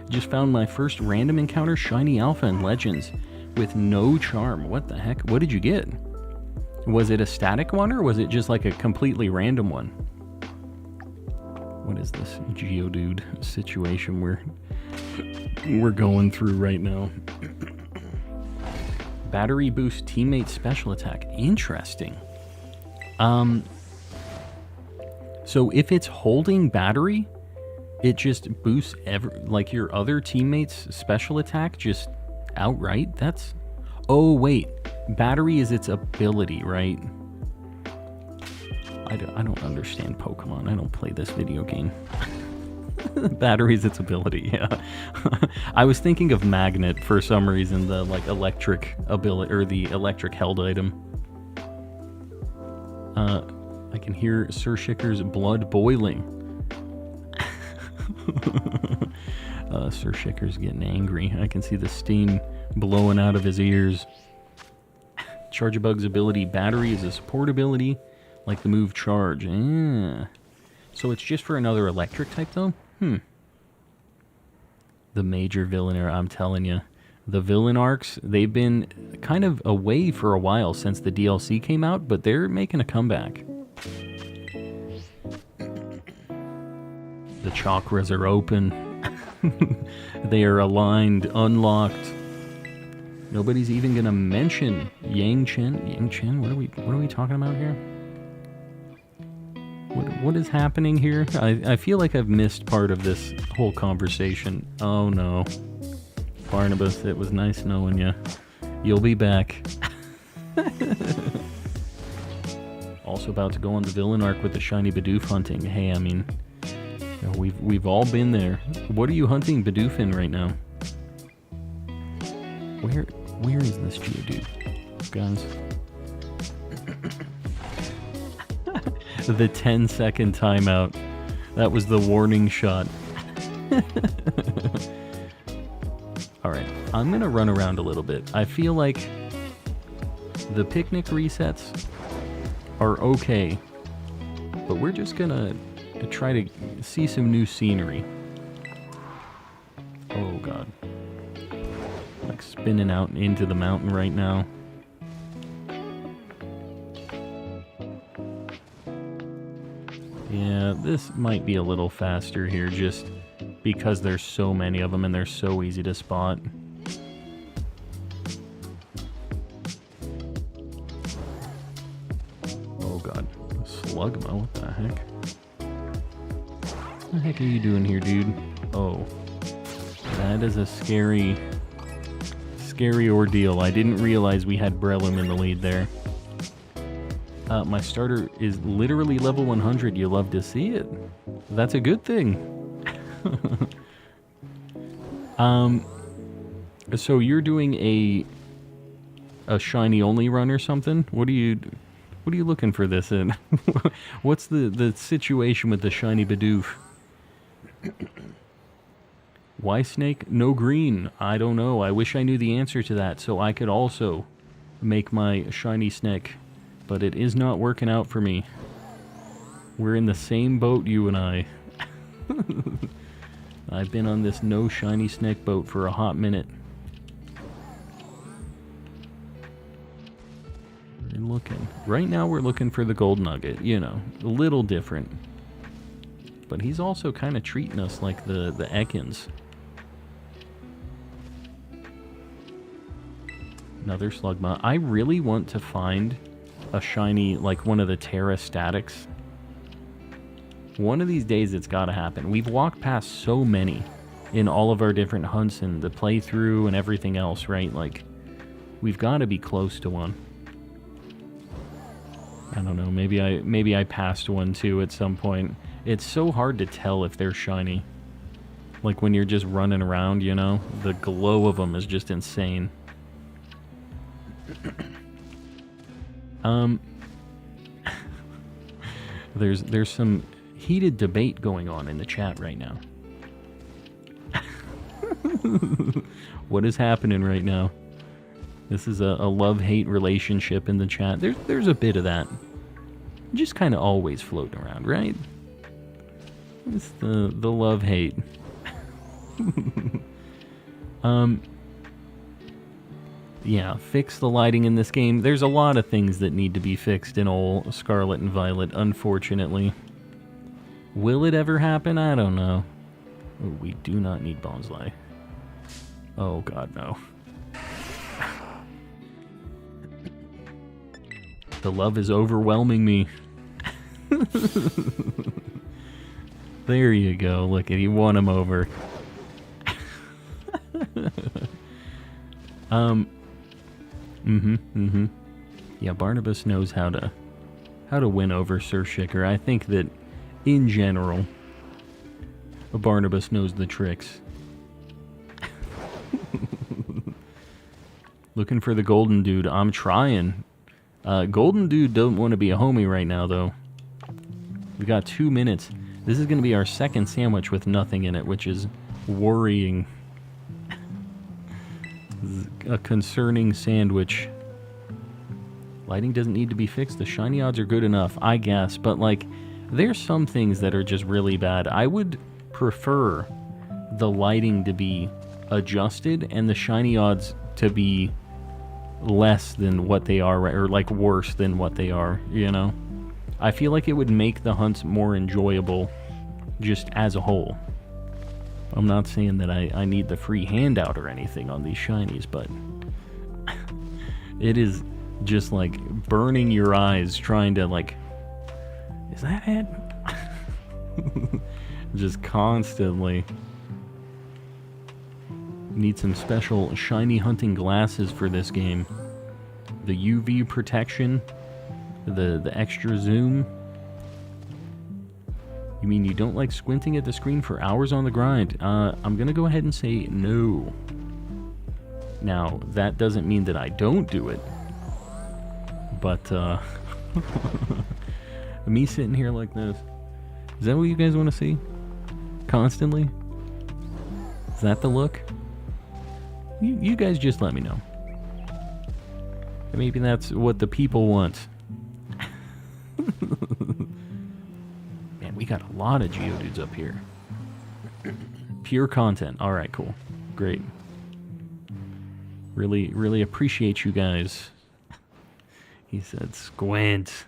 Just found my first random encounter Shiny Alpha in Legends with no charm. What the heck? What did you get? Was it a static one or was it just like a completely random one? What is this Geodude situation we're going through right now? Battery boost teammate special attack. Interesting. So if it's holding battery, it just boosts like your other teammate's special attack just outright? That's... Oh, wait. Battery is its ability, right? I don't understand Pokemon. I don't play this video game. Battery is its ability, yeah. I was thinking of Magnet for some reason, the like electric ability, or the electric held item. I can hear Sir Shicker's blood boiling. Sir Shicker's getting angry. I can see the steam blowing out of his ears. Charjabug's ability, battery, is a support ability, like the move Charge. So it's just for another electric type, though? The major villain era, I'm telling you. The villain arcs, they've been kind of away for a while since the DLC came out, but they're making a comeback. The chakras are open. They are aligned, unlocked. Nobody's even gonna mention Yang Chen. Yang Chen, what are we talking about here? What is happening here? I feel like I've missed part of this whole conversation. Oh no. Barnabas, it was nice knowing you. You'll be back. Also about to go on the villain arc with the shiny Bidoof hunting. Hey, I mean, you know, we've all been there. What are you hunting Bidoof in right now? Where is this Geodude, guys? The 10-second timeout. That was the warning shot. Alright, I'm gonna run around a little bit. I feel like the picnic resets are okay, but we're just gonna try to see some new scenery. Oh god. Like spinning out into the mountain right now. Yeah, this might be a little faster here just because there's so many of them and they're so easy to spot. Oh god, Slugma, what the heck? What the heck are you doing here, dude? Oh, that is a scary ordeal. I didn't realize we had Breloom in the lead there. My starter is literally level 100. You love to see it. That's a good thing. So you're doing a shiny only run or something? What are you looking for this in? What's the situation with the shiny Bidoof? Why snake? No green. I don't know. I wish I knew the answer to that so I could also make my shiny snake. But it is not working out for me. We're in the same boat, you and I. I've been on this no shiny snake boat for a hot minute. We're looking. Right now we're looking for the gold nugget, you know, a little different. But he's also kind of treating us like the Ekans. Another Slugma. I really want to find a shiny, like one of the Tera statics. One of these days it's got to happen. We've walked past so many in all of our different hunts and the playthrough and everything else, right? Like, we've got to be close to one. I don't know, maybe I passed one too at some point. It's so hard to tell if they're shiny. Like when you're just running around, you know? The glow of them is just insane. There's some heated debate going on in the chat right now. What is happening right now? This is a love-hate relationship in the chat. There's a bit of that. Just kind of always floating around, right? It's the love-hate. Yeah, fix the lighting in this game. There's a lot of things that need to be fixed in old Scarlet and Violet, unfortunately. Will it ever happen? I don't know. Ooh, we do not need Bonsly. Oh god, no. The love is overwhelming me. There you go. Look at, he won him over. Yeah, Barnabas knows how to win over Sir Shicker. I think that in general, Barnabas knows the tricks. Looking for the golden dude. I'm trying. Golden dude don't want to be a homie right now, though. We got 2 minutes. This is going to be our second sandwich with nothing in it, which is worrying. This is a concerning sandwich. Lighting doesn't need to be fixed. The shiny odds are good enough, I guess. But, like, there's some things that are just really bad. I would prefer the lighting to be adjusted and the shiny odds to be less than what they are, or like worse than what they are, you know? I feel like it would make the hunts more enjoyable just as a whole. I'm not saying that I need the free handout or anything on these shinies, but It is just like burning your eyes trying to like, is that it? Just constantly. Need some special shiny hunting glasses for this game. The UV protection, the extra zoom. You mean you don't like squinting at the screen for hours on the grind? I'm gonna go ahead and say no. Now, that doesn't mean that I don't do it. But, me sitting here like this. Is that what you guys want to see? Constantly? Is that the look? You guys just let me know. Maybe that's what the people want. Man, we got a lot of Geodudes up here. Pure content. Alright, cool. Great. Really appreciate you guys. He said, squint.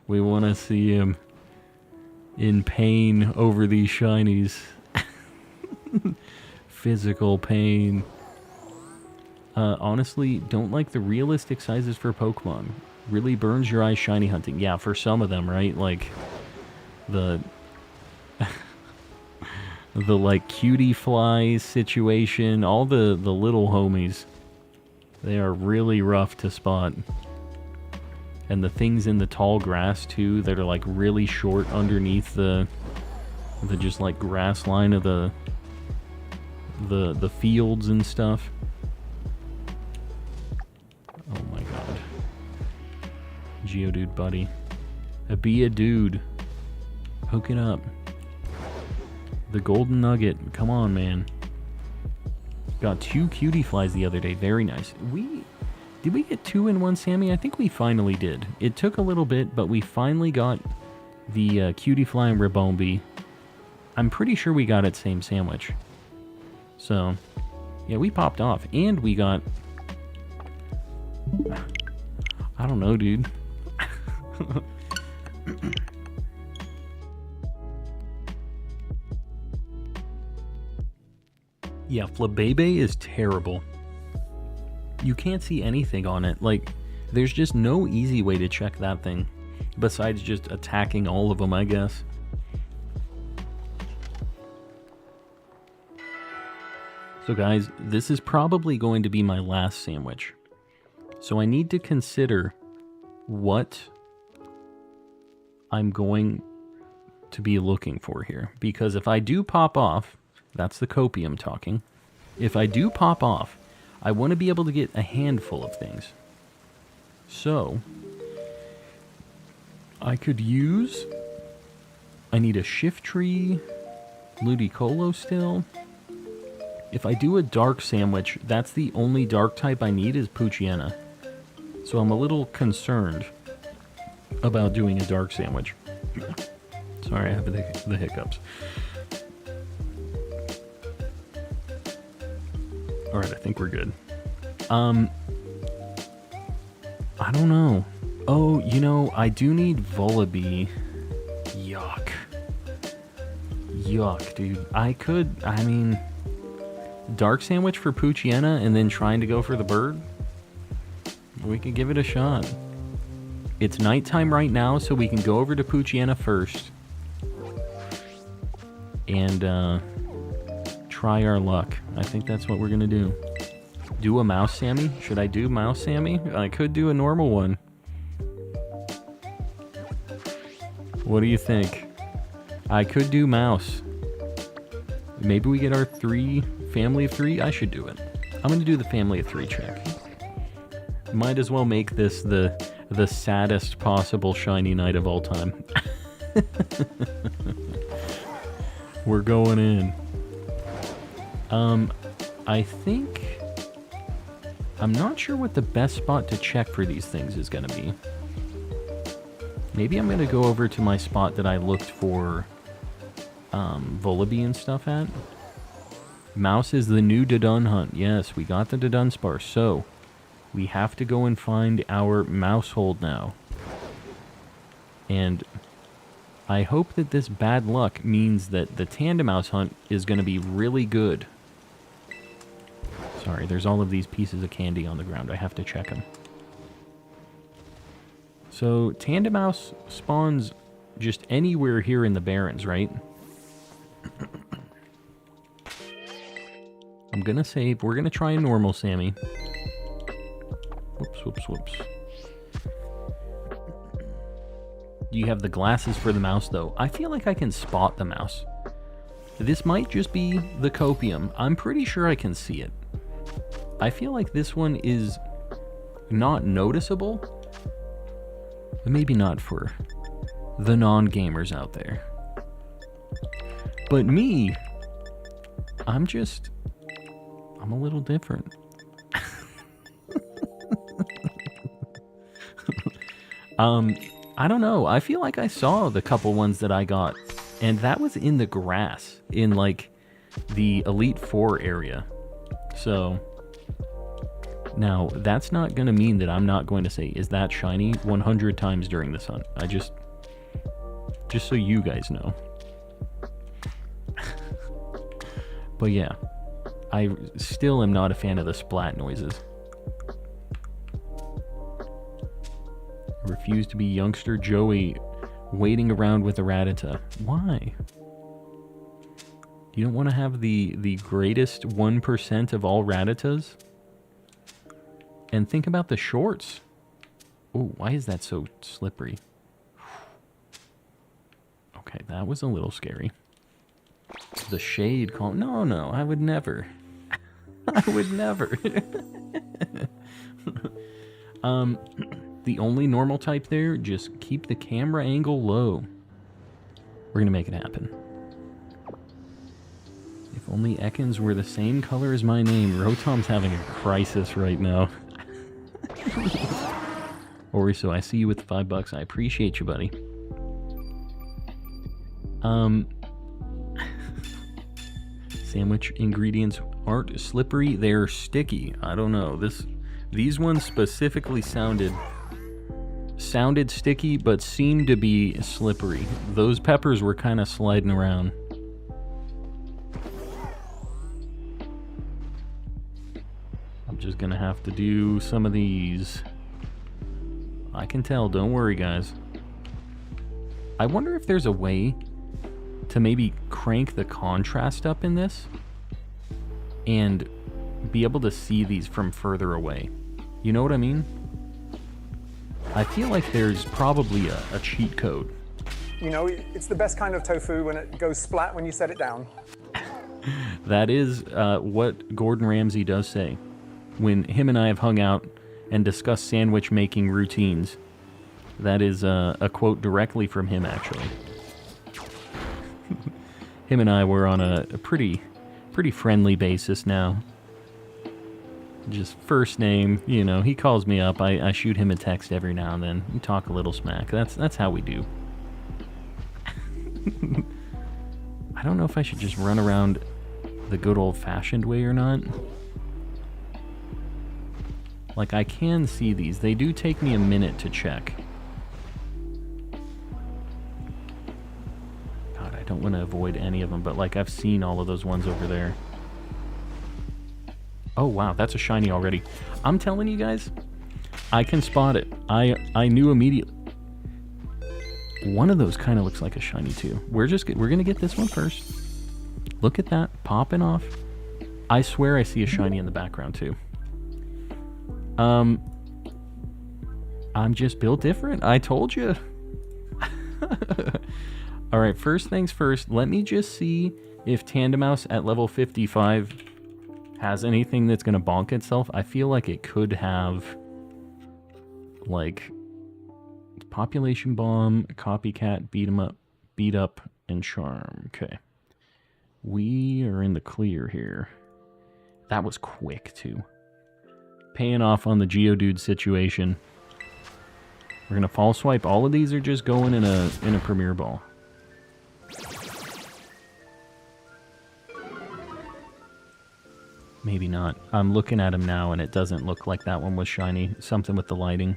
We want to see him in pain over these shinies. Physical pain. Honestly, don't like the realistic sizes for Pokemon. Really burns your eyes shiny hunting. Yeah, for some of them, right? Like, the... the, like, cutie fly situation. All the little homies. They are really rough to spot. And the things in the tall grass, too, that are, like, really short underneath the just, like, grass line of the fields and stuff. Oh my god. Geodude buddy. Be a dude. Hook it up. The golden nugget. Come on, man. Got 2 cutie flies the other day. Very nice. Did we get 2 in one Sammy? I think we finally did. It took a little bit, but we finally got the cutie fly and Ribombee. I'm pretty sure we got it same sandwich. So, yeah, we popped off. And we got... I don't know, dude. Yeah, Flabébé is terrible. You can't see anything on it. Like, there's just no easy way to check that thing. Besides just attacking all of them, I guess. So guys, this is probably going to be my last sandwich. So I need to consider what I'm going to be looking for here. Because if I do pop off, that's the copium talking. If I do pop off, I want to be able to get a handful of things. So, I could use... I need a Shiftry, Ludicolo still. If I do a dark sandwich, that's the only dark type I need is Poochyena. So I'm a little concerned about doing a dark sandwich. Sorry, I have the hiccups. Alright, I think we're good. I don't know. Oh, you know, I do need Volibee. Yuck. Yuck, dude. I mean... Dark sandwich for Poochyena and then trying to go for the bird? We could give it a shot. It's nighttime right now, so we can go over to Poochyena first. And, try our luck. I think that's what we're gonna do. Do a mouse Sammy? Should I do mouse Sammy? I could do a normal one. What do you think? I could do mouse. Maybe we get our family of 3? I should do it. I'm gonna do the family of 3 check. Might as well make this the saddest possible shiny night of all time. We're going in. I think... I'm not sure what the best spot to check for these things is gonna be. Maybe I'm gonna go over to my spot that I looked for Volibee and stuff at. Mouse is the new Dodon hunt. Yes, we got the Dudunsparce, so we have to go and find our mouse hold now. And I hope that this bad luck means that the Tandemaus hunt is going to be really good. Sorry, there's all of these pieces of candy on the ground. I have to check them. So, Tandemaus spawns just anywhere here in the Barrens, right? I'm gonna save. We're gonna try a normal Sammy. Whoops, whoops, whoops. Do you have the glasses for the mouse, though? I feel like I can spot the mouse. This might just be the copium. I'm pretty sure I can see it. I feel like this one is not noticeable. But maybe not for the non-gamers out there. But me, I'm a little different. I don't know. I feel like I saw the couple ones that I got, and that was in the grass, in like the Elite Four area. So now that's not going to mean that I'm not going to say, is that shiny 100 times during this hunt. I just so you guys know. But yeah, I still am not a fan of the splat noises. Refuse to be youngster Joey waiting around with a Rattata. Why? You don't want to have the greatest 1% of all Rattatas? And think about the shorts. Oh, why is that so slippery? Okay, that was a little scary. The shade call. No, I would never. I would never. The only normal type there, just keep the camera angle low. We're gonna make it happen. If only Ekans were the same color as my name. Rotom's having a crisis right now. Oriso, I see you with $5. I appreciate you, buddy. Sandwich ingredients aren't slippery, they're sticky. I don't know. These ones specifically sounded sticky, but seemed to be slippery. Those peppers were kind of sliding around. I'm just gonna have to do some of these. I can tell, don't worry guys. I wonder if there's a way to maybe crank the contrast up in this and be able to see these from further away. You know what I mean? I feel like there's probably a cheat code. You know, it's the best kind of tofu when it goes splat when you set it down. That is what Gordon Ramsay does say. When him and I have hung out and discussed sandwich making routines, that is a quote directly from him, actually. Him and I were on a pretty friendly basis now. Just first name, you know, he calls me up, I shoot him a text every now and then. We talk a little smack. That's how we do. I don't know if I should just run around the good old-fashioned way or not. Like, I can see these. They do take me a minute to check. God, I don't want to avoid any of them, but like, I've seen all of those ones over there. Oh, wow, that's a shiny already. I'm telling you guys, I can spot it. I knew immediately. One of those kind of looks like a shiny, too. We're going to get this one first. Look at that, popping off. I swear I see a shiny in the background, too. I'm just built different. I told you. All right, first things first. Let me just see if Tandemaus at level 55 has anything that's going to bonk itself. I feel like it could have, like, population bomb, copycat, beat up, and charm. Okay. We are in the clear here. That was quick, too. Paying off on the Geodude situation. We're gonna fall swipe. All of these are just going in a Premier Ball. Maybe not. I'm looking at him now and it doesn't look like that one was shiny. Something with the lighting.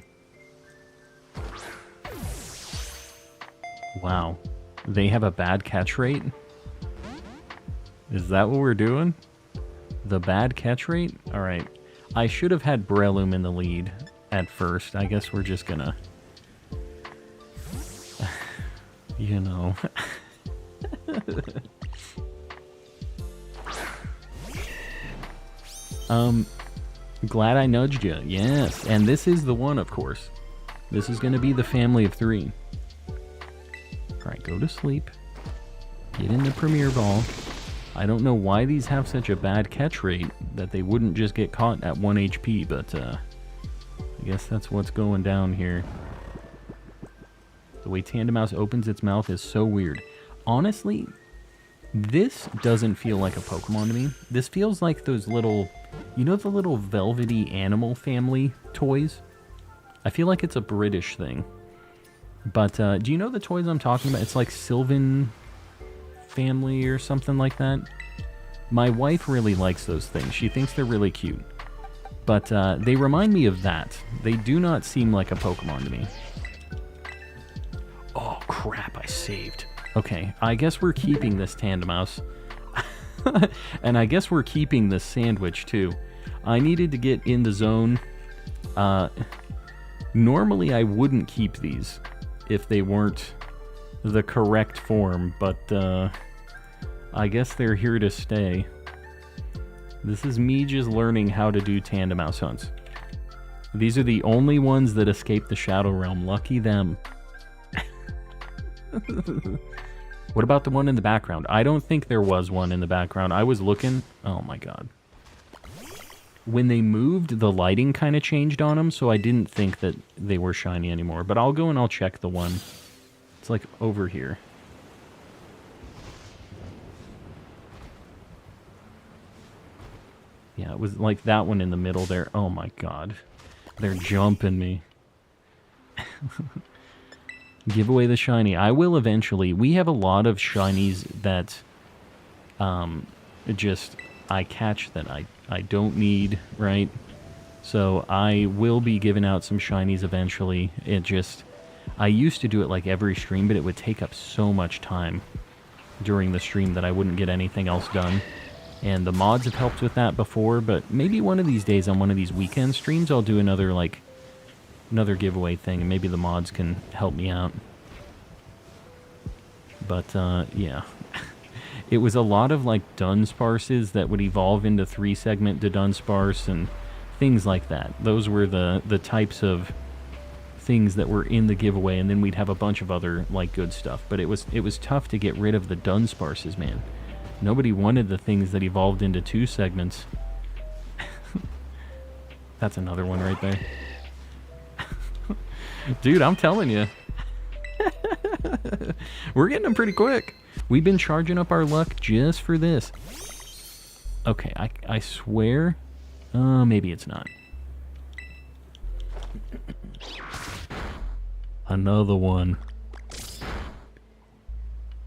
Wow. They have a bad catch rate? Is that what we're doing? The bad catch rate? Alright. I should have had Breloom in the lead at first. I guess we're just gonna You know. Glad I nudged you. Yes, and this is the one, of course. This is going to be the family of 3. Alright, go to sleep. Get in the Premier Ball. I don't know why these have such a bad catch rate that they wouldn't just get caught at 1 HP, but I guess that's what's going down here. The way Tandemaus opens its mouth is so weird. Honestly, this doesn't feel like a Pokemon to me. This feels like those little, you know, the little velvety animal family toys? I feel like it's a British thing. But do you know the toys I'm talking about? It's like Sylvan Family or something like that. My wife really likes those things. She thinks they're really cute. But they remind me of that. They do not seem like a Pokemon to me. Oh, crap, I saved. Okay, I guess we're keeping this Tandemaus. And I guess we're keeping this sandwich, too. I needed to get in the zone. Normally, I wouldn't keep these if they weren't the correct form, but I guess they're here to stay. This is me just learning how to do Tandemaus hunts. These are the only ones that escape the Shadow Realm. Lucky them. What about the one in the background? I don't think there was one in the background. I was looking. Oh my god. When they moved, the lighting kind of changed on them, so I didn't think that they were shiny anymore. But I'll go and I'll check the one. It's like over here. Yeah, it was like that one in the middle there. Oh my god. They're jumping me. Give away the shiny. I will eventually. We have a lot of shinies that just I catch that I don't need, right? So I will be giving out some shinies eventually. It just, I used to do it like every stream, but it would take up so much time during the stream that I wouldn't get anything else done. And the mods have helped with that before, but maybe one of these days on one of these weekend streams I'll do another giveaway thing, and maybe the mods can help me out. But yeah. It was a lot of like Dunsparces that would evolve into 3-segment to Dunsparce and things like that. Those were the types of things that were in the giveaway, and then we'd have a bunch of other like good stuff. But it was tough to get rid of the Dunsparces, man. Nobody wanted the things that evolved into 2 segments. That's another one right there. Dude, I'm telling you. We're getting them pretty quick. We've been charging up our luck just for this. Okay, I swear. Maybe it's not. Another one.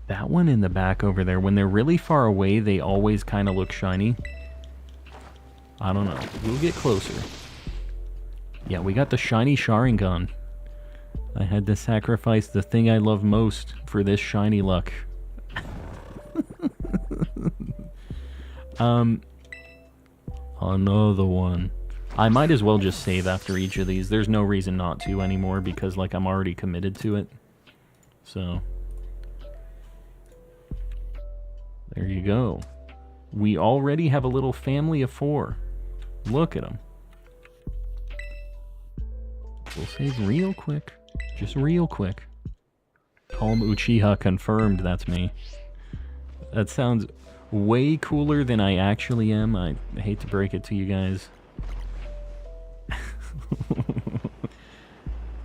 That one in the back over there, when they're really far away, they always kind of look shiny. I don't know. We'll get closer. Yeah, we got the shiny Sharingan. I had to sacrifice the thing I love most for this shiny luck. Another one. I might as well just save after each of these. There's no reason not to anymore because, like, I'm already committed to it. So, there you go. We already have a little family of 4. Look at them. We'll save real quick. Just real quick. Calm Uchiha confirmed, that's me. That sounds way cooler than I actually am. I hate to break it to you guys.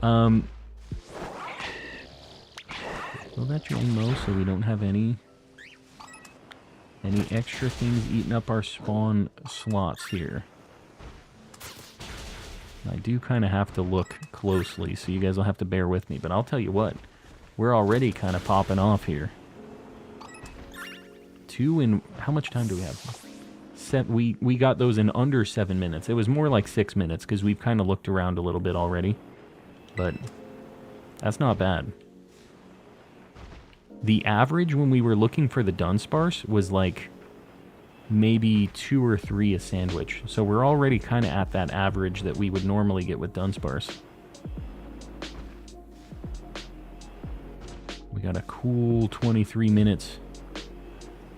Well, that's your Mo, so we don't have any extra things eating up our spawn slots here. I do kind of have to look closely, so you guys will have to bear with me. But I'll tell you what, we're already kind of popping off here. 2 in... How much time do we have? We got those in under 7 minutes. It was more like 6 minutes, because we've kind of looked around a little bit already. But that's not bad. The average when we were looking for the Dunsparce was like maybe 2 or 3 a sandwich. So we're already kind of at that average that we would normally get with Dunsparce. We got a cool 23 minutes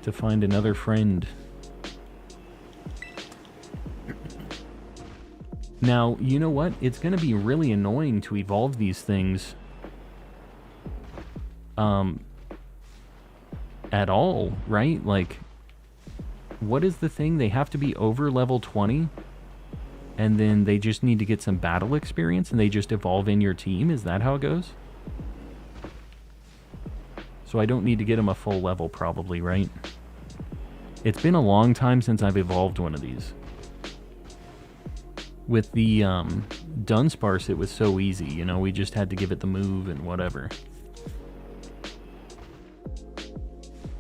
to find another friend. Now, you know what? It's going to be really annoying to evolve these things at all, right? Like, what is the thing? They have to be over level 20, and then they just need to get some battle experience, and they just evolve in your team? Is that how it goes? So I don't need to get them a full level, probably, right? It's been a long time since I've evolved one of these. With the Dunsparce, it was so easy, you know, we just had to give it the move and whatever.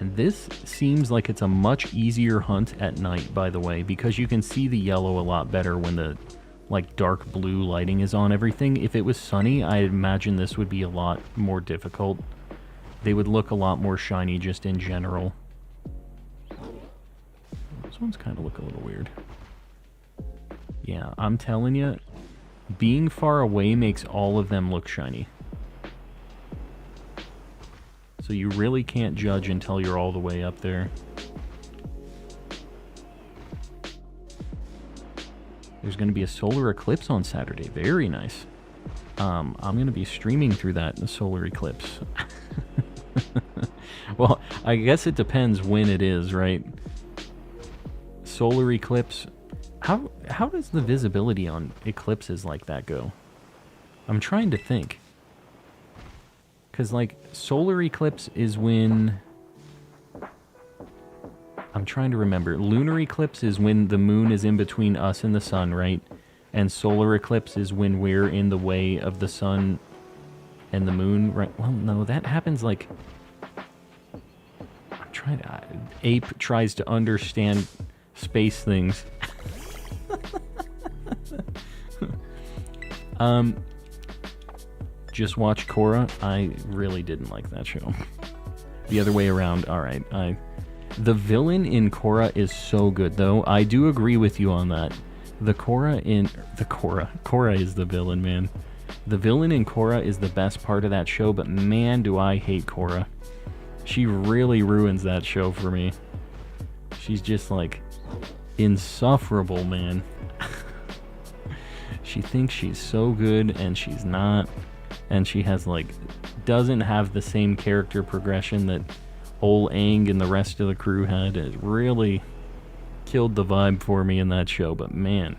And this seems like it's a much easier hunt at night, by the way, because you can see the yellow a lot better when the, like, dark blue lighting is on everything. If it was sunny, I imagine this would be a lot more difficult. They would look a lot more shiny just in general. This one's kind of look a little weird. Yeah, I'm telling you, being far away makes all of them look shiny. So you really can't judge until you're all the way up there. There's going to be a solar eclipse on Saturday. Very nice. I'm going to be streaming through that, the solar eclipse. Well, I guess it depends when it is, right? Solar eclipse... How does the visibility on eclipses like that go? I'm trying to think. Because, like, solar eclipse is when... I'm trying to remember. Lunar eclipse is when the moon is in between us and the sun, right? And solar eclipse is when we're in the way of the sun and the moon, right? Well, no, that happens, like... I'm trying to... Ape tries to understand space things. Just watch Korra. I really didn't like that show. The other way around. Alright. The villain in Korra is so good, though. I do agree with you on that. Korra is the villain, man. The villain in Korra is the best part of that show, but man, do I hate Korra. She really ruins that show for me. She's just, like, insufferable, man. She thinks she's so good, and she's not. And she has, like, doesn't have the same character progression that old Aang and the rest of the crew had. It really killed the vibe for me in that show. But man,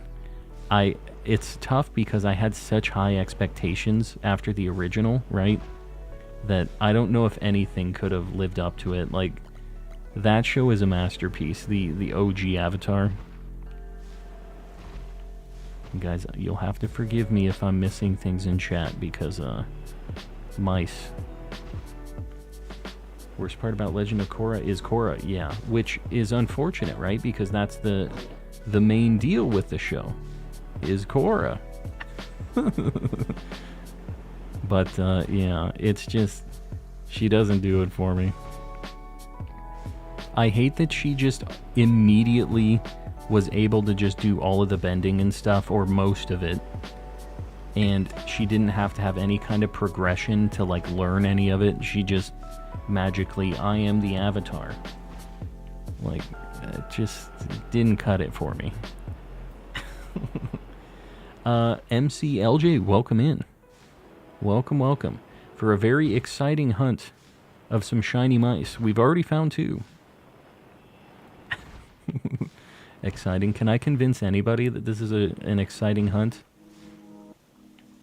it's tough because I had such high expectations after the original, right? That I don't know if anything could have lived up to it. Like, that show is a masterpiece, the OG Avatar. Guys, you'll have to forgive me if I'm missing things in chat because, mice. Worst part about Legend of Korra is Korra, yeah. Which is unfortunate, right? Because that's the main deal with the show, is Korra. But, yeah, it's just, she doesn't do it for me. I hate that she just immediately was able to just do all of the bending and stuff, or most of it, and she didn't have to have any kind of progression to, like, learn any of it. She just magically, I am the Avatar. Like, it just didn't cut it for me. MCLJ, welcome in. Welcome. For a very exciting hunt of some shiny mice. We've already found 2. Exciting. Can I convince anybody that this is an exciting hunt?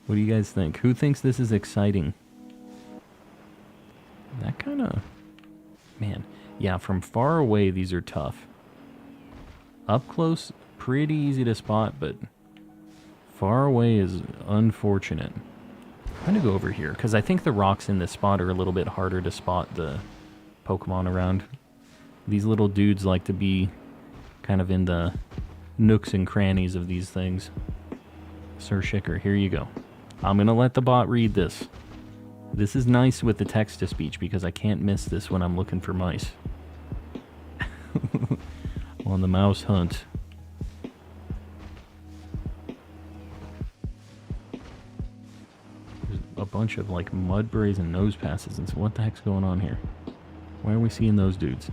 What do you guys think? Who thinks this is exciting? That kind of... Man. Yeah, from far away, these are tough. Up close, pretty easy to spot, but far away is unfortunate. I'm going to go over here, because I think the rocks in this spot are a little bit harder to spot the Pokemon around. These little dudes like to be kind of in the nooks and crannies of these things. Sir Shicker, here you go. I'm going to let the bot read this. This is nice with the text-to-speech because I can't miss this when I'm looking for mice. On the mouse hunt. There's a bunch of like mudbrays and nose passes. And so what the heck's going on here? Why are we seeing those dudes?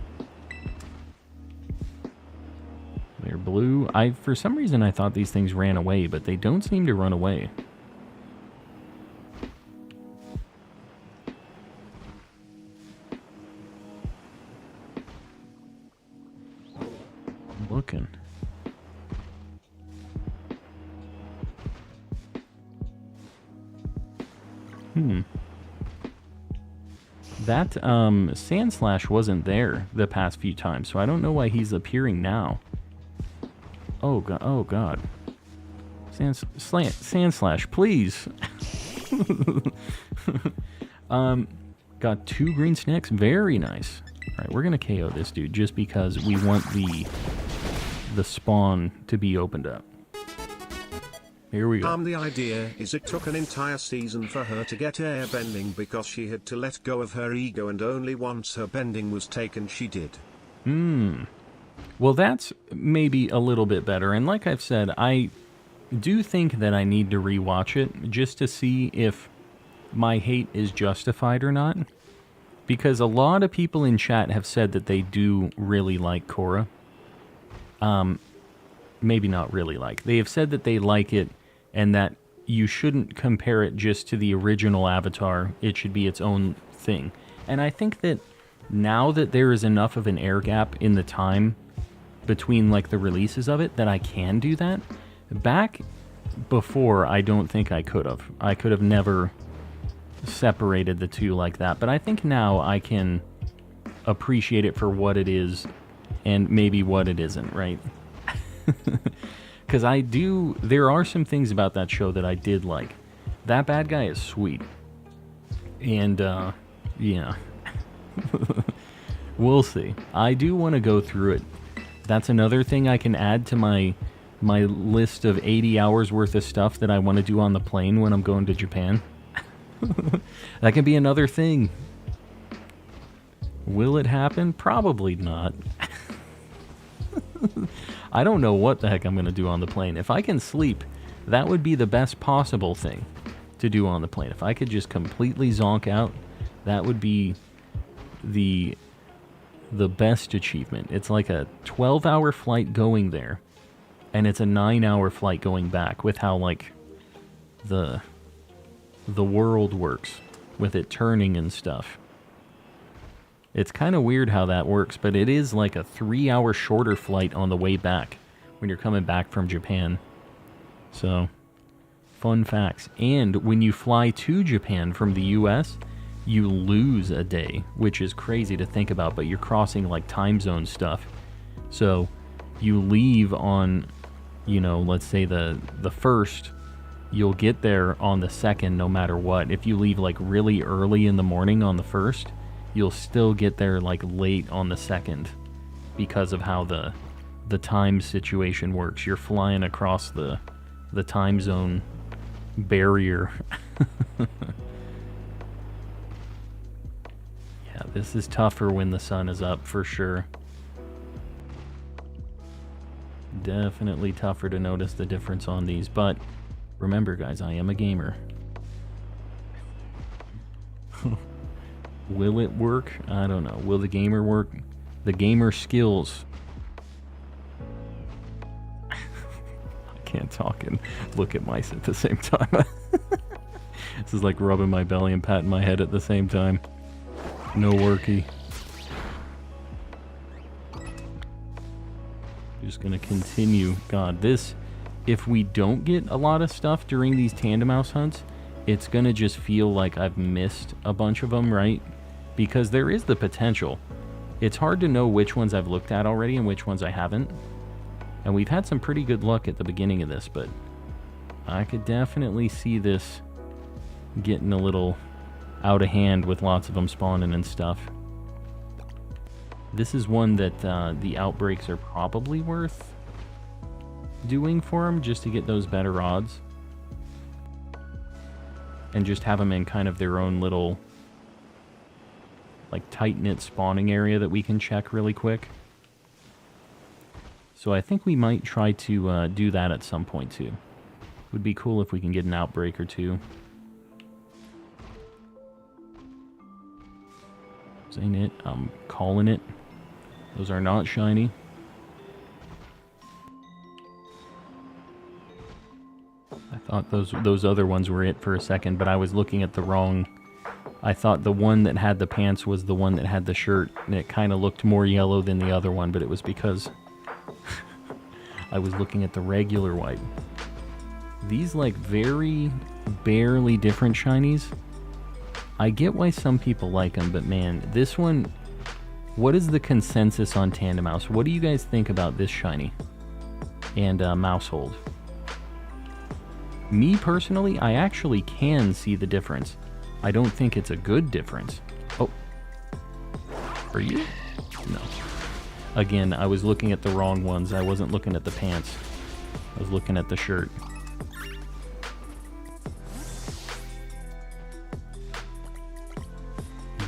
They're blue. For some reason I thought these things ran away, but they don't seem to run away. Looking. That Sand Slash wasn't there the past few times, so I don't know why he's appearing now. Oh god, oh god. Sand Slash, please. Got 2 green snacks, very nice. Alright, we're gonna KO this dude just because we want the spawn to be opened up. Here we go. The idea is it took an entire season for her to get airbending because she had to let go of her ego, and only once her bending was taken she did. Well, that's maybe a little bit better. And like I've said, I do think that I need to rewatch it just to see if my hate is justified or not. Because a lot of people in chat have said that they do really like Korra. Maybe not really like. They have said that they like it and that you shouldn't compare it just to the original Avatar. It should be its own thing. And I think that now that there is enough of an air gap in the time between like the releases of it that I can do that. Back before, I don't think I could have. I could have never separated the two like that. But I think now I can appreciate it for what it is and maybe what it isn't, right? Because there are some things about that show that I did like. That bad guy is sweet. And, yeah. We'll see. I do want to go through it. That's another thing I can add to my list of 80 hours worth of stuff that I want to do on the plane when I'm going to Japan. That can be another thing. Will it happen? Probably not. I don't know what the heck I'm going to do on the plane. If I can sleep, that would be the best possible thing to do on the plane. If I could just completely zonk out, that would be the best achievement. It's like a 12-hour flight going there, and it's a 9-hour flight going back with how, like, the world works with it turning and stuff. It's kind of weird how that works, but it is like a 3-hour shorter flight on the way back when you're coming back from Japan. So, fun facts. And when you fly to Japan from the US, you lose a day, which is crazy to think about, but you're crossing like time zone stuff. So, you leave on, you know, let's say the 1st, you'll get there on the 2nd no matter what. If you leave like really early in the morning on the 1st, you'll still get there like late on the 2nd because of how the time situation works. You're flying across the time zone barrier. Yeah, this is tougher when the sun is up for sure. Definitely tougher to notice the difference on these, but remember guys, I am a gamer. Will it work? I don't know. Will the gamer work? The gamer skills. I can't talk and look at mice at the same time. This is like rubbing my belly and patting my head at the same time. No worky. Just gonna continue. God, this... If we don't get a lot of stuff during these tandem mouse hunts, it's gonna just feel like I've missed a bunch of them, right? Because there is the potential. It's hard to know which ones I've looked at already and which ones I haven't. And we've had some pretty good luck at the beginning of this, but I could definitely see this getting a little out of hand with lots of them spawning and stuff. This is one that the outbreaks are probably worth doing for them just to get those better odds. And just have them in kind of their own little like tight-knit spawning area that we can check really quick. So I think we might try to do that at some point too. Would be cool if we can get an outbreak or two. ain't it. I'm calling it. Those are not shiny. I thought those other ones were it for a second, but I was looking at the wrong... I thought the one that had the pants was the one that had the shirt, and it kind of looked more yellow than the other one, but it was because I was looking at the regular white. These, like, very barely different shinies, I get why some people like them, but man, this one... What is the consensus on Tandem Mouse? What do you guys think about this shiny? And Mousehold? Me, personally, I actually can see the difference. I don't think it's a good difference. Oh. Are you? No. Again, I was looking at the wrong ones. I wasn't looking at the pants. I was looking at the shirt.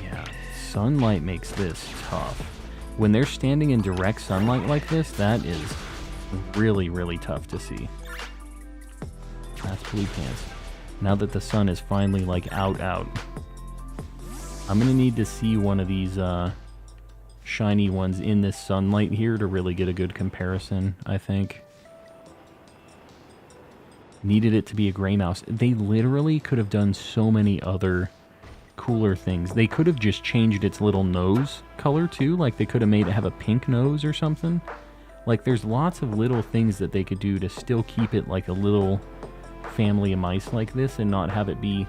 Yeah, sunlight makes this tough. When they're standing in direct sunlight like this, that is really, really tough to see. That's blue pants. Now that the sun is finally, like, out. I'm gonna need to see one of these, shiny ones in this sunlight here to really get a good comparison, I think. Needed it to be a gray mouse. They literally could have done so many other cooler things. They could have just changed its little nose color, too. Like, they could have made it have a pink nose or something. Like, there's lots of little things that they could do to still keep it, like, a little... family of mice like this and not have it be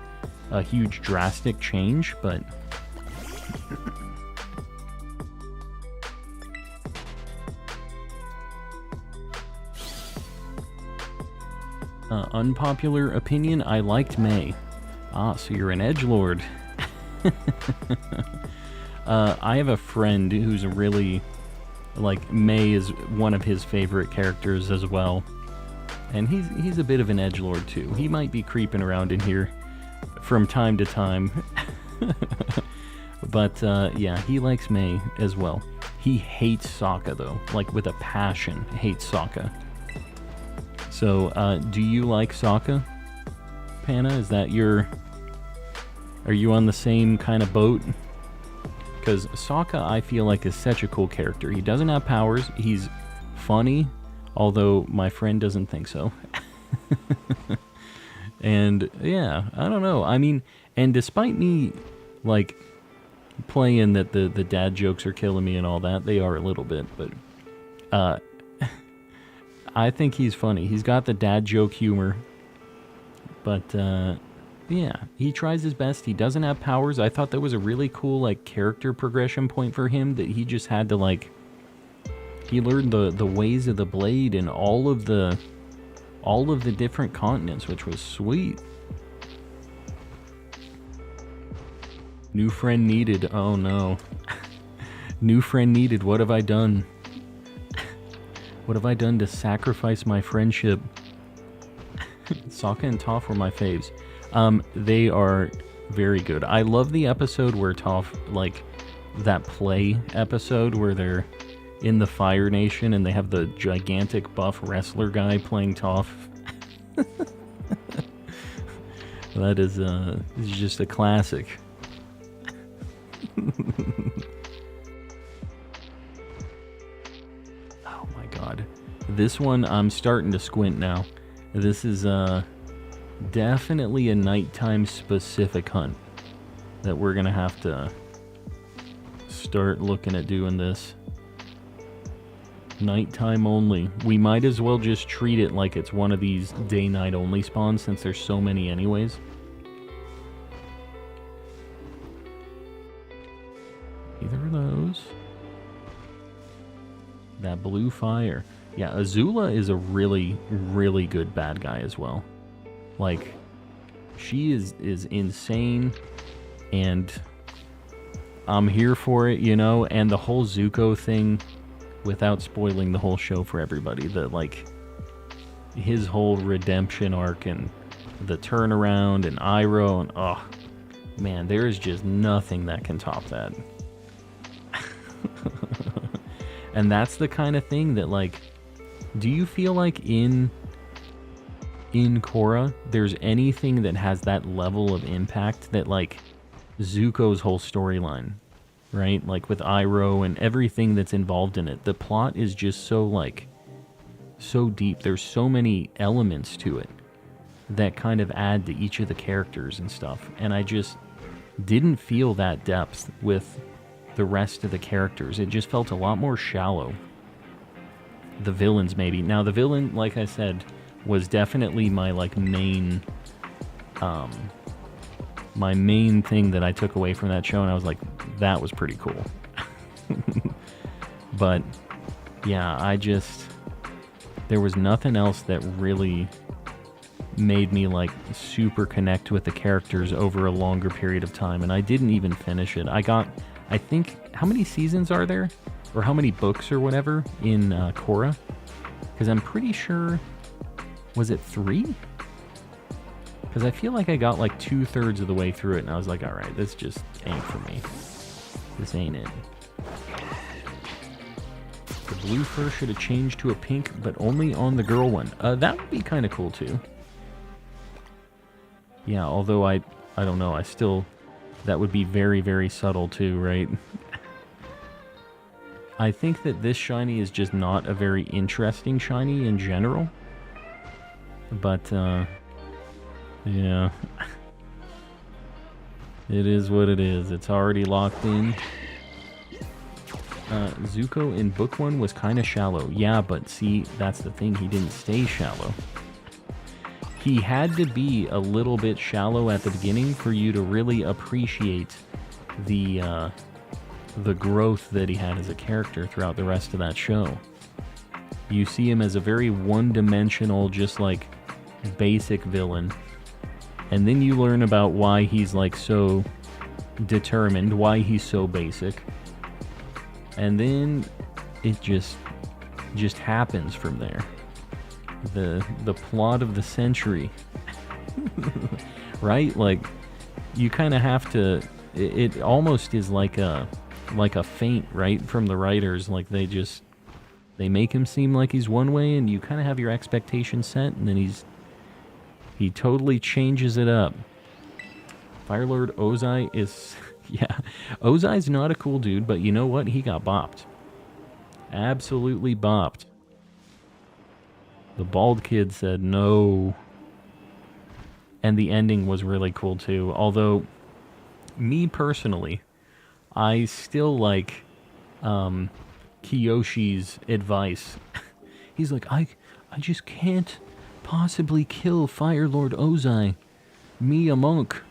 a huge drastic change, but unpopular opinion, I liked May. Ah, so you're an edgelord. I have a friend who's really, like, May is one of his favorite characters as well. And he's a bit of an edgelord too. He might be creeping around in here from time to time. But yeah, he likes May as well. He hates Sokka though, like with a passion, hates Sokka. So, do you like Sokka, Panna? Is that your... Are you on the same kind of boat? Because Sokka, I feel like, is such a cool character. He doesn't have powers, he's funny, although my friend doesn't think so. And yeah, I don't know. I mean, and despite me, like, playing that the dad jokes are killing me and all that, they are a little bit, but I think he's funny. He's got the dad joke humor, but yeah, he tries his best. He doesn't have powers. I thought that was a really cool, like, character progression point for him, that he just had to, like, he learned the ways of the blade in all of the different continents, which was sweet. New friend needed. Oh no. New friend needed. What have I done? What have I done to sacrifice my friendship? Sokka and Toph were my faves. They are very good. I love the episode where Toph, like, that play episode where they're in the Fire Nation and they have the gigantic buff wrestler guy playing Toph. That is just a classic. Oh my god. This one, I'm starting to squint now. This is definitely a nighttime specific hunt that we're gonna have to start looking at doing this. Nighttime only. We might as well just treat it like it's one of these day-night only spawns, since there's so many anyways. Either of those. That blue fire. Yeah, Azula is a really, really good bad guy as well. Like, she is insane, and I'm here for it, you know, and the whole Zuko thing, without spoiling the whole show for everybody, that, like, his whole redemption arc and the turnaround and Iroh, and oh man, there is just nothing that can top that. And that's the kind of thing that, like, do you feel like in Korra there's anything that has that level of impact that, like, Zuko's whole storyline right? Like with Iroh and everything that's involved in it. The plot is just so, like, so deep. There's so many elements to it that kind of add to each of the characters and stuff. And I just didn't feel that depth with the rest of the characters. It just felt a lot more shallow. The villains, maybe. Now, the villain, like I said, was definitely my, like, main thing that I took away from that show, and I was like, that was pretty cool. But, yeah, there was nothing else that really made me, like, super connect with the characters over a longer period of time, and I didn't even finish it. I think, how many seasons are there? Or how many books or whatever in Korra? Because I'm pretty sure, was it 3? Because I feel like I got like 2/3 of the way through it, and I was like, alright, this just ain't for me. This ain't it. The blue fur should have changed to a pink, but only on the girl one. That would be kind of cool too. Yeah, although I don't know, that would be very, very subtle too, right? I think that this shiny is just not a very interesting shiny in general. But, yeah. It is what it is. It's already locked in. Zuko in book 1 was kind of shallow. Yeah, but see, that's the thing. He didn't stay shallow. He had to be a little bit shallow at the beginning for you to really appreciate the growth that he had as a character throughout the rest of that show. You see him as a very one-dimensional, just like basic villain, and then you learn about why he's like so determined, why he's so basic, and then it just happens from there. The plot of the century. Right? Like, you kind of have to, it almost is like a feint, right, from the writers. Like, they make him seem like he's one way, and you kind of have your expectations set, and then he totally changes it up. Firelord Ozai is, yeah, Ozai's not a cool dude, but you know what? He got bopped. Absolutely bopped. The bald kid said no. And the ending was really cool too. Although, me personally, I still like Kiyoshi's advice. He's like, I just can't possibly kill Firelord Ozai. Me, a monk.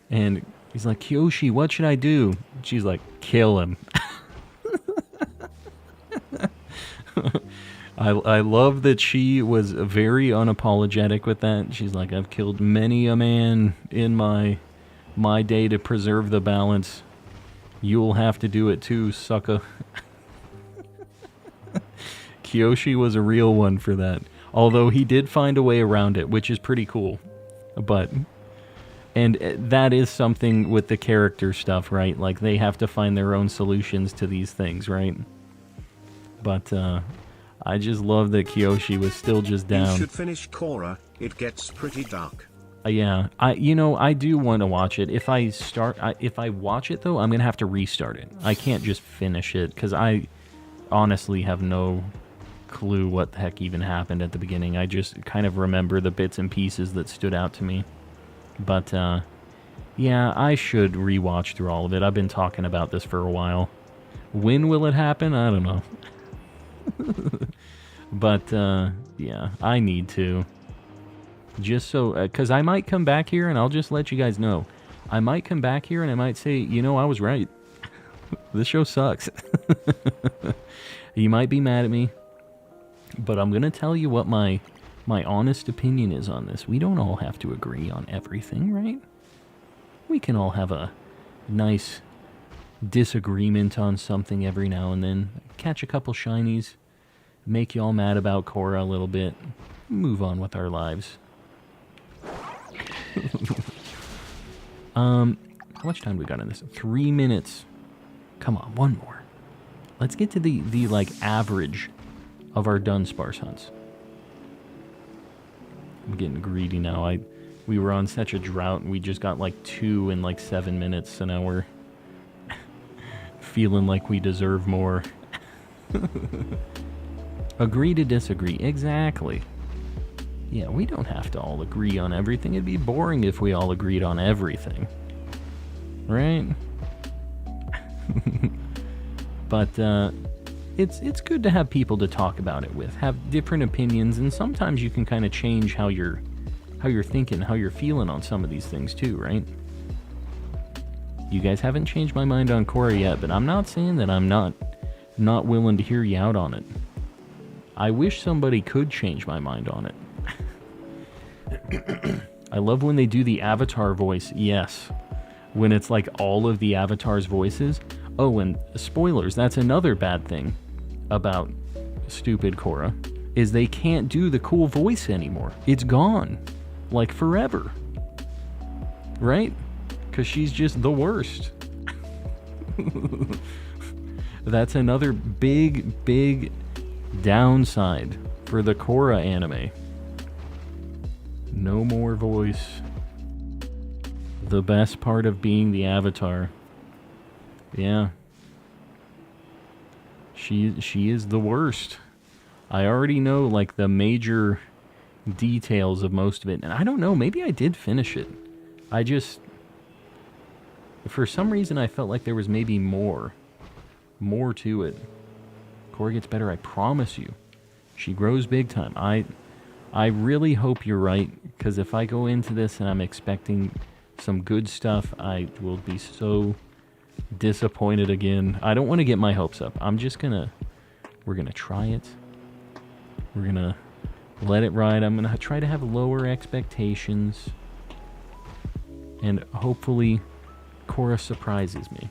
And he's like, Kiyoshi, what should I do? She's like, kill him. I love that she was very unapologetic with that. She's like, I've killed many a man in my day to preserve the balance. You'll have to do it too, sucker. Kiyoshi was a real one for that. Although he did find a way around it, which is pretty cool. But, and that is something with the character stuff, right? Like, they have to find their own solutions to these things, right? But, I just love that Kiyoshi was still just down. You should finish Korra. It gets pretty dark. Yeah, I do want to watch it. If I watch it though, I'm gonna have to restart it. I can't just finish it because I honestly have no clue what the heck even happened at the beginning. I just kind of remember the bits and pieces that stood out to me. But yeah, I should rewatch through all of it. I've been talking about this for a while. When will it happen? I don't know. But yeah, I need to. Just so, because I might come back here and I'll just let you guys know. I might come back here and I might say, you know, I was right. This show sucks. You might be mad at me, but I'm going to tell you what my honest opinion is on this. We don't all have to agree on everything, right? We can all have a nice disagreement on something every now and then. Catch a couple shinies, make you all mad about Korra a little bit, move on with our lives. How much time do we got in this? 3 minutes. Come on, one more. Let's get to the like average of our Dunsparce hunts. I'm getting greedy now. We were on such a drought and we just got like 2 in like 7 minutes, so now we're feeling like we deserve more. Agree to disagree. Exactly. Yeah, we don't have to all agree on everything. It'd be boring if we all agreed on everything. Right? But it's good to have people to talk about it with, have different opinions, and sometimes you can kind of change how you're thinking, how you're feeling on some of these things too, right? You guys haven't changed my mind on Korra yet, but I'm not saying that I'm not willing to hear you out on it. I wish somebody could change my mind on it. I love when they do the avatar voice, yes. When it's like all of the avatars' voices. Oh, and spoilers, that's another bad thing about stupid Korra, is they can't do the cool voice anymore. It's gone. Like forever. Right? Because she's just the worst. That's another big downside for the Korra anime. No more voice. The best part of being the avatar. Yeah. She is the worst. I already know like the major details of most of it. And I don't know, maybe I did finish it. I just... For some reason I felt like there was maybe more to it. Korra gets better, I promise you. She grows big time. I really hope you're right, because if I go into this and I'm expecting some good stuff, I will be so disappointed again. I don't want to get my hopes up. We're gonna try it. We're gonna let it ride. I'm gonna try to have lower expectations. And hopefully Korra surprises me.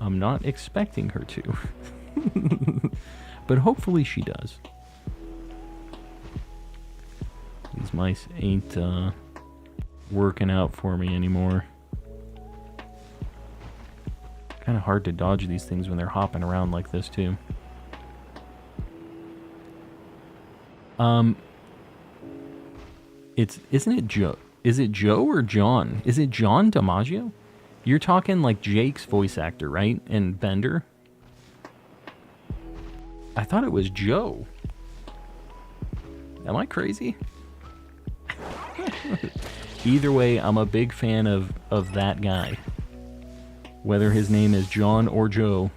I'm not expecting her to. But hopefully she does. These mice ain't working out for me anymore. Kind of hard to dodge these things when they're hopping around like this too. Isn't it Joe? Is it Joe or John? Is it John DiMaggio? You're talking like Jake's voice actor, right? And Bender? I thought it was Joe. Am I crazy? Either way, I'm a big fan of that guy. Whether his name is John or Joe.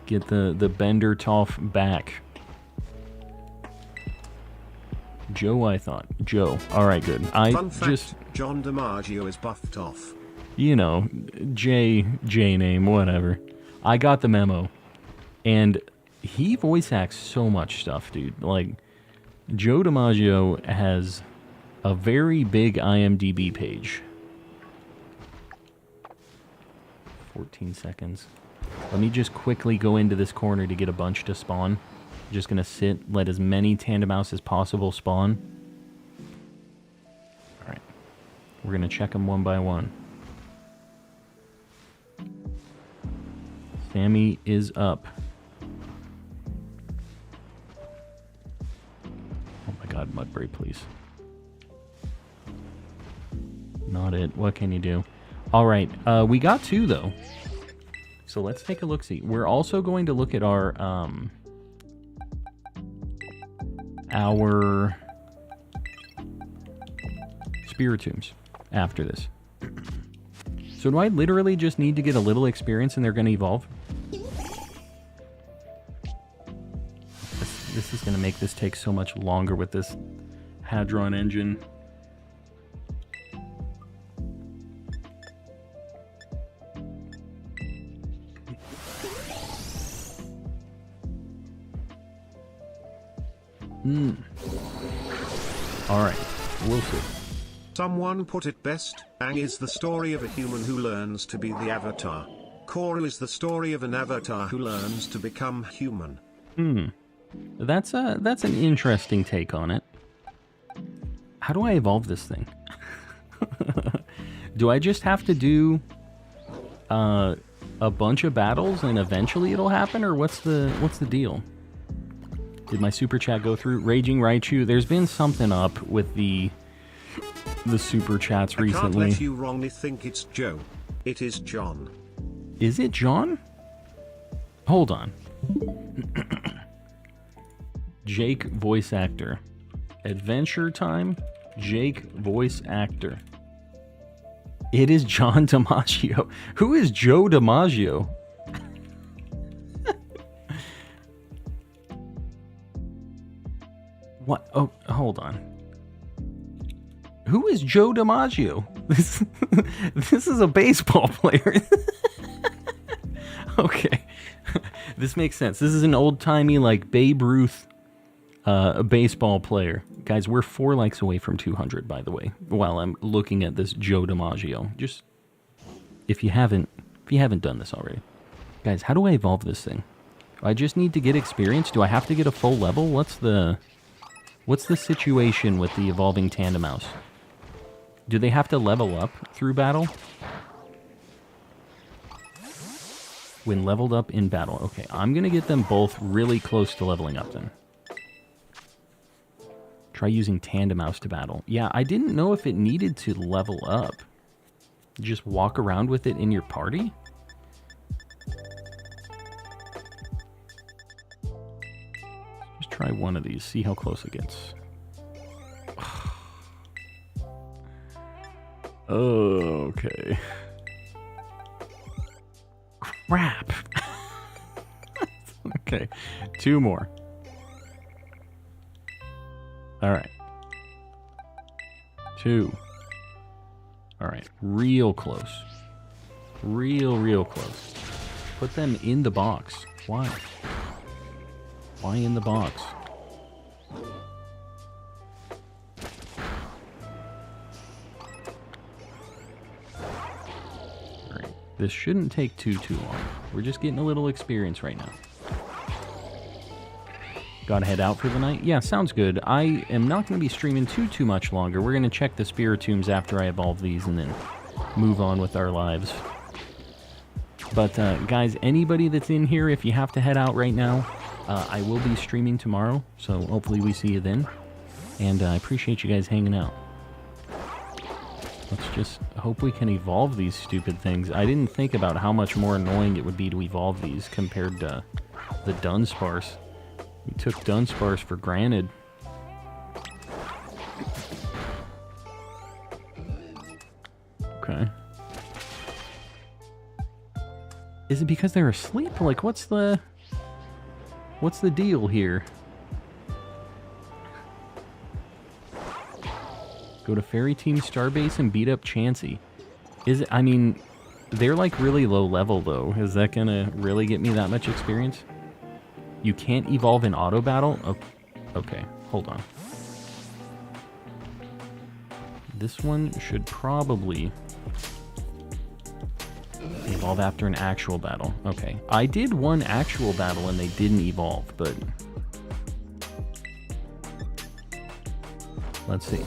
Get the Bender Toff back. Joe, I thought. Joe. Alright, good. Fun fact, John DiMaggio is buffed off. You know, J name, whatever. I got the memo. And he voice acts so much stuff, dude. Like, Joe DiMaggio has a very big IMDb page. 14 seconds. Let me just quickly go into this corner to get a bunch to spawn. Just gonna sit, let as many Tandemaus as possible spawn. Alright. We're gonna check them one by one. Sammy is up. Oh my god, Mudbury, please. Not it. What can you do? Alright, we got two though. So let's take a look-see. We're also going to look at our Spiritombs after this. So do I literally just need to get a little experience and they're going to evolve? This is going to make this take so much longer with this Hadron engine. Alright, we'll see. Someone put it best, Aang is the story of a human who learns to be the avatar. Korra is the story of an avatar who learns to become human. That's an interesting take on it. How do I evolve this thing? Do I just have to do a bunch of battles and eventually it'll happen, or what's the deal? Did my super chat go through? Raging Raichu, there's been something up with the the super chats I can't recently. let you wrongly think it's Joe. It is John. Is it John? Hold on. Jake, voice actor. Adventure Time, Jake, voice actor. It is John DiMaggio. Who is Joe DiMaggio? What? Oh, hold on. Who is Joe DiMaggio? This is a baseball player. Okay. This makes sense. This is an old-timey, like, Babe Ruth baseball player. Guys, we're 4 likes away from 200, by the way, while I'm looking at this Joe DiMaggio. Just, if you haven't done this already. Guys, how do I evolve this thing? I just need to get experience? Do I have to get a full level? What's the situation with the evolving Tandemaus? Do they have to level up through battle? When leveled up in battle. Okay, I'm going to get them both really close to leveling up then. Try using Tandemaus to battle. Yeah, I didn't know if it needed to level up. Just walk around with it in your party? Just try one of these, see how close it gets. Okay. Crap. Okay, 2 more. All right. 2. All right, real close. Real close. Put them in the box. Why? Why in the box? All right, this shouldn't take too long. We're just getting a little experience right now. Gotta head out for the night? Yeah, sounds good. I am not going to be streaming too much longer. We're going to check the Spiritombs after I evolve these and then move on with our lives. But, guys, anybody that's in here, if you have to head out right now, I will be streaming tomorrow, so hopefully we see you then. And I appreciate you guys hanging out. Let's just hope we can evolve these stupid things. I didn't think about how much more annoying it would be to evolve these compared to the Dunsparce. We took Dunsparce for granted. Okay. Is it because they're asleep? Like, what's the deal here? Go to Fairy Team Starbase and beat up Chansey. Is it, I mean, they're like really low level though. Is that gonna really get me that much experience? You can't evolve in auto battle? Oh, okay, hold on. This one should probably evolve after an actual battle. Okay, I did one actual battle and they didn't evolve, but let's see.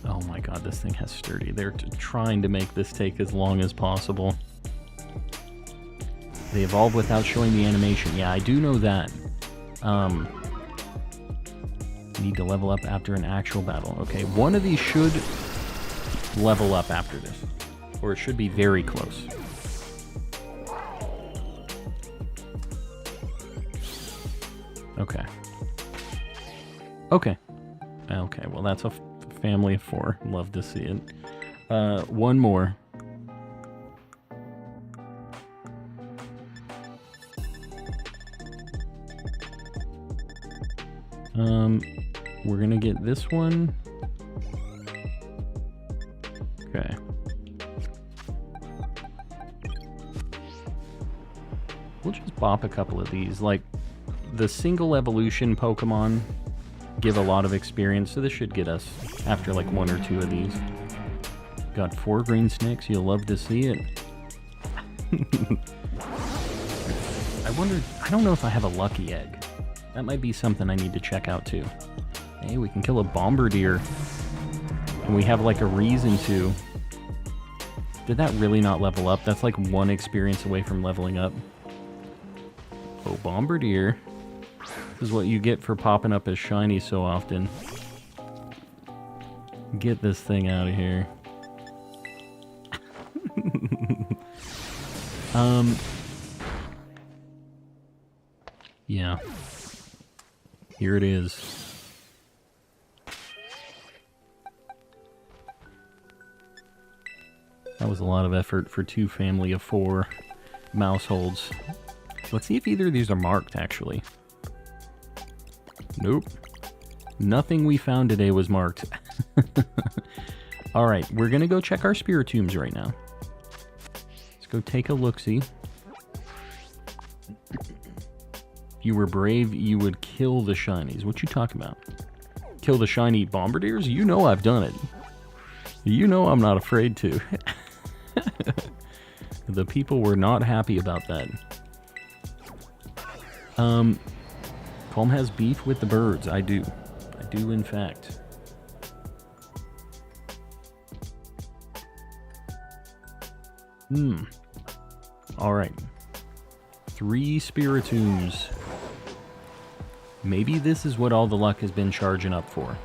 Oh my god, this thing has sturdy. They're trying to make this take as long as possible. They evolve without showing the animation. Yeah, I do know that. Need to level up after an actual battle. Okay, one of these should level up after this. Or it should be very close. Okay. Okay. Okay, well that's a family of 4. Love to see it. One more. We're gonna get this one. Okay. We'll just bop a couple of these. Like, the single evolution Pokemon give a lot of experience, so this should get us after like 1 or 2 of these. Got 4 green snakes, you'll love to see it. I wonder, I don't know if I have a lucky egg. That might be something I need to check out too. Hey, we can kill a Bombardier. And we have like a reason to. Did that really not level up? That's like 1 experience away from leveling up. Oh, Bombardier. This is what you get for popping up as shiny so often. Get this thing out of here. Yeah. Here it is. That was a lot of effort for 2 family of 4 mouseholds. Let's see if either of these are marked, actually. Nope. Nothing we found today was marked. Alright, we're gonna go check our Spiritombs right now. Let's go take a look-see. If you were brave, you would kill the shinies. What you talking about? Kill the shiny bombardiers? You know I've done it. You know I'm not afraid to. The people were not happy about that. Calm has beef with the birds. I do. I do, in fact. Alright. 3 Spiritombs. Maybe this is what all the luck has been charging up for.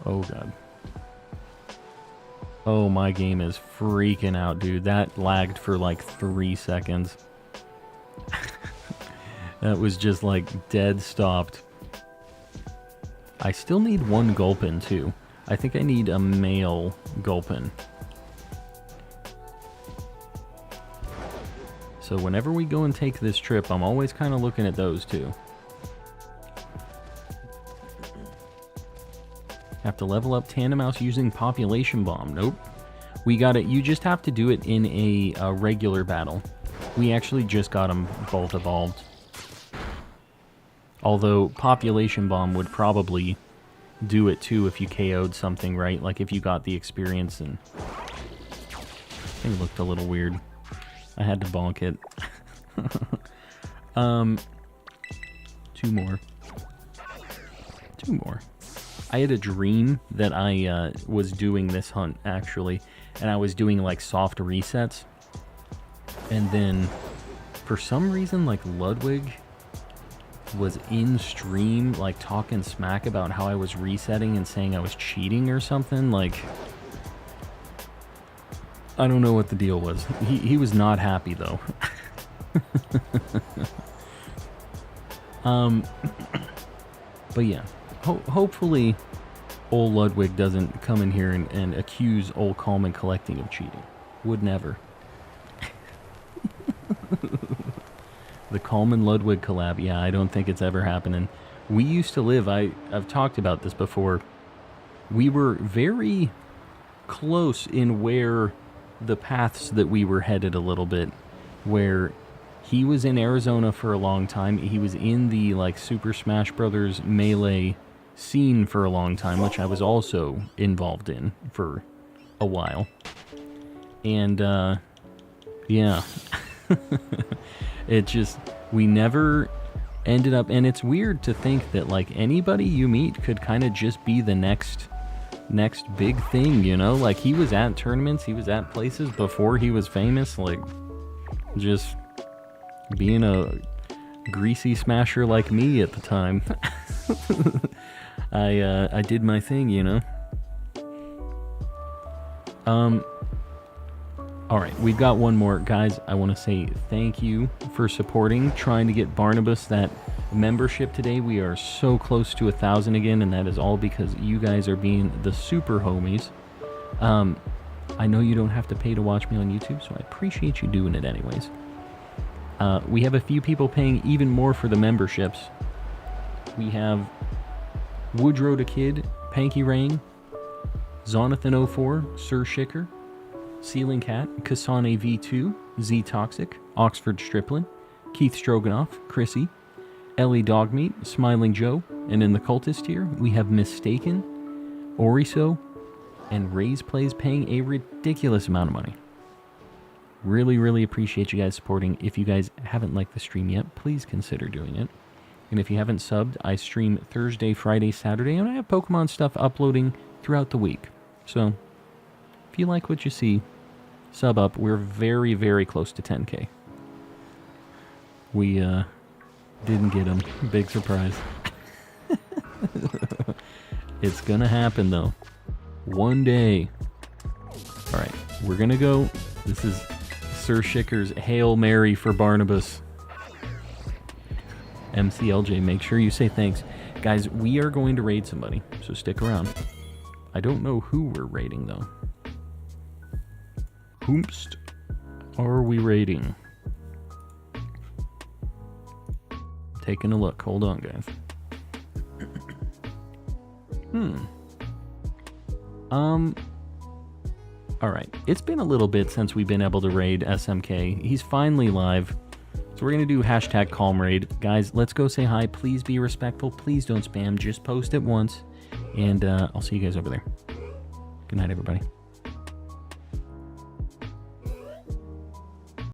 Oh, God. Oh, my game is freaking out, dude. That lagged for like 3 seconds. That was just like dead stopped. I still need 1 Gulpin, too. I think I need a male Gulpin. So whenever we go and take this trip, I'm always kind of looking at those, too. Have to level up Tandemaus using Population Bomb. Nope. We got it. You just have to do it in a regular battle. We actually just got them both evolved. Although Population Bomb would probably do it too if you KO'd something, right? Like if you got the experience and... It looked a little weird. I had to bonk it. 2 more. 2 more. I had a dream that I was doing this hunt, actually. And I was doing, like, soft resets. And then, for some reason, like, Ludwig was in stream, like, talking smack about how I was resetting and saying I was cheating or something. Like, I don't know what the deal was. He was not happy, though. But yeah. Hopefully, old Ludwig doesn't come in here and accuse old Coleman Collecting of cheating. Would never. The Coleman Ludwig collab, yeah, I don't think it's ever happening. We used to live, I've talked about this before, we were very close in where the paths that we were headed a little bit, where he was in Arizona for a long time, he was in the, like, Super Smash Brothers Melee scene for a long time, which I was also involved in for a while. And, yeah. It just, we never ended up, and it's weird to think that, like, anybody you meet could kind of just be the next big thing, you know? Like, he was at tournaments, he was at places before he was famous, like, just being a greasy smasher like me at the time. I did my thing, you know? Alright, we've got one more. Guys, I want to say thank you for supporting, trying to get Barnabas that membership today. We are so close to 1,000 again, and that is all because you guys are being the super homies. I know you don't have to pay to watch me on YouTube, so I appreciate you doing it anyways. We have a few people paying even more for the memberships. We have Woodrow the Kid, Panky Rain, Zonathan04, Sir Shicker, Ceiling Cat, Kasane V2, Z Toxic, Oxford Striplin, Keith Stroganoff, Chrissy, Ellie Dogmeat, Smiling Joe, and in the cultist tier, we have Mistaken, Oriso, and Ray's Plays paying a ridiculous amount of money. Really, really appreciate you guys supporting. If you guys haven't liked the stream yet, please consider doing it. And if you haven't subbed, I stream Thursday, Friday, Saturday, and I have Pokemon stuff uploading throughout the week. So, if you like what you see, sub up. We're very, very close to 10K. We didn't get him. Big surprise. It's gonna happen, though. One day. Alright, we're gonna go. This is Sir Shicker's Hail Mary for Barnabas. MCLJ, make sure you say thanks. Guys, we are going to raid somebody, so stick around. I don't know who we're raiding, though. Whomst are we raiding? Taking a look. Hold on, guys. Alright. It's been a little bit since we've been able to raid SMK. He's finally live. So we're going to do hashtag calm raid. Guys, let's go say hi. Please be respectful. Please don't spam. Just post it once. And I'll see you guys over there. Good night, everybody.